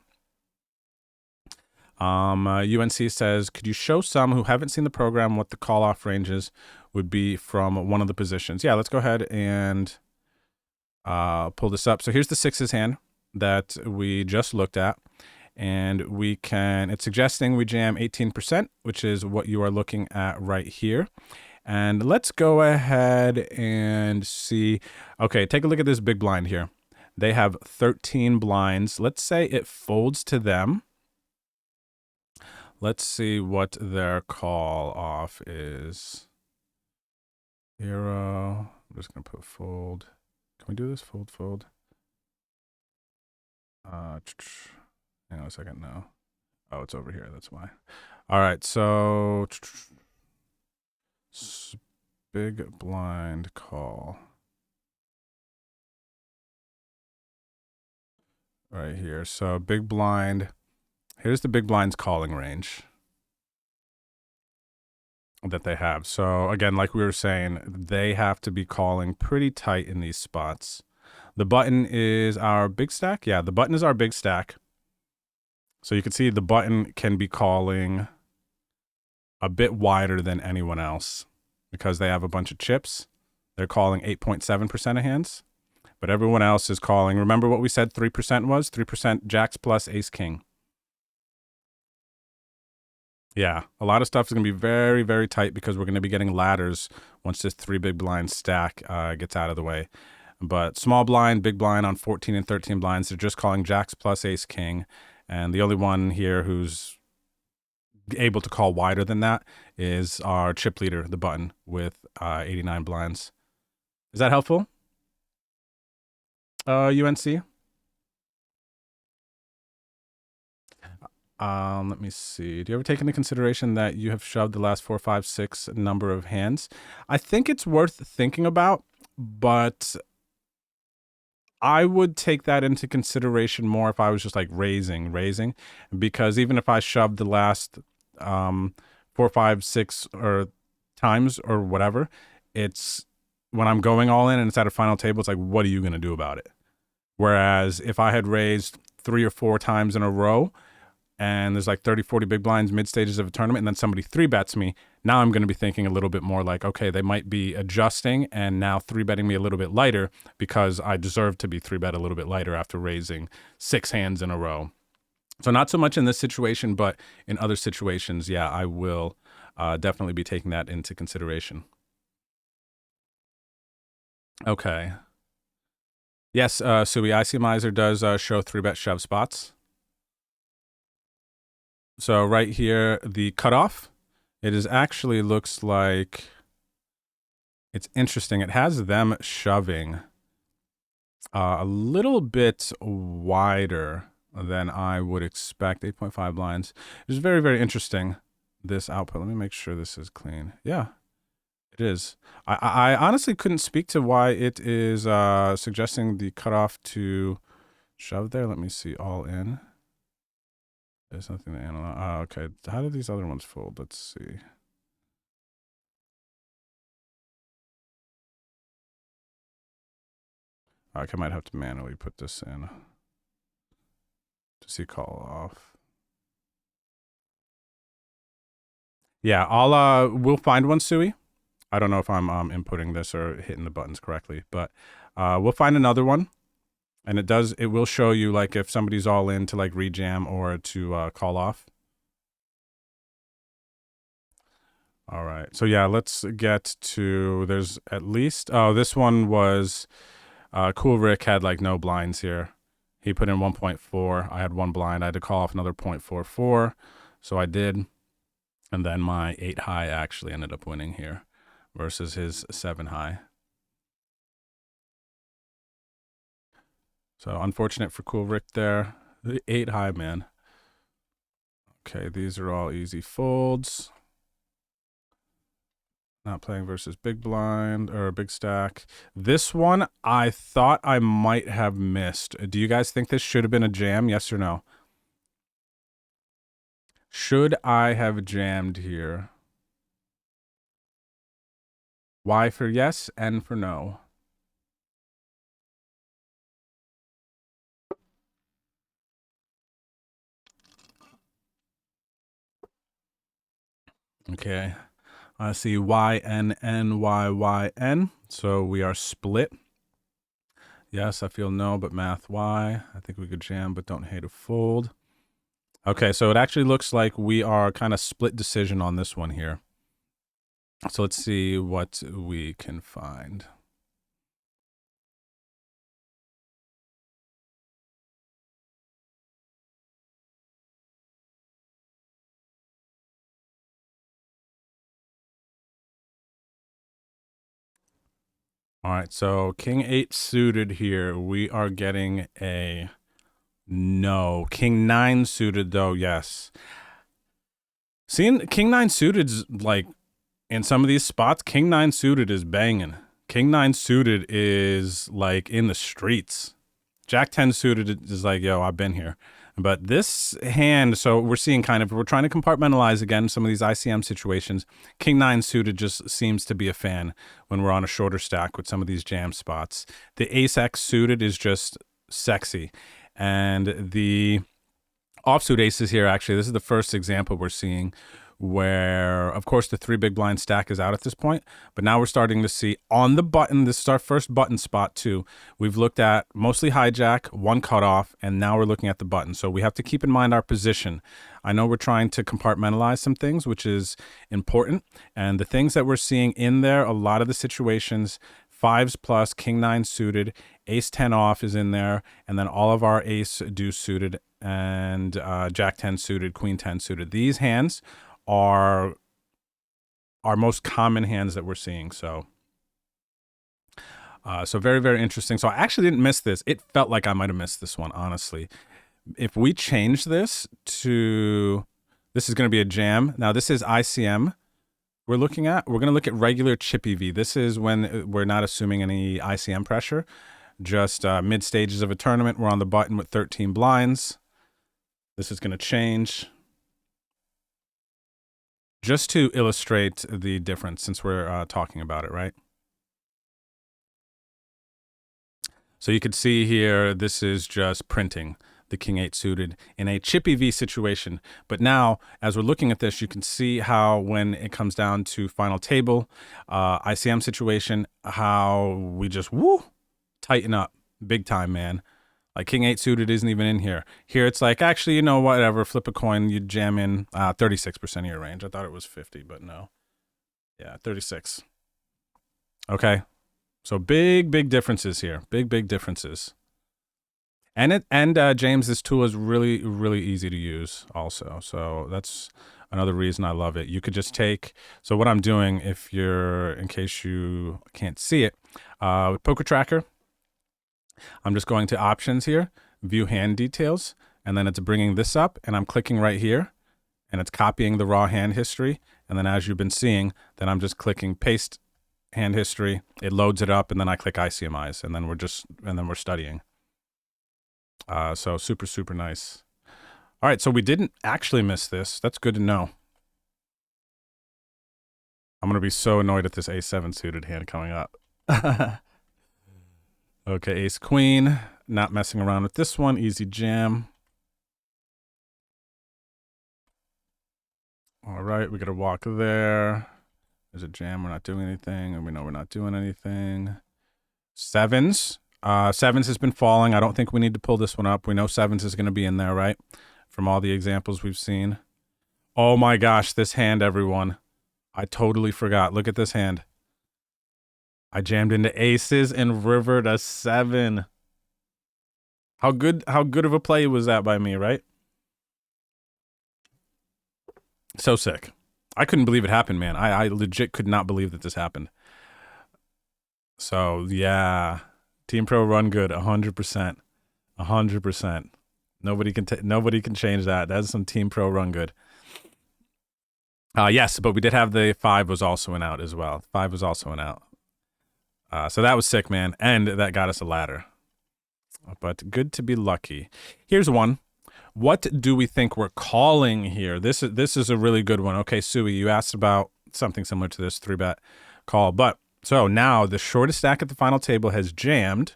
UNC says, could you show some who haven't seen the program what the call-off ranges would be from one of the positions? Yeah, let's go ahead and pull this up. So here's the sixes hand that we just looked at. And we can, it's suggesting we jam 18%, which is what you are looking at right here. And let's go ahead and see. Okay, take a look at this big blind here. They have 13 blinds. Let's say it folds to them. Let's see what their call off is. Hero. I'm just going to put fold. Can we do this? Fold, fold. Hang on a second. No. Oh, it's over here. That's why. All right. So big blind call. Right here. So big blind. Here's the big blind's calling range that they have. So again, like we were saying, they have to be calling pretty tight in these spots. The button is our big stack. Yeah, the button is our big stack. So you can see the button can be calling a bit wider than anyone else because they have a bunch of chips. They're calling 8.7% of hands, but everyone else is calling. Remember what we said 3% was? 3% jacks plus ace king. Yeah, a lot of stuff is going to be very, very tight because we're going to be getting ladders once this 3 big blind stack gets out of the way. But small blind, big blind on 14 and 13 blinds, they're just calling jacks plus ace king. And the only one here who's able to call wider than that is our chip leader, the button, with 89 blinds. Is that helpful? UNC? Let me see. Do you ever take into consideration that you have shoved the last 4, 5, 6 number of hands? I think it's worth thinking about, but I would take that into consideration more if I was just like raising, because even if I shoved the last 4, 5, 6 or times or whatever, it's when I'm going all in and it's at a final table, it's like, what are you going to do about it? Whereas if I had raised 3 or 4 times in a row, and there's like 30, 40 big blinds mid stages of a tournament, and then somebody 3-bets me, now I'm going to be thinking a little bit more like, okay, they might be adjusting and now 3-betting me a little bit lighter because I deserve to be 3-bet a little bit lighter after raising 6 hands in a row. So not so much in this situation, but in other situations, yeah, I will definitely be taking that into consideration. Okay. Yes, Sui, ICMizer does show 3-bet shove spots. So right here, the cutoff, it is actually looks like, it's interesting. It has them shoving a little bit wider than I would expect. 8.5 blinds. It's very, very interesting, this output. Let me make sure this is clean. Yeah, it is. I honestly couldn't speak to why it is suggesting the cutoff to shove there. Let me see, all in. There's nothing to analyze. Oh, okay. How did these other ones fold? Let's see. I might have to manually put this in to see call off. Yeah, we'll find one, Sui. I don't know if I'm inputting this or hitting the buttons correctly, but we'll find another one. And it will show you like if somebody's all in to like rejam or to call off. All right. So yeah, let's get to, there's at least, oh, this one was, Cool Rick had like no blinds here. He put in 1.4. I had 1 blind. I had to call off another 0.44. So I did. And then my 8 high actually ended up winning here versus his 7 high. So unfortunate for Cool Rick there. The 8 high, man. Okay, these are all easy folds. Not playing versus big blind or big stack. This one, I thought I might have missed. Do you guys think this should have been a jam? Yes or no? Should I have jammed here? Y for yes, N for no. Okay. I see Y, N, N, Y, Y, N. So we are split. Yes, I feel no, but math Y. I think we could jam, but don't hate a fold. Okay, so it actually looks like we are kind of split decision on this one here. So let's see what we can find. All right, so King 8 suited here. We are getting a no. King 9 suited, though, yes. Seeing King 9 suited is like in some of these spots, King 9 suited is banging. King 9 suited is like in the streets. Jack 10 suited is like, yo, I've been here. But this hand, so we're seeing we're trying to compartmentalize again some of these ICM situations. King 9 suited just seems to be a fan when we're on a shorter stack with some of these jam spots. The Ace X suited is just sexy. And the offsuit aces here, actually, this is the first example we're seeing where, of course, the 3 big blind stack is out at this point, but now we're starting to see on the button, this is our first button spot too. We've looked at mostly hijack, 1 cutoff, and now we're looking at the button. So we have to keep in mind our position. I know we're trying to compartmentalize some things, which is important. And the things that we're seeing in there, a lot of the situations, 5s plus, King 9 suited, Ace 10 off is in there, and then all of our Ace deuce suited and Jack 10 suited, Queen 10 suited. These hands are our most common hands that we're seeing. So very, very interesting. So I actually didn't miss this. It felt like I might have missed this one, honestly. If we change this to, this is going to be a jam. Now this is ICM we're looking at. We're going to look at regular chip EV. This is when we're not assuming any ICM pressure, just mid stages of a tournament. We're on the button with 13 blinds. This is going to change. Just to illustrate the difference, since we're talking about it, right? So you could see here, this is just printing the King 8 suited in a chip EV situation. But now, as we're looking at this, you can see how when it comes down to final table, ICM situation, how we just, tighten up big time, man. Like King 8 suited isn't even in here. Here it's like, actually, you know, whatever, flip a coin, you jam in 36% of your range. I thought it was 50, but no. Yeah, 36. Okay. So big differences here. Big differences. And James, this tool is really, really easy to use also. So that's another reason I love it. You could just take, so what I'm doing, in case you can't see it, with Poker Tracker, I'm just going to options here, view hand details, and then it's bringing this up, and I'm clicking right here, and it's copying the raw hand history. And then as you've been seeing, then I'm just clicking paste hand history. It loads it up, and then I click ICMIze, and then we're studying. So super nice. All right, so we didn't actually miss this. That's good to know. I'm gonna be so annoyed at this A7 suited hand coming up. Okay, Ace Queen. Not messing around with this one. Easy jam. All right, we got to walk there. There's a jam. We're not doing anything, and we know we're not doing anything. Sevens. Sevens has been falling. I don't think we need to pull this one up. We know sevens is going to be in there, right? From all the examples we've seen. Oh my gosh, this hand, everyone. I totally forgot. Look at this hand. I jammed into aces and rivered a 7. How good of a play was that by me, right? So sick. I couldn't believe it happened, man. I legit could not believe that this happened. So, yeah. Team Pro run good, 100%. 100%. Nobody can change that. That's some Team Pro run good. Yes, but we did have the 5 was also an out as well. 5 was also an out. So that was sick, man. And that got us a ladder. But good to be lucky. Here's one. What do we think we're calling here? This is a really good one. Okay, Sui, you asked about something similar to this 3-bet call. But so now the shortest stack at the final table has jammed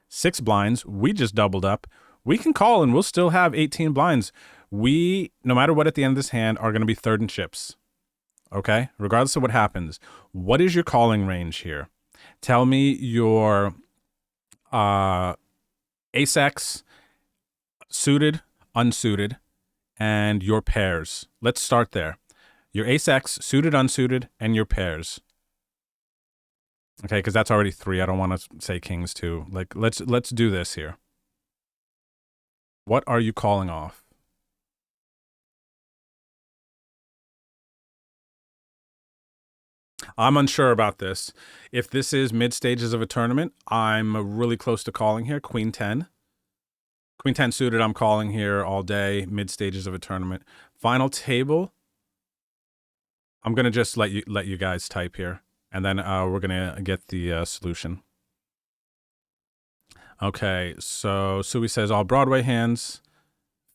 6 blinds. We just doubled up. We can call and we'll still have 18 blinds. We, no matter what at the end of this hand, are going to be third in chips. Okay? Regardless of what happens. What is your calling range here? Tell me your Ace X, suited, unsuited, and your pairs. Let's start there. Your Ace X, suited, unsuited, and your pairs. Okay, because that's already 3. I don't want to say kings too. Like, let's do this here. What are you calling off? I'm unsure about this. If this is mid stages of a tournament, I'm really close to calling here. Queen 10. Queen 10 suited, I'm calling here all day, mid stages of a tournament. Final table, I'm going to just let you guys type here, and then we're going to get the solution. Okay, so Sui says all Broadway hands.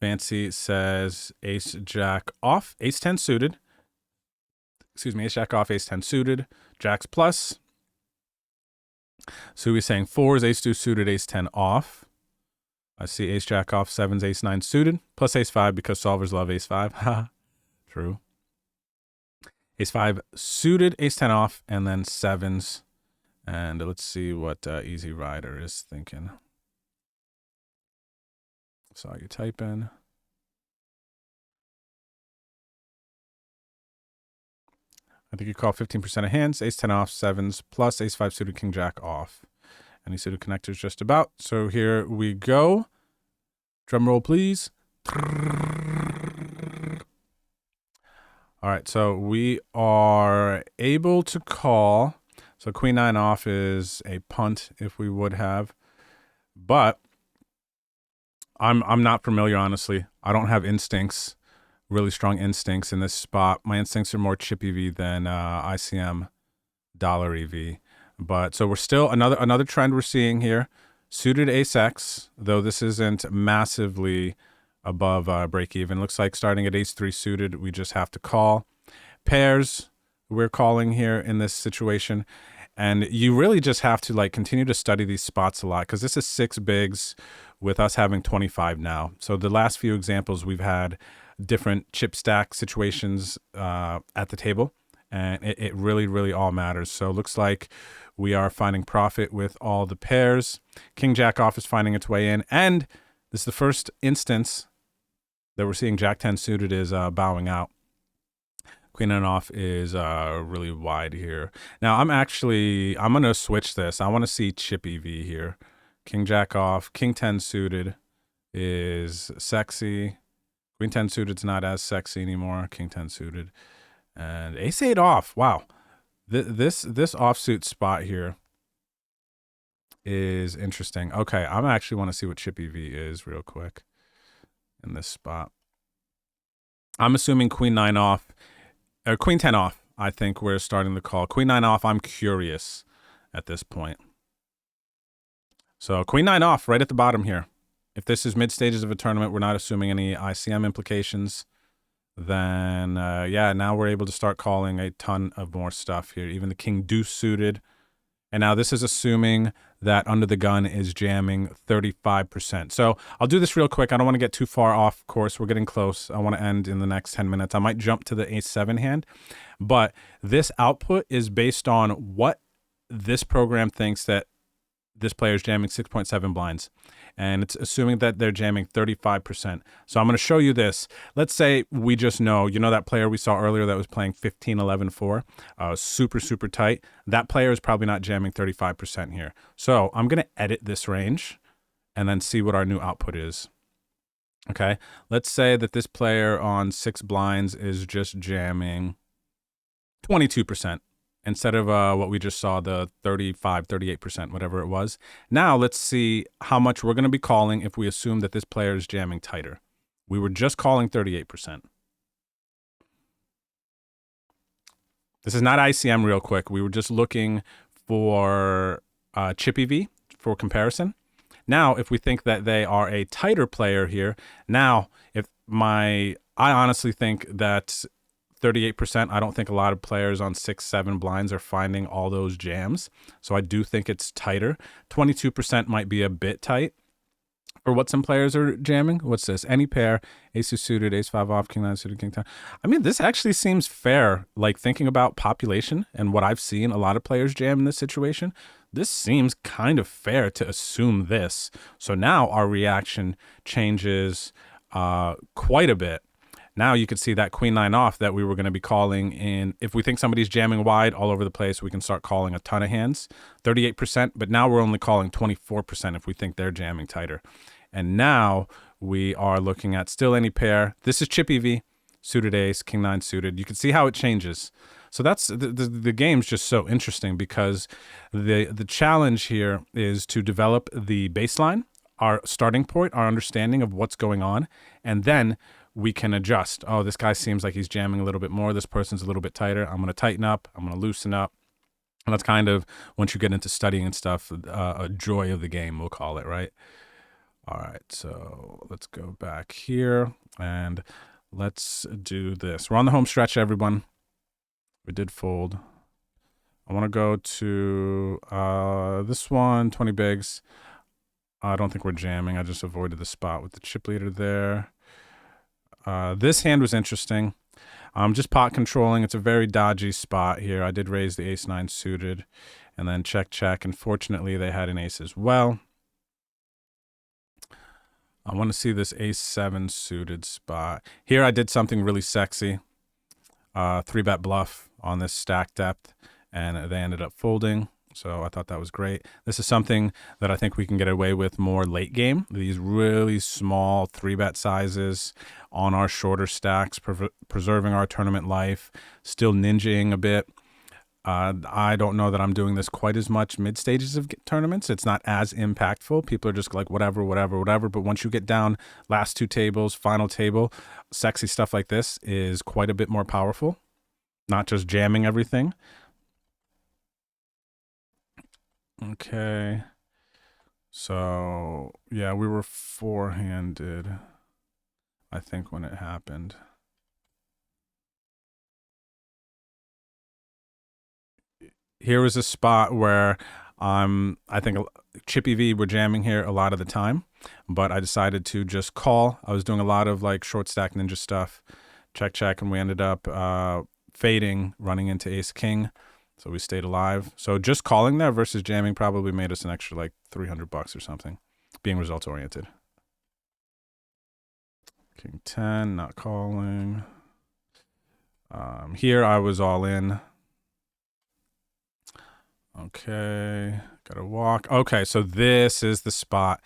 Fancy says ace jack off, ace 10 suited. Excuse me, ace jack off, ace 10 suited, jacks plus. Sui's saying fours, ace 2 suited, ace 10 off. I see ace jack off, sevens, ace 9 suited, plus ace 5 because solvers love ace 5. True. Ace 5 suited, ace 10 off, and then sevens. And let's see what Easy Rider is thinking. Saw you type in. I think you call 15% of hands, ace 10 off, sevens, plus ace 5 suited, king jack off. Any suited connectors just about. So here we go. Drum roll, please. All right, so we are able to call. So queen 9 off is a punt if we would have. But I'm not familiar, honestly. I don't have instincts, really strong instincts in this spot. My instincts are more chip EV than ICM dollar EV. But so we're still another trend we're seeing here. Suited ace X, though this isn't massively above break even. Looks like starting at ace 3 suited, we just have to call. Pairs, we're calling here in this situation. And you really just have to like continue to study these spots a lot because this is 6 bigs with us having 25 now. So the last few examples we've had different chip stack situations at the table. And it really, really all matters. So it looks like we are finding profit with all the pairs. King Jack off is finding its way in. And this is the first instance that we're seeing Jack 10 suited is bowing out. Queen 9 off is really wide here. Now I'm going to switch this. I want to see chip EV here. King Jack off. King 10 suited is sexy. Queen 10 suited is not as sexy anymore. King 10 suited. And ace 8 off. Wow. This offsuit spot here is interesting. Okay, I actually want to see what chip EV is real quick in this spot. I'm assuming queen 9 off, or queen 10 off. I think we're starting the call. Queen 9 off, I'm curious at this point. So queen 9 off right at the bottom here. If this is mid stages of a tournament, we're not assuming any ICM implications. Then, yeah, now we're able to start calling a ton of more stuff here. Even the king deuce suited. And now this is assuming that under the gun is jamming 35%. So I'll do this real quick. I don't want to get too far off course. We're getting close. I want to end in the next 10 minutes. I might jump to the ace 7 hand. But this output is based on what this program thinks that this player is jamming 6.7 blinds. And it's assuming that they're jamming 35%. So I'm going to show you this. Let's say we just know, you know that player we saw earlier that was playing 15, 11, 4, super, super tight. That player is probably not jamming 35% here. So I'm going to edit this range and then see what our new output is. Okay, let's say that this player on 6 blinds is just jamming 22%. Instead of what we just saw, the 35, 38%, whatever it was. Now let's see how much we're going to be calling if we assume that this player is jamming tighter. We were just calling 38%. This is not ICM real quick. We were just looking for chip EV for comparison. Now, if we think that they are a tighter player here, now, I honestly think that 38%, I don't think a lot of players on 6, 7 blinds are finding all those jams. So I do think it's tighter. 22% might be a bit tight for what some players are jamming. What's this? Any pair, ace 2 suited, ace 5 off, king 9 suited, king 10. I mean, this actually seems fair. Like thinking about population and what I've seen a lot of players jam in this situation, this seems kind of fair to assume this. So now our reaction changes quite a bit. Now you could see that queen 9 off that we were going to be calling in. If we think somebody's jamming wide all over the place, we can start calling a ton of hands, 38%. But now we're only calling 24% if we think they're jamming tighter. And now we are looking at still any pair. This is chip EV, suited ace, king 9 suited. You can see how it changes. So that's the game's just so interesting because the challenge here is to develop the baseline, our starting point, our understanding of what's going on, and then we can adjust. Oh, this guy seems like he's jamming a little bit more. This person's a little bit tighter. I'm going to tighten up. I'm going to loosen up. And that's kind of, once you get into studying and stuff, a joy of the game, we'll call it, right? All right, so let's go back here and let's do this. We're on the home stretch, everyone. We did fold. I want to go to this one, 20 bigs. I don't think we're jamming. I just avoided the spot with the chip leader there. This hand was interesting. I'm just pot controlling. It's a very dodgy spot here. I did raise the ace-9 suited and then check, check. Unfortunately, they had an ace as well. I want to see this ace-7 suited spot. Here I did something really sexy. 3-bet bluff on this stack depth, and they ended up folding. So I thought that was great. This is something that I think we can get away with more late game. These really small 3-bet sizes on our shorter stacks, preserving our tournament life, still ninjaing a bit. I don't know that I'm doing this quite as much mid stages of tournaments. It's not as impactful. People are just like, whatever. But once you get down last 2 tables, final table, sexy stuff like this is quite a bit more powerful. Not just jamming everything. Okay. So, yeah, we were 4-handed, I think, when it happened. Here was a spot where I think Chippy V were jamming here a lot of the time, but I decided to just call. I was doing a lot of like short stack ninja stuff, check, check, and we ended up fading, running into ace king. So we stayed alive. So just calling there versus jamming probably made us an extra like $300 or something, being results oriented. King 10, not calling. Here I was all in. Okay, gotta walk. Okay, so this is the spot.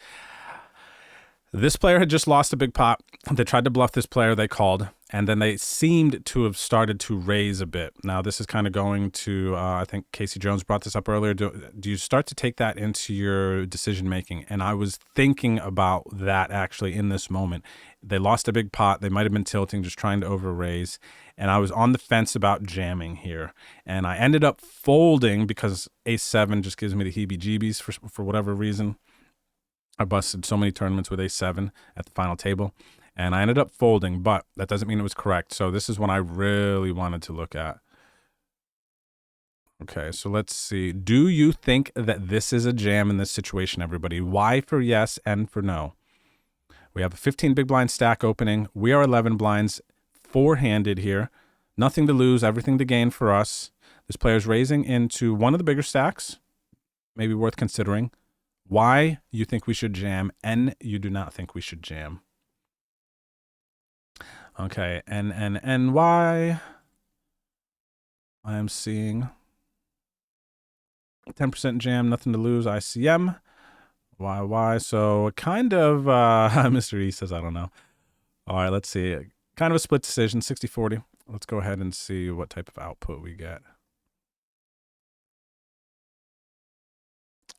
This player had just lost a big pot. They tried to bluff this player, they called, and then they seemed to have started to raise a bit. Now, this is kind of going to, I think Casey Jones brought this up earlier. Do you start to take that into your decision-making? And I was thinking about that actually in this moment. They lost a big pot. They might have been tilting, just trying to over-raise. And I was on the fence about jamming here. And I ended up folding because ace-7 just gives me the heebie-jeebies for whatever reason. I busted so many tournaments with ace-7 at the final table, and I ended up folding, but that doesn't mean it was correct. So this is one I really wanted to look at. Okay, so let's see. Do you think that this is a jam in this situation, everybody? Y for yes, N for no. We have a 15 big blind stack opening. We are 11 blinds, 4-handed here. Nothing to lose, everything to gain for us. This player's raising into one of the bigger stacks, maybe worth considering. Y, you think we should jam. N, you do not think we should jam. Okay, N, Y. I am seeing 10% jam, nothing to lose. ICM. Y. So kind of, Mr. E says, I don't know. All right, let's see. Kind of a split decision, 60-40. Let's go ahead and see what type of output we get.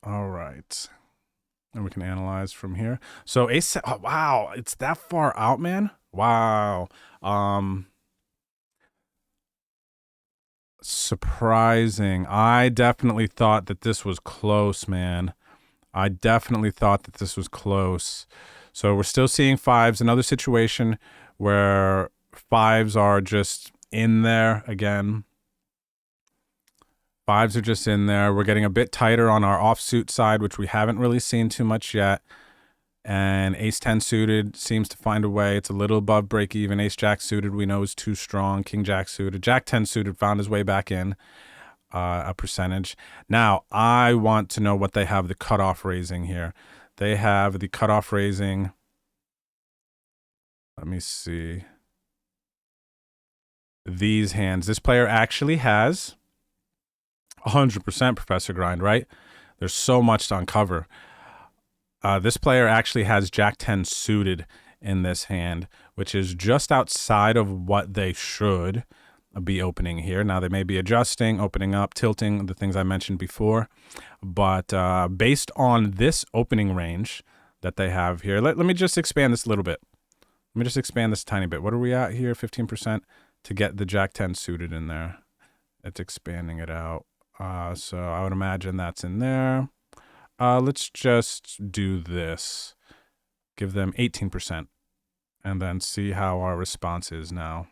All right. And we can analyze from here. So ace, oh, wow, it's that far out, man. Wow. Surprising. I definitely thought that this was close, man. I definitely thought that this was close. So we're still seeing 5s. Another situation where 5s are just in there again. 5s are just in there. We're getting a bit tighter on our offsuit side, which we haven't really seen too much yet. And ace-10 suited seems to find a way. It's a little above break even. Ace-jack suited we know is too strong. King-jack suited. Jack-10 suited found his way back in a percentage. Now, I want to know what they have the cutoff raising here. They have the cutoff raising. Let me see. These hands. This player actually has 100% Professor Grind, right? There's so much to uncover. This player actually has Jack-10 suited in this hand, which is just outside of what they should. be opening here. Now they may be adjusting, opening up, tilting, the things I mentioned before. But based on this opening range that they have here, let me just expand this a little bit. Let me just expand this a tiny bit. What are we at here? 15% to get the Jack 10 suited in there. It's expanding it out. So I would imagine that's in there. Let's just do this. Give them 18% and then see how our response is now.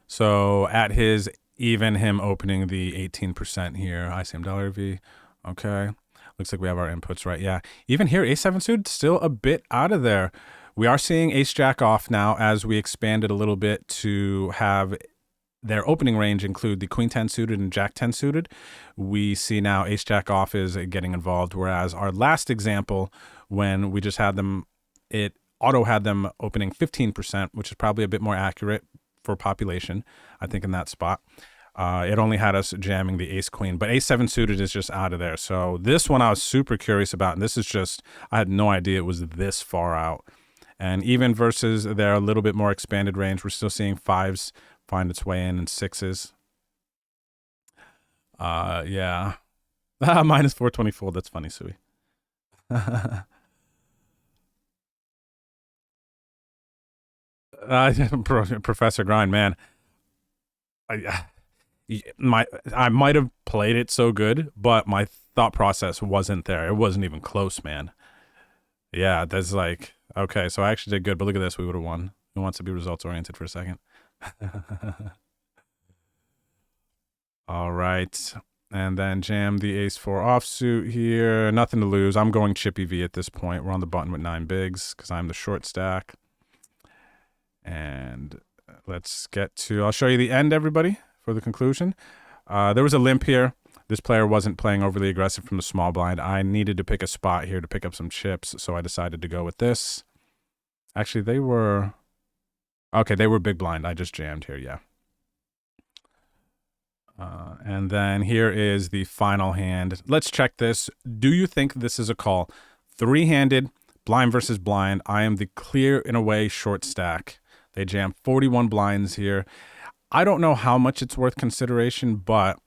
So at his even, him opening the 18% here. ICM dollar V. Okay. Looks like we have our inputs right. Yeah. Even here, ace-7 suited still a bit out of there. We are seeing ace-jack off now as we expanded a little bit to have their opening range include the queen 10 suited and jack 10 suited. We see now ace-jack off is getting involved, whereas our last example, when we just had them, it auto had them opening 15%, which is probably a bit more accurate for population, I think, in that spot. It only had us jamming the ace queen, but ace-7 suited is just out of there. So this one I was super curious about, and this is just, I had no idea it was this far out. And even versus their a little bit more expanded range, we're still seeing 5s find its way in and 6s. Yeah. Minus 424, that's funny, Sui. Professor Grind, man. I might have played it so good, but my thought process wasn't there. It wasn't even close, man. Yeah, that's like, okay, so I actually did good, but look at this. We would have won. Who wants to be results oriented for a second? All right. And then jam the ace-4 offsuit here. Nothing to lose. I'm going chippy V at this point. We're on the button with 9 bigs because I'm the short stack. And let's get to, I'll show you the end, everybody, for the conclusion. There was a limp here. This player wasn't playing overly aggressive from the small blind. I needed to pick a spot here to pick up some chips, so I decided to go with this. Actually, they were... Okay, they were big blind. I just jammed here, yeah. And then here is the final hand. Let's check this. Do you think this is a call? Three-handed, blind versus blind. I am the clear, in a way, short stack. They jammed 41 blinds here. I don't know how much it's worth consideration, but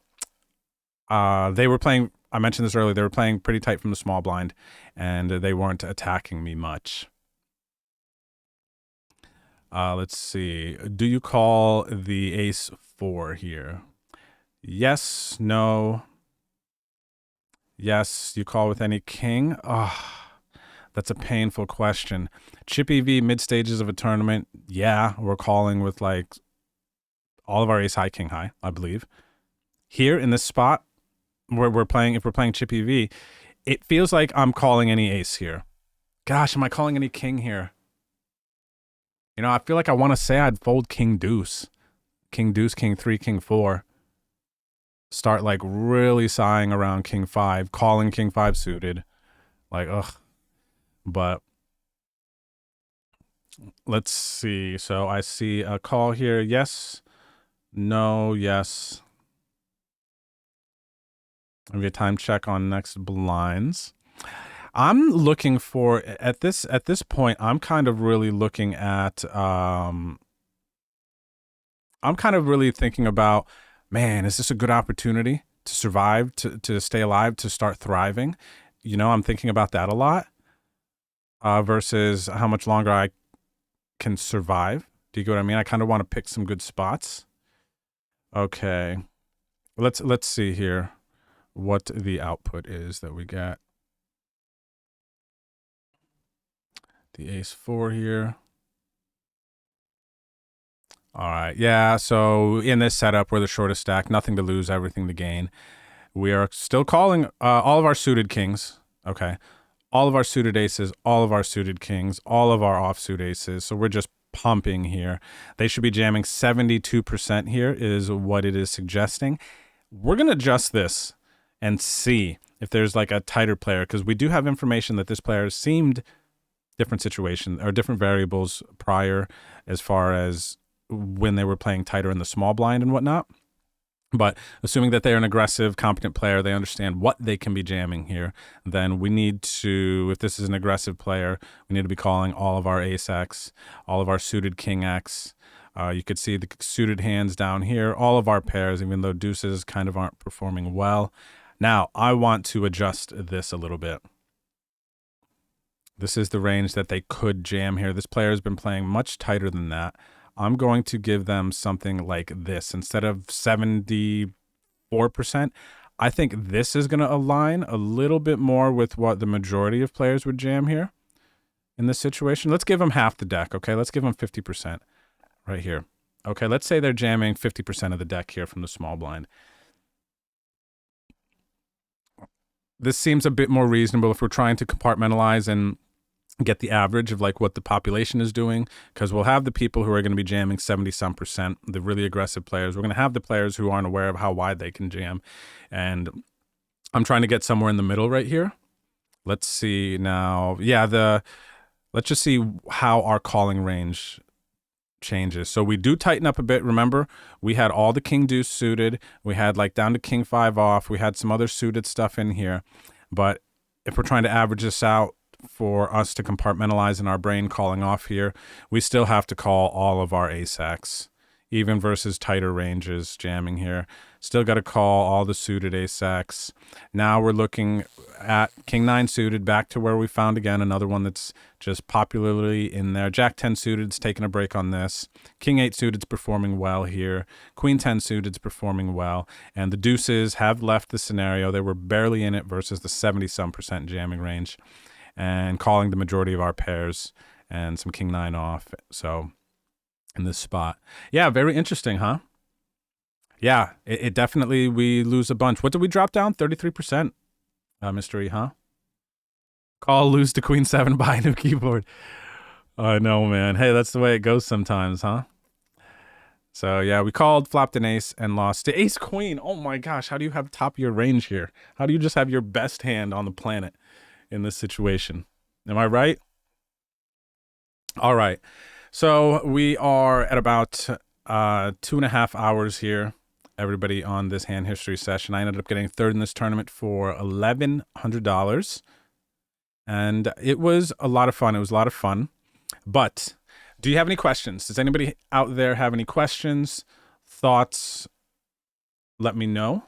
they were playing, I mentioned this earlier, they were playing pretty tight from the small blind, and they weren't attacking me much. Let's see. Do you call the ace-4 here? Yes, no. Yes, you call with any king? That's a painful question. Chippy V, mid stages of a tournament. Yeah, we're calling with like all of our ace high, king high, I believe. Here in this spot where we're playing, if we're playing Chippy V, it feels like I'm calling any ace here. Gosh, am I calling any king here? You know, I feel like I want to say I'd fold king deuce. King deuce, king 3, king 4. Start like really sighing around king 5, calling king 5 suited. Like, ugh. But let's see. So I see a call here. Yes. No. Yes. Maybe a time check on next blinds. I'm looking for at this point. I'm kind of really looking at. I'm kind of really thinking about, man, is this a good opportunity to survive, to stay alive, to start thriving? You know, I'm thinking about that a lot. Versus how much longer I can survive. Do you get what I mean? I kind of want to pick some good spots. Okay. Let's see here what the output is that we get. The ace-4 here. All right. Yeah, so in this setup, we're the shortest stack. Nothing to lose, everything to gain. We are still calling all of our suited kings. Okay. All of our suited aces, all of our suited kings, all of our offsuit aces. So we're just pumping here. They should be jamming 72% here is what it is suggesting. We're going to adjust this and see if there's like a tighter player, because we do have information that this player seemed different situation or different variables prior as far as when they were playing tighter in the small blind and whatnot. But assuming that they're an aggressive, competent player, they understand what they can be jamming here, then we need to, if this is an aggressive player, we need to be calling all of our ace X, all of our suited king X. You could see the suited hands down here, all of our pairs, even though deuces kind of aren't performing well. Now, I want to adjust this a little bit. This is the range that they could jam here. This player has been playing much tighter than that. I'm going to give them something like this. Instead of 74%, I think this is going to align a little bit more with what the majority of players would jam here in this situation. Let's give them half the deck, okay? Let's give them 50% right here. Okay, let's say they're jamming 50% of the deck here from the small blind. This seems a bit more reasonable if we're trying to compartmentalize and get the average of like what the population is doing, because we'll have the people who are going to be jamming 70-some%, the really aggressive players. We're going to have the players who aren't aware of how wide they can jam. And I'm trying to get somewhere in the middle right here. Let's see now. Yeah, let's just see how our calling range changes. So we do tighten up a bit. Remember, we had all the king deuce suited. We had like down to king 5 off. We had some other suited stuff in here. But if we're trying to average this out for us to compartmentalize in our brain calling off here, we still have to call all of our ace X, even versus tighter ranges jamming here. Still got to call all the suited ace X. Now we're looking at king 9 suited, back to where we found again another one that's just popularly in there. Jack 10 suited's taking a break on this. King 8 suited's performing well here. Queen 10 suited's performing well. And the deuces have left the scenario. They were barely in it versus the 70-some% jamming range, and calling the majority of our pairs and some king 9 off. So in this spot. Yeah, very interesting, huh? Yeah, it definitely, we lose a bunch. What did we drop down? 33%, mystery, huh? Call, lose to queen 7, buy a new keyboard. I know, man. Hey, that's the way it goes sometimes, huh? So yeah, we called, flopped an ace, and lost to ace queen. Oh my gosh, how do you have top of your range here? How do you just have your best hand on the planet in this situation? Am I right? All right. So we are at about 2.5 hours here, everybody, on this hand history session. I ended up getting third in this tournament for $1,100. And it was a lot of fun. It was a lot of fun. But do you have any questions? Does anybody out there have any questions, thoughts? Let me know.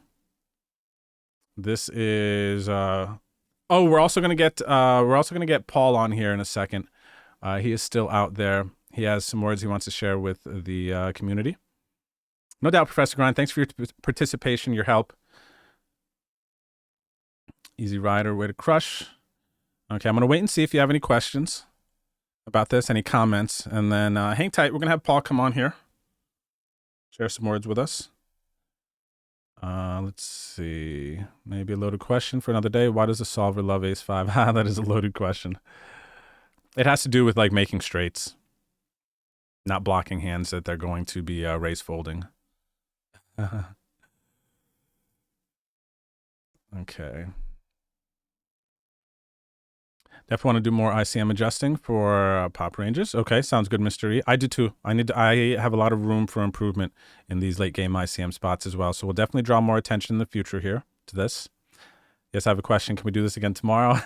This is oh, we're also gonna get Paul on here in a second. He is still out there. He has some words he wants to share with the community. No doubt, Professor Grind. Thanks for your participation, your help. Easy Rider, way to crush. Okay, I'm going to wait and see if you have any questions about this, any comments, and then hang tight. We're going to have Paul come on here, share some words with us. Let's see. Maybe a loaded question for another day. Why does the solver love ace 5? That is a loaded question. It has to do with like making straights, not blocking hands that they're going to be raise folding. Okay. Definitely want to do more ICM adjusting for pop ranges. Okay, sounds good, Mr. E. I do too. I have a lot of room for improvement in these late game ICM spots as well. So we'll definitely draw more attention in the future here to this. Yes, I have a question. Can we do this again tomorrow?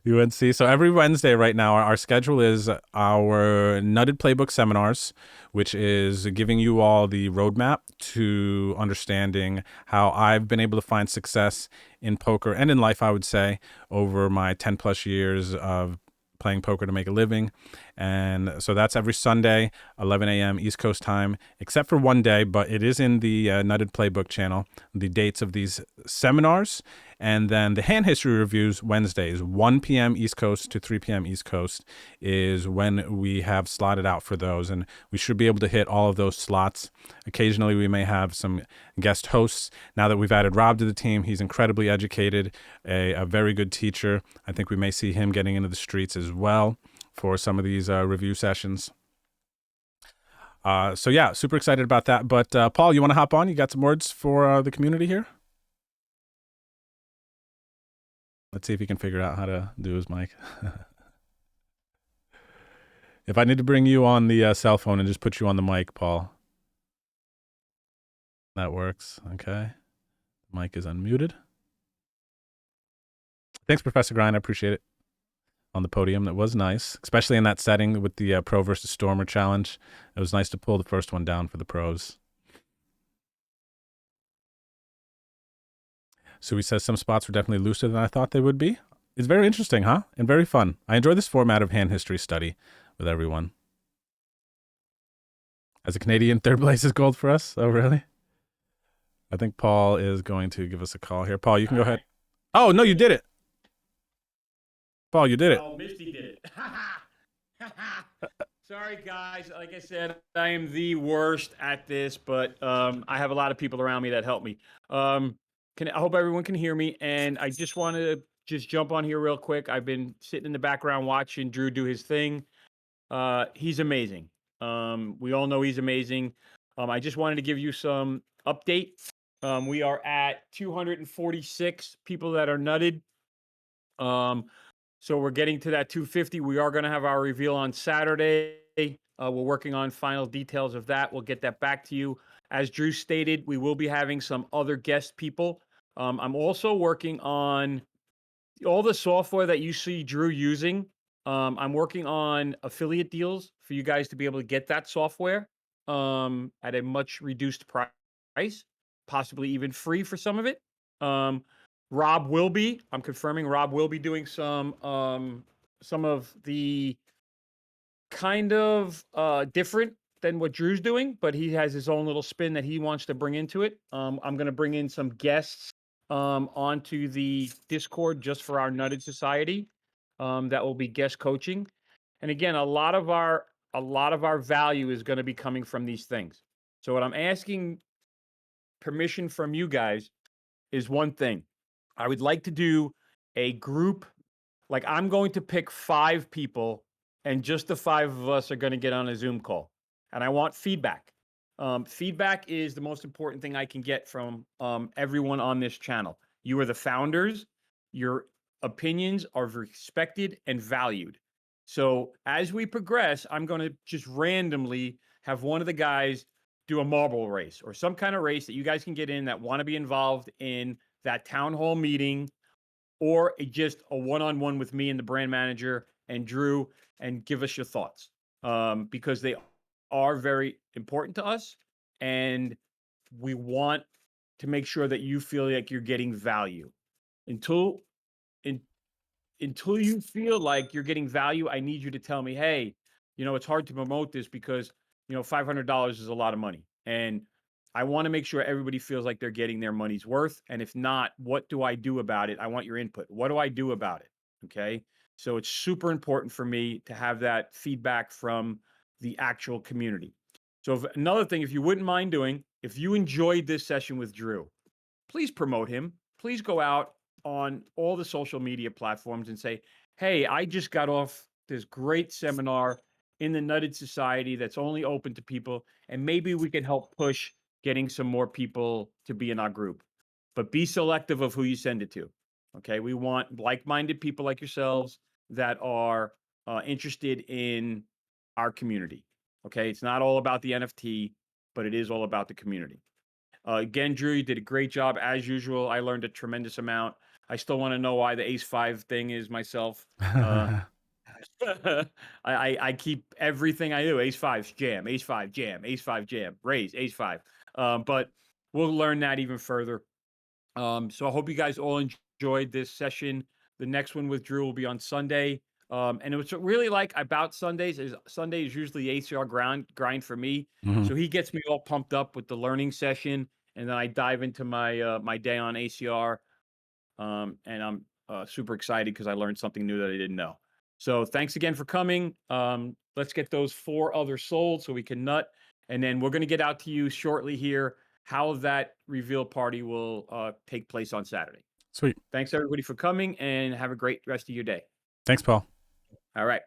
UNC. So every Wednesday right now, our schedule is our Nutted Playbook seminars, which is giving you all the roadmap to understanding how I've been able to find success in poker and in life, I would say, over my 10 plus years of playing poker to make a living. And so that's every Sunday, 11 a.m. East Coast time, except for one day, but it is in the Nutted Playbook channel, the dates of these seminars. And then the hand history reviews Wednesdays, 1 p.m. East Coast to 3 p.m. East Coast is when we have slotted out for those. And we should be able to hit all of those slots. Occasionally, we may have some guest hosts. Now that we've added Rob to the team, he's incredibly educated, a very good teacher. I think we may see him getting into the streets as well for some of these review sessions. So yeah, super excited about that. But Paul, you want to hop on? You got some words for the community here? Let's see if he can figure out how to do his mic. If I need to bring you on the cell phone and just put you on the mic, Paul. That works. Okay. Mic is unmuted. Thanks, Professor Grind. I appreciate it. On the podium, that was nice, especially in that setting with the Pro versus Stormer challenge. It was nice to pull the first one down for the pros. So he says some spots were definitely looser than I thought they would be. It's very interesting, huh? And very fun. I enjoy this format of hand history study with everyone. As a Canadian, third place is gold for us. Oh, really? I think Paul is going to give us a call here. Paul, you can go ahead. Oh, no, you did it. Paul, you did it. Oh, Misty did it. Sorry, guys. Like I said, I am the worst at this, but I have a lot of people around me that help me. I hope everyone can hear me, and I just wanted to just jump on here real quick. I've been sitting in the background watching Drew do his thing. He's amazing. We all know he's amazing. I just wanted to give you some update. We are at 246 people that are nutted. So we're getting to that 250. We are going to have our reveal on Saturday. We're working on final details of that. We'll get that back to you. As Drew stated, we will be having some other guest people. I'm also working on all the software that you see Drew using. I'm working on affiliate deals for you guys to be able to get that software at a much reduced price, possibly even free for some of it. Rob will be. I'm confirming Rob will be doing some of the kind of different than what Drew's doing, but he has his own little spin that he wants to bring into it. I'm going to bring in some guests onto the Discord just for our Nutted Society. That will be guest coaching, and again, a lot of our value is going to be coming from these things. So what I'm asking permission from you guys is one thing. I would like to do a group, like I'm going to pick 5 people, and just the 5 of us are going to get on a Zoom call. And I want feedback. Feedback is the most important thing I can get from everyone on this channel. You are the founders. Your opinions are respected and valued. So as we progress, I'm going to just randomly have one of the guys do a marble race or some kind of race that you guys can get in that want to be involved in that town hall meeting, or just a one-on-one with me and the brand manager and Drew, and give us your thoughts, because they are very important to us, and we want to make sure that you feel like you're getting value. Until you feel like you're getting value, I need you to tell me, hey, it's hard to promote this because, $500 is a lot of money. And I want to make sure everybody feels like they're getting their money's worth. And if not, what do I do about it? I want your input. What do I do about it? Okay. So it's super important for me to have that feedback from the actual community. So another thing, if you wouldn't mind doing, if you enjoyed this session with Drew, please promote him. Please go out on all the social media platforms and say, hey, I just got off this great seminar in the Nutted Society that's only open to people, and maybe we can help push getting some more people to be in our group. But be selective of who you send it to. Okay, we want like-minded people like yourselves that are interested in our community. Okay, it's not all about the NFT, but it is all about the community. Again, Drew, you did a great job as usual. I learned a tremendous amount. I still want to know why the Ace 5 thing is myself. I keep everything I do. Ace 5 jam, Ace 5 jam, Ace 5 jam, raise, Ace 5. But we'll learn that even further. So I hope you guys all enjoyed this session. The next one with Drew will be on Sunday. And what's really like about Sundays is Sunday is usually ACR grind for me. Mhm. So he gets me all pumped up with the learning session, and then I dive into my my day on ACR. And I'm super excited because I learned something new that I didn't know. So thanks again for coming. Let's get those 4 others sold so we can nut. And then we're going to get out to you shortly here how that reveal party will take place on Saturday. Sweet. Thanks everybody for coming, and have a great rest of your day. Thanks, Paul. All right.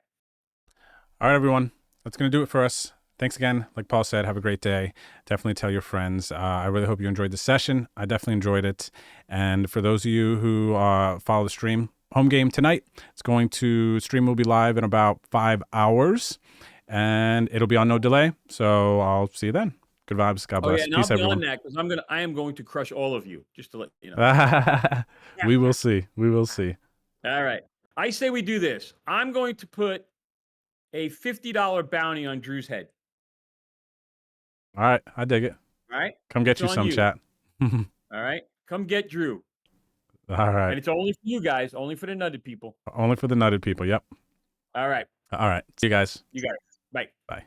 All right, everyone. That's going to do it for us. Thanks again. Like Paul said, have a great day. Definitely tell your friends. I really hope you enjoyed the session. I definitely enjoyed it. And for those of you who follow the stream, home game tonight. Stream will be live in about 5 hours, and it'll be on no delay. So I'll see you then. Good vibes. God Oh yeah, bless. and I'll Peace, be on everyone. that because I am going to crush all of you. Just to let you know. We will see. We will see. All right. I say we do this. I'm going to put a $50 bounty on Drew's head. All right. I dig it. All right. Come get It's you on some, you. chat. All right. Come get Drew. All right. And it's only for you guys, only for the nutted people. Only for the nutted people. Yep. All right. All right. See you guys. You got it. Bye. Bye.